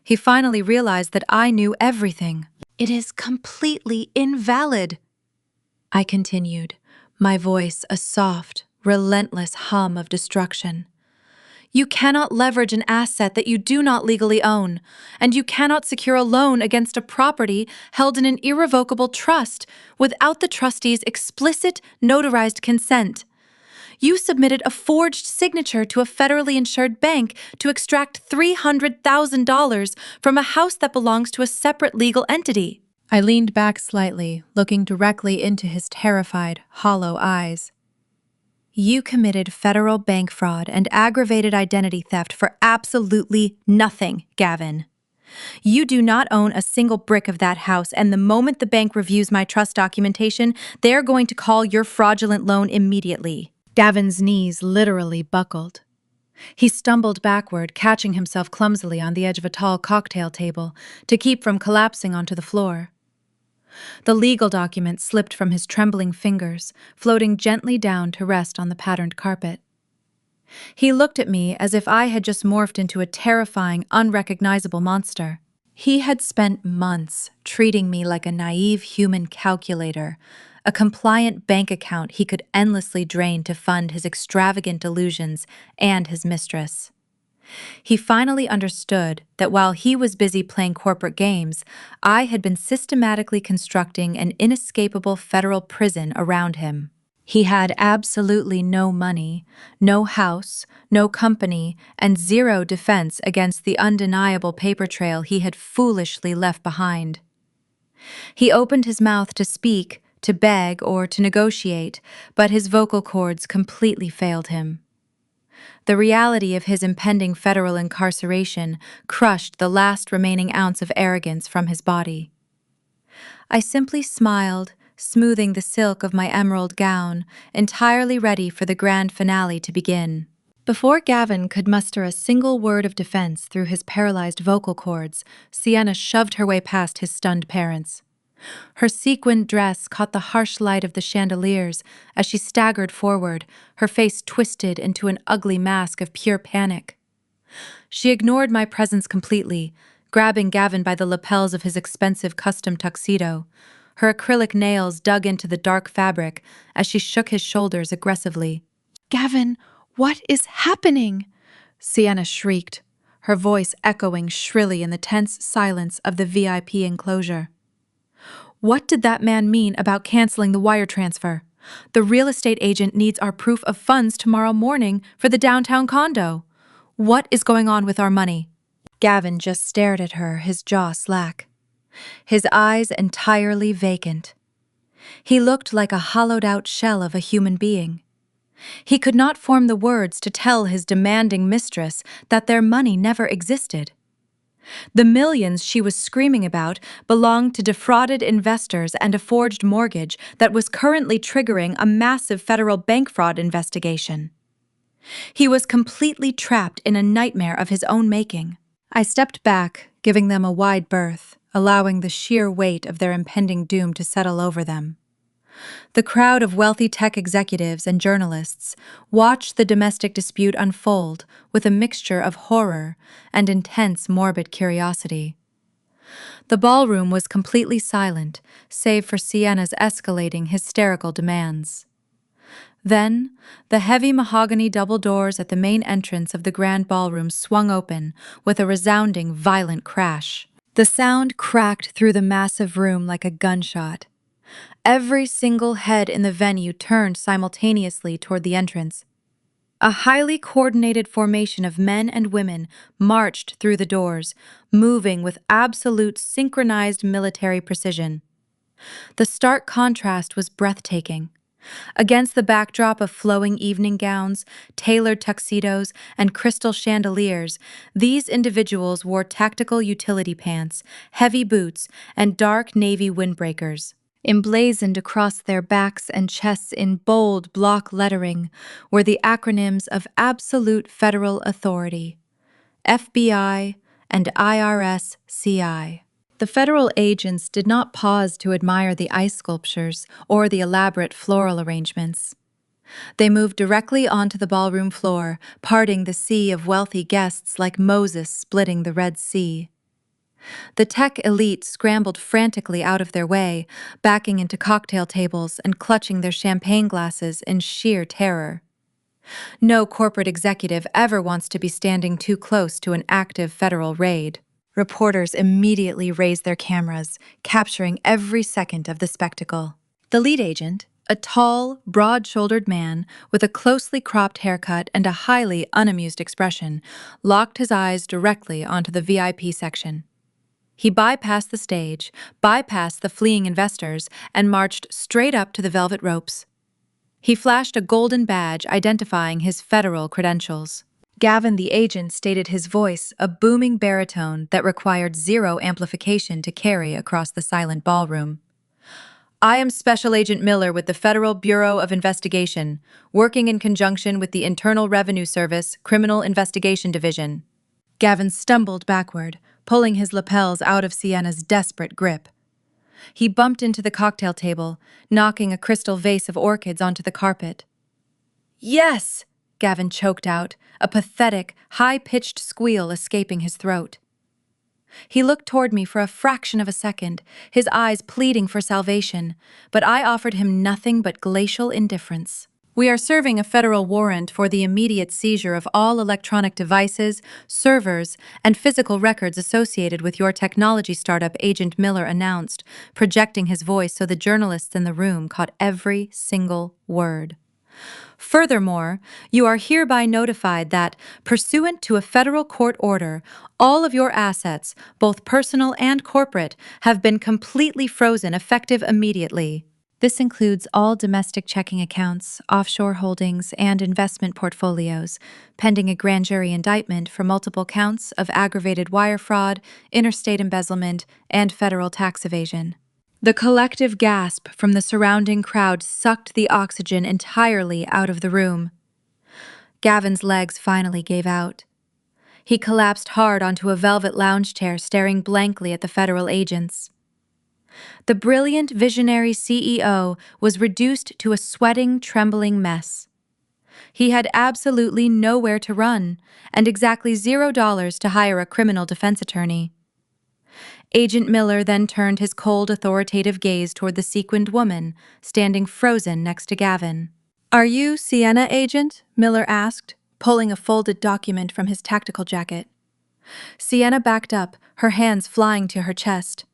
He finally realized that I knew everything. "It is completely invalid," I continued, my voice a soft, relentless hum of destruction. "You cannot leverage an asset that you do not legally own, and you cannot secure a loan against a property held in an irrevocable trust without the trustee's explicit, notarized consent. You submitted a forged signature to a federally insured bank to extract $300,000 from a house that belongs to a separate legal entity." I leaned back slightly, looking directly into his terrified, hollow eyes. "You committed federal bank fraud and aggravated identity theft for absolutely nothing, Gavin. You do not own a single brick of that house, and the moment the bank reviews my trust documentation, they're going to call your fraudulent loan immediately." Gavin's knees literally buckled. He stumbled backward, catching himself clumsily on the edge of a tall cocktail table to keep from collapsing onto the floor. The legal document slipped from his trembling fingers, floating gently down to rest on the patterned carpet. He looked at me as if I had just morphed into a terrifying, unrecognizable monster. He had spent months treating me like a naive human calculator, a compliant bank account he could endlessly drain to fund his extravagant delusions and his mistress. He finally understood that while he was busy playing corporate games, I had been systematically constructing an inescapable federal prison around him. He had absolutely no money, no house, no company, and zero defense against the undeniable paper trail he had foolishly left behind. He opened his mouth to speak, to beg, or to negotiate, but his vocal cords completely failed him. The reality of his impending federal incarceration crushed the last remaining ounce of arrogance from his body. I simply smiled, smoothing the silk of my emerald gown, entirely ready for the grand finale to begin. Before Gavin could muster a single word of defense through his paralyzed vocal cords, Sienna shoved her way past his stunned parents. Her sequined dress caught the harsh light of the chandeliers as she staggered forward, her face twisted into an ugly mask of pure panic. She ignored my presence completely, grabbing Gavin by the lapels of his expensive custom tuxedo. Her acrylic nails dug into the dark fabric as she shook his shoulders aggressively. "Gavin, what is happening?" Sienna shrieked, her voice echoing shrilly in the tense silence of the VIP enclosure. "What did that man mean about canceling the wire transfer? The real estate agent needs our proof of funds tomorrow morning for the downtown condo. What is going on with our money?" Gavin just stared at her, his jaw slack, his eyes entirely vacant. He looked like a hollowed-out shell of a human being. He could not form the words to tell his demanding mistress that their money never existed. The millions she was screaming about belonged to defrauded investors and a forged mortgage that was currently triggering a massive federal bank fraud investigation. He was completely trapped in a nightmare of his own making. I stepped back, giving them a wide berth, allowing the sheer weight of their impending doom to settle over them. The crowd of wealthy tech executives and journalists watched the domestic dispute unfold with a mixture of horror and intense morbid curiosity. The ballroom was completely silent, save for Sienna's escalating hysterical demands. Then, the heavy mahogany double doors at the main entrance of the grand ballroom swung open with a resounding, violent crash. The sound cracked through the massive room like a gunshot. Every single head in the venue turned simultaneously toward the entrance. A highly coordinated formation of men and women marched through the doors, moving with absolute synchronized military precision. The stark contrast was breathtaking. Against the backdrop of flowing evening gowns, tailored tuxedos, and crystal chandeliers, these individuals wore tactical utility pants, heavy boots, and dark navy windbreakers. Emblazoned across their backs and chests in bold block lettering were the acronyms of Absolute Federal Authority, FBI, and IRS-CI. The federal agents did not pause to admire the ice sculptures or the elaborate floral arrangements. They moved directly onto the ballroom floor, parting the sea of wealthy guests like Moses splitting the Red Sea. The tech elite scrambled frantically out of their way, backing into cocktail tables and clutching their champagne glasses in sheer terror. No corporate executive ever wants to be standing too close to an active federal raid. Reporters immediately raised their cameras, capturing every second of the spectacle. The lead agent, a tall, broad-shouldered man with a closely cropped haircut and a highly unamused expression, locked his eyes directly onto the VIP section. He bypassed the stage, bypassed the fleeing investors, and marched straight up to the velvet ropes. He flashed a golden badge identifying his federal credentials. Gavin the agent stated his voice, a booming baritone that required zero amplification to carry across the silent ballroom. I am Special Agent Miller with the Federal Bureau of Investigation, working in conjunction with the Internal Revenue Service Criminal Investigation Division. Gavin stumbled backward, pulling his lapels out of Sienna's desperate grip. He bumped into the cocktail table, knocking a crystal vase of orchids onto the carpet. Yes! Gavin choked out, a pathetic, high-pitched squeal escaping his throat. He looked toward me for a fraction of a second, his eyes pleading for salvation, but I offered him nothing but glacial indifference. We are serving a federal warrant for the immediate seizure of all electronic devices, servers, and physical records associated with your technology startup, Agent Miller announced, projecting his voice so the journalists in the room caught every single word. Furthermore, you are hereby notified that, pursuant to a federal court order, all of your assets, both personal and corporate, have been completely frozen effective immediately. This includes all domestic checking accounts, offshore holdings, and investment portfolios, pending a grand jury indictment for multiple counts of aggravated wire fraud, interstate embezzlement, and federal tax evasion. The collective gasp from the surrounding crowd sucked the oxygen entirely out of the room. Gavin's legs finally gave out. He collapsed hard onto a velvet lounge chair, staring blankly at the federal agents. The brilliant, visionary CEO was reduced to a sweating, trembling mess. He had absolutely nowhere to run, and exactly $0 to hire a criminal defense attorney. Agent Miller then turned his cold, authoritative gaze toward the sequined woman, standing frozen next to Gavin. Are you Sienna, Agent? Miller asked, pulling a folded document from his tactical jacket. Sienna backed up, her hands flying to her chest.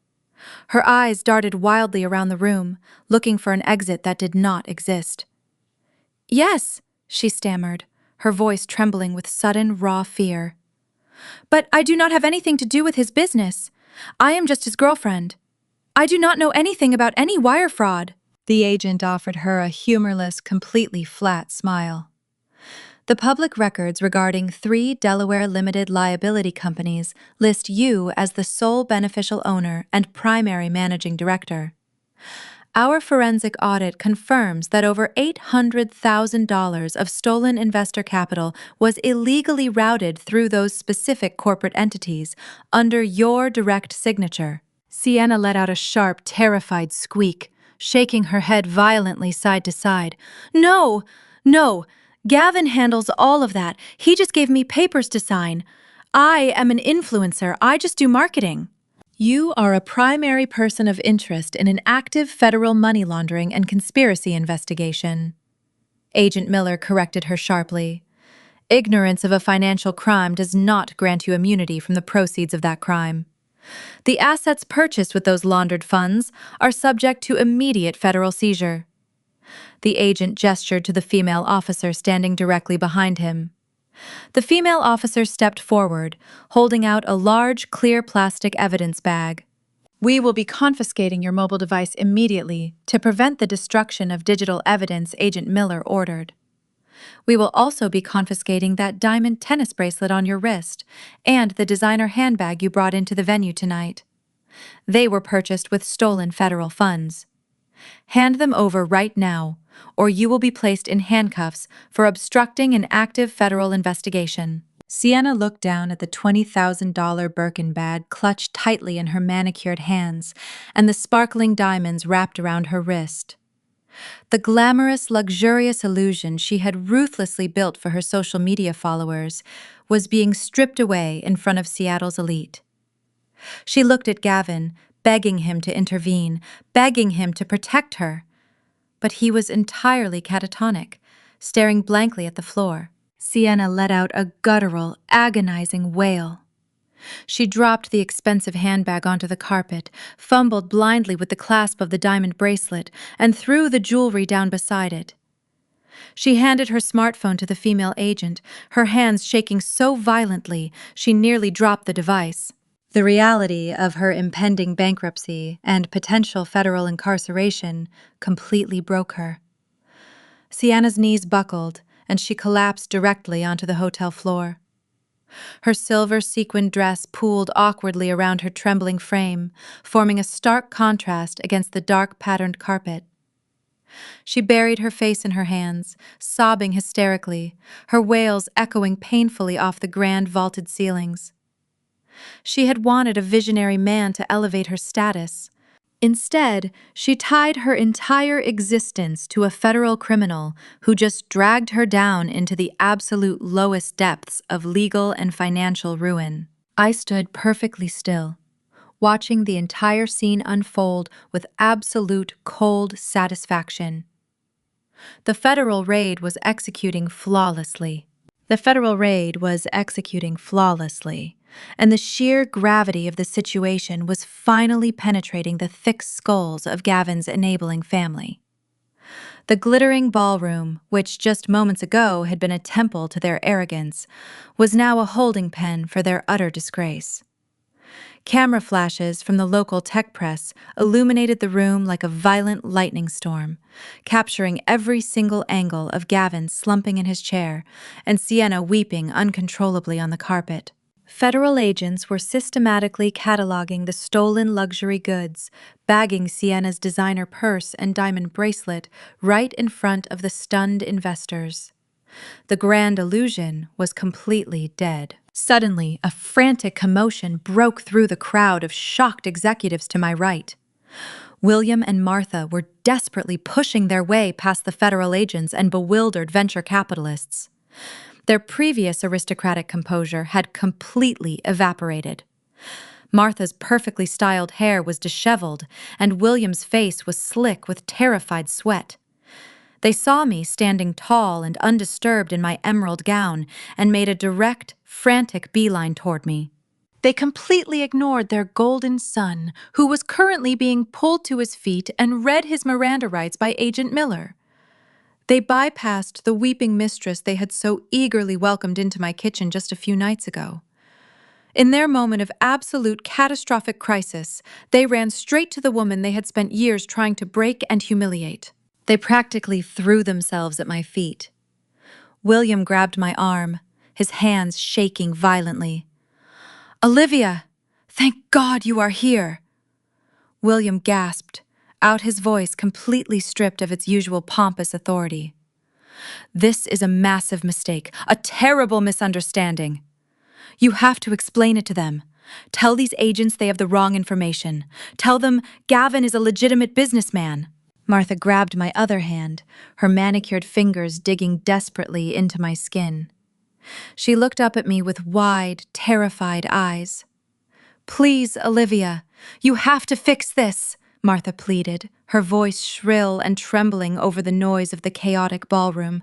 Her eyes darted wildly around the room, looking for an exit that did not exist. Yes, she stammered, her voice trembling with sudden, raw fear. But I do not have anything to do with his business. I am just his girlfriend. I do not know anything about any wire fraud. The agent offered her a humorless, completely flat smile. The public records regarding 3 Delaware limited liability companies list you as the sole beneficial owner and primary managing director. Our forensic audit confirms that over $800,000 of stolen investor capital was illegally routed through those specific corporate entities under your direct signature. Sienna let out a sharp, terrified squeak, shaking her head violently side to side. No! Gavin handles all of that. He just gave me papers to sign. I am an influencer. I just do marketing. You are a primary person of interest in an active federal money laundering and conspiracy investigation. Agent Miller corrected her sharply. Ignorance of a financial crime does not grant you immunity from the proceeds of that crime. The assets purchased with those laundered funds are subject to immediate federal seizure. The agent gestured to the female officer standing directly behind him. The female officer stepped forward, holding out a large, clear plastic evidence bag. We will be confiscating your mobile device immediately to prevent the destruction of digital evidence Agent Miller ordered. We will also be confiscating that diamond tennis bracelet on your wrist and the designer handbag you brought into the venue tonight. They were purchased with stolen federal funds. Hand them over right now, or you will be placed in handcuffs for obstructing an active federal investigation. Sienna looked down at the $20,000 Birkin bag clutched tightly in her manicured hands and the sparkling diamonds wrapped around her wrist. The glamorous, luxurious illusion she had ruthlessly built for her social media followers was being stripped away in front of Seattle's elite. She looked at Gavin, begging him to intervene, begging him to protect her. But he was entirely catatonic, staring blankly at the floor. Sienna let out a guttural, agonizing wail. She dropped the expensive handbag onto the carpet, fumbled blindly with the clasp of the diamond bracelet, and threw the jewelry down beside it. She handed her smartphone to the female agent, her hands shaking so violently she nearly dropped the device. The reality of her impending bankruptcy and potential federal incarceration completely broke her. Sienna's knees buckled, and she collapsed directly onto the hotel floor. Her silver sequined dress pooled awkwardly around her trembling frame, forming a stark contrast against the dark patterned carpet. She buried her face in her hands, sobbing hysterically, her wails echoing painfully off the grand vaulted ceilings. She had wanted a visionary man to elevate her status. Instead, she tied her entire existence to a federal criminal who just dragged her down into the absolute lowest depths of legal and financial ruin. I stood perfectly still, watching the entire scene unfold with absolute cold satisfaction. The federal raid was executing flawlessly. And the sheer gravity of the situation was finally penetrating the thick skulls of Gavin's enabling family. The glittering ballroom, which just moments ago had been a temple to their arrogance, was now a holding pen for their utter disgrace. Camera flashes from the local tech press illuminated the room like a violent lightning storm, capturing every single angle of Gavin slumping in his chair and Sienna weeping uncontrollably on the carpet. Federal agents were systematically cataloging the stolen luxury goods, bagging Sienna's designer purse and diamond bracelet right in front of the stunned investors. The grand illusion was completely dead. Suddenly, a frantic commotion broke through the crowd of shocked executives to my right. William and Martha were desperately pushing their way past the federal agents and bewildered venture capitalists. Their previous aristocratic composure had completely evaporated. Martha's perfectly styled hair was disheveled, and William's face was slick with terrified sweat. They saw me standing tall and undisturbed in my emerald gown and made a direct, frantic beeline toward me. They completely ignored their golden son, who was currently being pulled to his feet and read his Miranda rights by Agent Miller. They bypassed the weeping mistress they had so eagerly welcomed into my kitchen just a few nights ago. In their moment of absolute catastrophic crisis, they ran straight to the woman they had spent years trying to break and humiliate. They practically threw themselves at my feet. William grabbed my arm, his hands shaking violently. "Olivia, thank God you are here!" William gasped, out his voice completely stripped of its usual pompous authority. "This is a massive mistake, a terrible misunderstanding. You have to explain it to them. Tell these agents they have the wrong information. Tell them Gavin is a legitimate businessman." Martha grabbed my other hand, her manicured fingers digging desperately into my skin. She looked up at me with wide, terrified eyes. "Please, Olivia, you have to fix this," Martha pleaded, her voice shrill and trembling over the noise of the chaotic ballroom.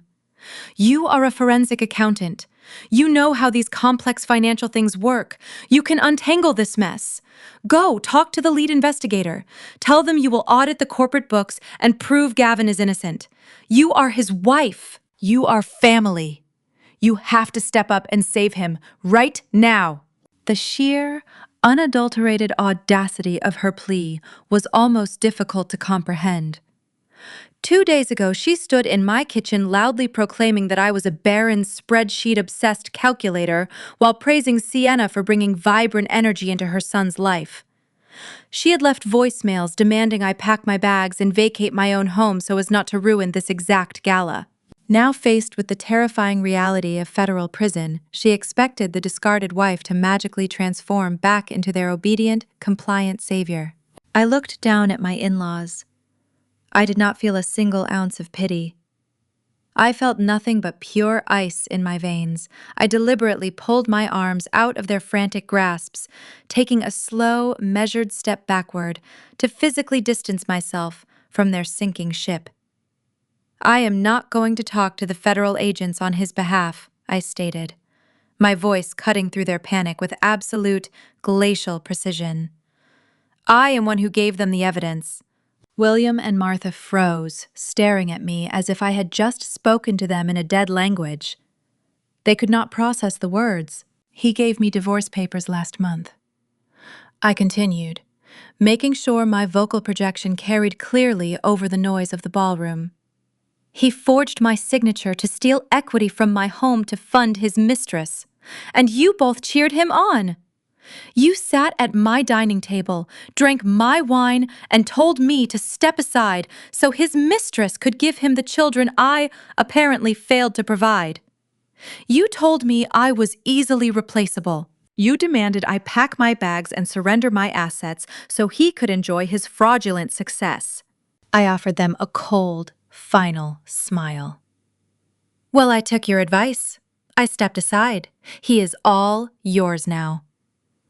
You are a forensic accountant. You know how these complex financial things work. You can untangle this mess. Go, talk to the lead investigator. Tell them you will audit the corporate books and prove Gavin is innocent. You are his wife. You are family. You have to step up and save him right now. The sheer, unadulterated audacity of her plea was almost difficult to comprehend. 2 days ago, she stood in my kitchen loudly proclaiming that I was a barren, spreadsheet-obsessed calculator while praising Sienna for bringing vibrant energy into her son's life. She had left voicemails demanding I pack my bags and vacate my own home so as not to ruin this exact gala. Now faced with the terrifying reality of federal prison, she expected the discarded wife to magically transform back into their obedient, compliant savior. I looked down at my in-laws. I did not feel a single ounce of pity. I felt nothing but pure ice in my veins. I deliberately pulled my arms out of their frantic grasps, taking a slow, measured step backward to physically distance myself from their sinking ship. I am not going to talk to the federal agents on his behalf, I stated, my voice cutting through their panic with absolute, glacial precision. I am one who gave them the evidence. William and Martha froze, staring at me as if I had just spoken to them in a dead language. They could not process the words. He gave me divorce papers last month. I continued, making sure my vocal projection carried clearly over the noise of the ballroom. He forged my signature to steal equity from my home to fund his mistress, and you both cheered him on. You sat at my dining table, drank my wine, and told me to step aside so his mistress could give him the children I apparently failed to provide. You told me I was easily replaceable. You demanded I pack my bags and surrender my assets so he could enjoy his fraudulent success. I offered them a cold, final smile. Well, I took your advice. I stepped aside. He is all yours now.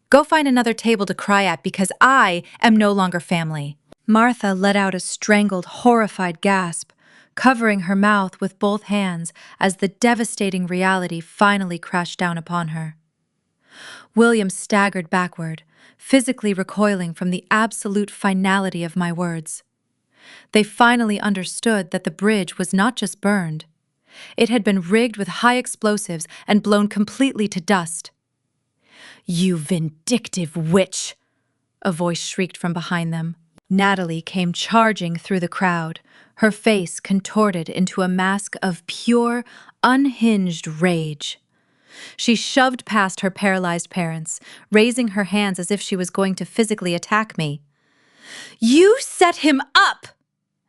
Go find another table to cry at because I am no longer family. Martha let out a strangled, horrified gasp, covering her mouth with both hands as the devastating reality finally crashed down upon her. William staggered backward, physically recoiling from the absolute finality of my words. They finally understood that the bridge was not just burned. It had been rigged with high explosives and blown completely to dust. You vindictive witch! A voice shrieked from behind them. Natalie came charging through the crowd, her face contorted into a mask of pure, unhinged rage. She shoved past her paralyzed parents, raising her hands as if she was going to physically attack me. You set him up!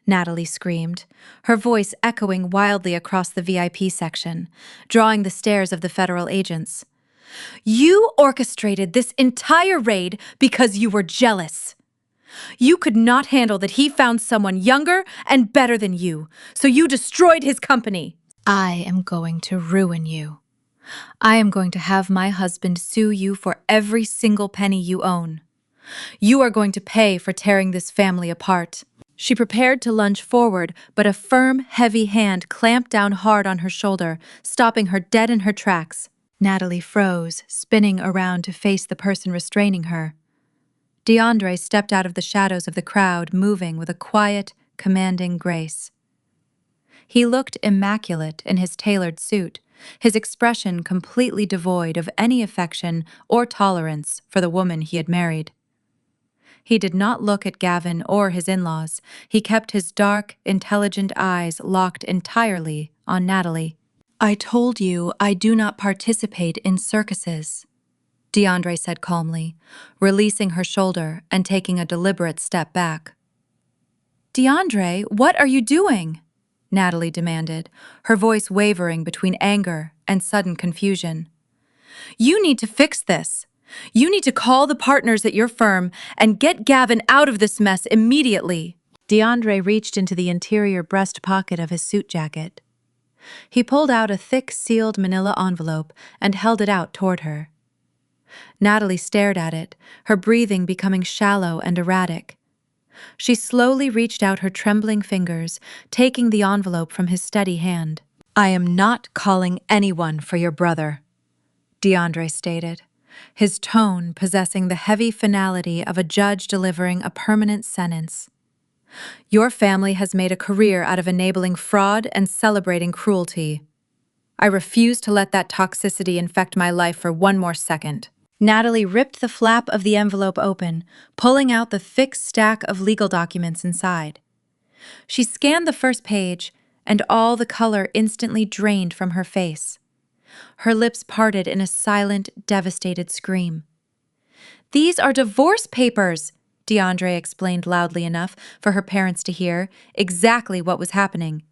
Natalie screamed, her voice echoing wildly across the VIP section, drawing the stares of the federal agents. You orchestrated this entire raid because you were jealous. You could not handle that he found someone younger and better than you, so you destroyed his company. I am going to ruin you. I am going to have my husband sue you for every single penny you own. You are going to pay for tearing this family apart. She prepared to lunge forward, but a firm, heavy hand clamped down hard on her shoulder, stopping her dead in her tracks. Natalie froze, spinning around to face the person restraining her. DeAndre stepped out of the shadows of the crowd, moving with a quiet, commanding grace. He looked immaculate in his tailored suit, his expression completely devoid of any affection or tolerance for the woman he had married. He did not look at Gavin or his in-laws. He kept his dark, intelligent eyes locked entirely on Natalie. I told you I do not participate in circuses, DeAndre said calmly, releasing her shoulder and taking a deliberate step back. DeAndre, what are you doing? Natalie demanded, her voice wavering between anger and sudden confusion. You need to fix this. You need to call the partners at your firm and get Gavin out of this mess immediately. DeAndre reached into the interior breast pocket of his suit jacket. He pulled out a thick, sealed manila envelope and held it out toward her. Natalie stared at it, her breathing becoming shallow and erratic. She slowly reached out her trembling fingers, taking the envelope from his steady hand. "I am not calling anyone for your brother," DeAndre stated, his tone possessing the heavy finality of a judge delivering a permanent sentence. "Your family has made a career out of enabling fraud and celebrating cruelty. I refuse to let that toxicity infect my life for one more second." Natalie ripped the flap of the envelope open, pulling out the thick stack of legal documents inside. She scanned the first page, and all the color instantly drained from her face. Her lips parted in a silent, devastated scream. "These are divorce papers," DeAndre explained loudly enough for her parents to hear exactly what was happening.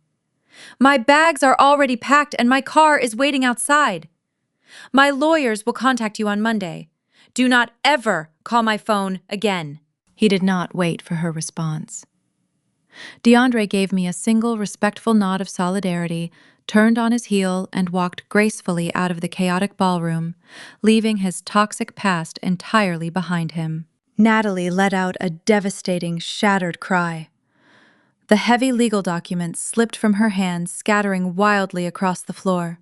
"My bags are already packed and my car is waiting outside. My lawyers will contact you on Monday. Do not ever call my phone again." He did not wait for her response. DeAndre gave me a single respectful nod of solidarity, turned on his heel, and walked gracefully out of the chaotic ballroom, leaving his toxic past entirely behind him. Natalie let out a devastating, shattered cry. The heavy legal documents slipped from her hands, scattering wildly across the floor.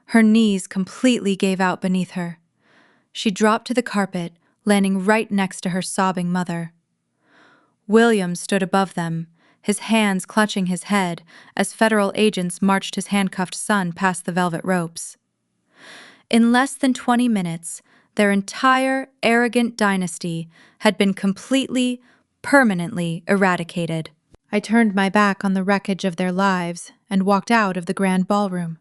Her knees completely gave out beneath her. She dropped to the carpet, landing right next to her sobbing mother. William stood above them, his hands clutching his head as federal agents marched his handcuffed son past the velvet ropes. In less than 20 minutes, their entire arrogant dynasty had been completely, permanently eradicated. I turned my back on the wreckage of their lives and walked out of the grand ballroom.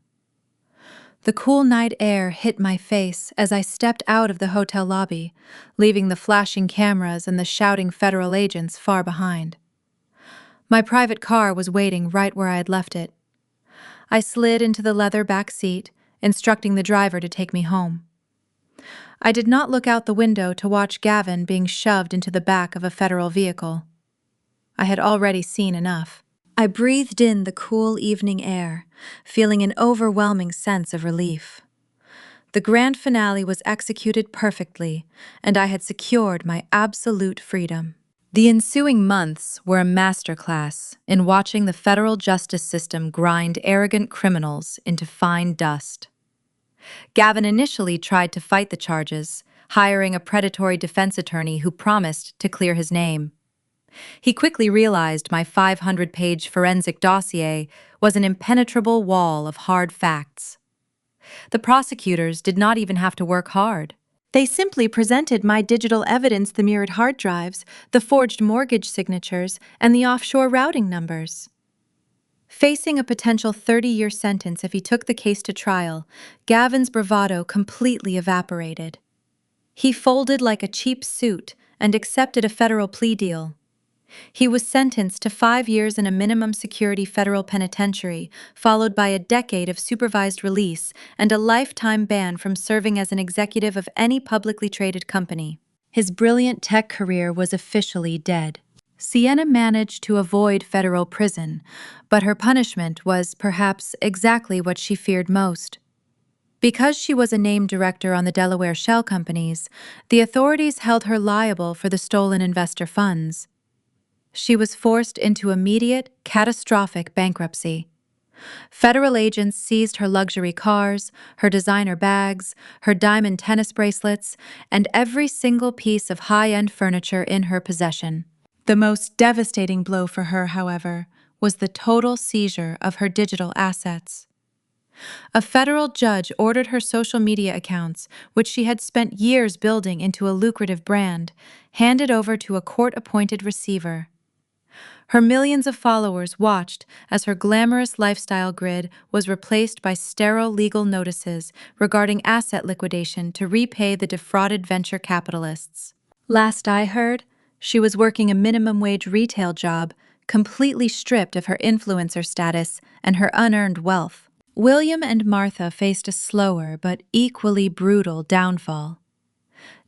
The cool night air hit my face as I stepped out of the hotel lobby, leaving the flashing cameras and the shouting federal agents far behind. My private car was waiting right where I had left it. I slid into the leather back seat, instructing the driver to take me home. I did not look out the window to watch Gavin being shoved into the back of a federal vehicle. I had already seen enough. I breathed in the cool evening air, feeling an overwhelming sense of relief. The grand finale was executed perfectly, and I had secured my absolute freedom. The ensuing months were a masterclass in watching the federal justice system grind arrogant criminals into fine dust. Gavin initially tried to fight the charges, hiring a predatory defense attorney who promised to clear his name. He quickly realized my 500-page forensic dossier was an impenetrable wall of hard facts. The prosecutors did not even have to work hard. They simply presented my digital evidence, the mirrored hard drives, the forged mortgage signatures, and the offshore routing numbers. Facing a potential 30-year sentence if he took the case to trial, Gavin's bravado completely evaporated. He folded like a cheap suit and accepted a federal plea deal. He was sentenced to 5 years in a minimum security federal penitentiary, followed by a decade of supervised release and a lifetime ban from serving as an executive of any publicly traded company. His brilliant tech career was officially dead. Sienna managed to avoid federal prison, but her punishment was perhaps exactly what she feared most. Because she was a named director on the Delaware shell companies, the authorities held her liable for the stolen investor funds. She was forced into immediate, catastrophic bankruptcy. Federal agents seized her luxury cars, her designer bags, her diamond tennis bracelets, and every single piece of high-end furniture in her possession. The most devastating blow for her, however, was the total seizure of her digital assets. A federal judge ordered her social media accounts, which she had spent years building into a lucrative brand, handed over to a court-appointed receiver. Her millions of followers watched as her glamorous lifestyle grid was replaced by sterile legal notices regarding asset liquidation to repay the defrauded venture capitalists. Last I heard, she was working a minimum wage retail job, completely stripped of her influencer status and her unearned wealth. William and Martha faced a slower but equally brutal downfall.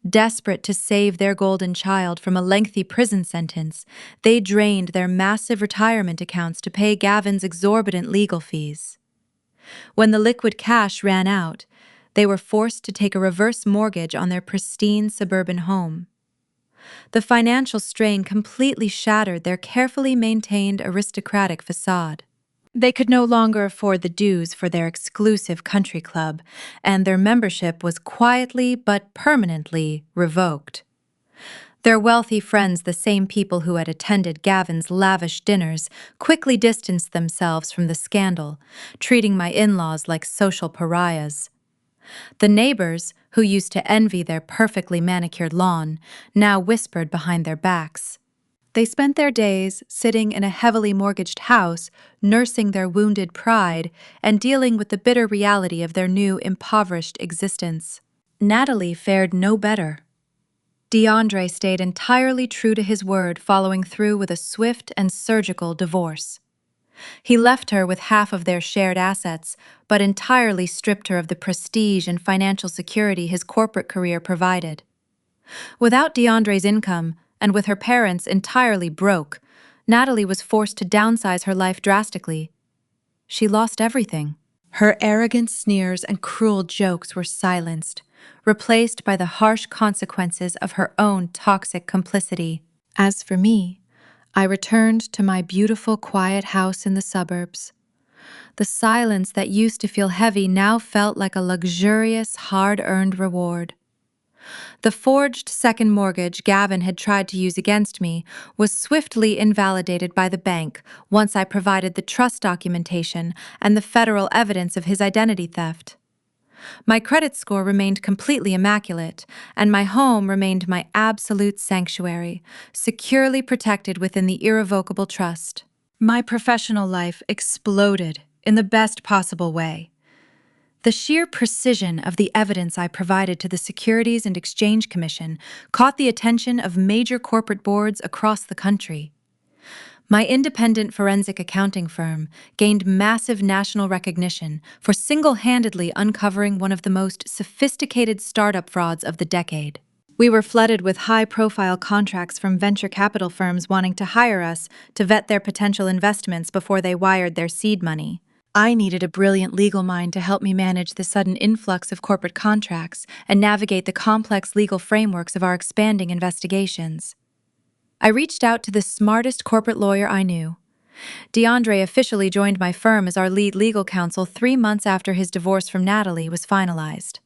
Desperate to save their golden child from a lengthy prison sentence, they drained their massive retirement accounts to pay Gavin's exorbitant legal fees. When the liquid cash ran out, they were forced to take a reverse mortgage on their pristine suburban home. The financial strain completely shattered their carefully maintained aristocratic facade. They could no longer afford the dues for their exclusive country club, and their membership was quietly but permanently revoked. Their wealthy friends, the same people who had attended Gavin's lavish dinners, quickly distanced themselves from the scandal, treating my in-laws like social pariahs. The neighbors, who used to envy their perfectly manicured lawn, now whispered behind their backs. They spent their days sitting in a heavily mortgaged house, nursing their wounded pride and dealing with the bitter reality of their new impoverished existence. Natalie fared no better. DeAndre stayed entirely true to his word, following through with a swift and surgical divorce. He left her with half of their shared assets, but entirely stripped her of the prestige and financial security his corporate career provided. Without DeAndre's income, and with her parents entirely broke, Natalie was forced to downsize her life drastically. She lost everything. Her arrogant sneers and cruel jokes were silenced, replaced by the harsh consequences of her own toxic complicity. As for me, I returned to my beautiful, quiet house in the suburbs. The silence that used to feel heavy now felt like a luxurious, hard-earned reward. The forged second mortgage Gavin had tried to use against me was swiftly invalidated by the bank once I provided the trust documentation and the federal evidence of his identity theft. My credit score remained completely immaculate, and my home remained my absolute sanctuary, securely protected within the irrevocable trust. My professional life exploded in the best possible way. The sheer precision of the evidence I provided to the Securities and Exchange Commission caught the attention of major corporate boards across the country. My independent forensic accounting firm gained massive national recognition for single-handedly uncovering one of the most sophisticated startup frauds of the decade. We were flooded with high-profile contracts from venture capital firms wanting to hire us to vet their potential investments before they wired their seed money. I needed a brilliant legal mind to help me manage the sudden influx of corporate contracts and navigate the complex legal frameworks of our expanding investigations. I reached out to the smartest corporate lawyer I knew. DeAndre officially joined my firm as our lead legal counsel 3 months after his divorce from Natalie was finalized.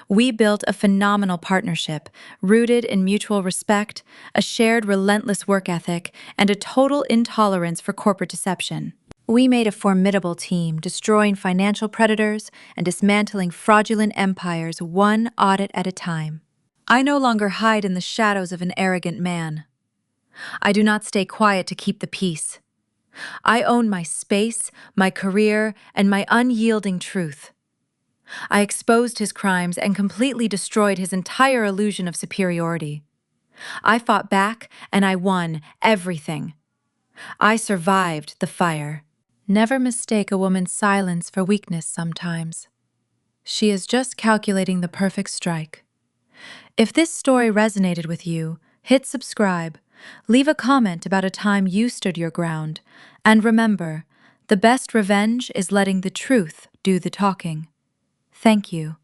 We built a phenomenal partnership, rooted in mutual respect, a shared relentless work ethic, and a total intolerance for corporate deception. We made a formidable team, destroying financial predators and dismantling fraudulent empires one audit at a time. I no longer hide in the shadows of an arrogant man. I do not stay quiet to keep the peace. I own my space, my career, and my unyielding truth. I exposed his crimes and completely destroyed his entire illusion of superiority. I fought back, and I won everything. I survived the fire. Never mistake a woman's silence for weakness sometimes. She is just calculating the perfect strike. If this story resonated with you, hit subscribe, leave a comment about a time you stood your ground, and remember, the best revenge is letting the truth do the talking. Thank you.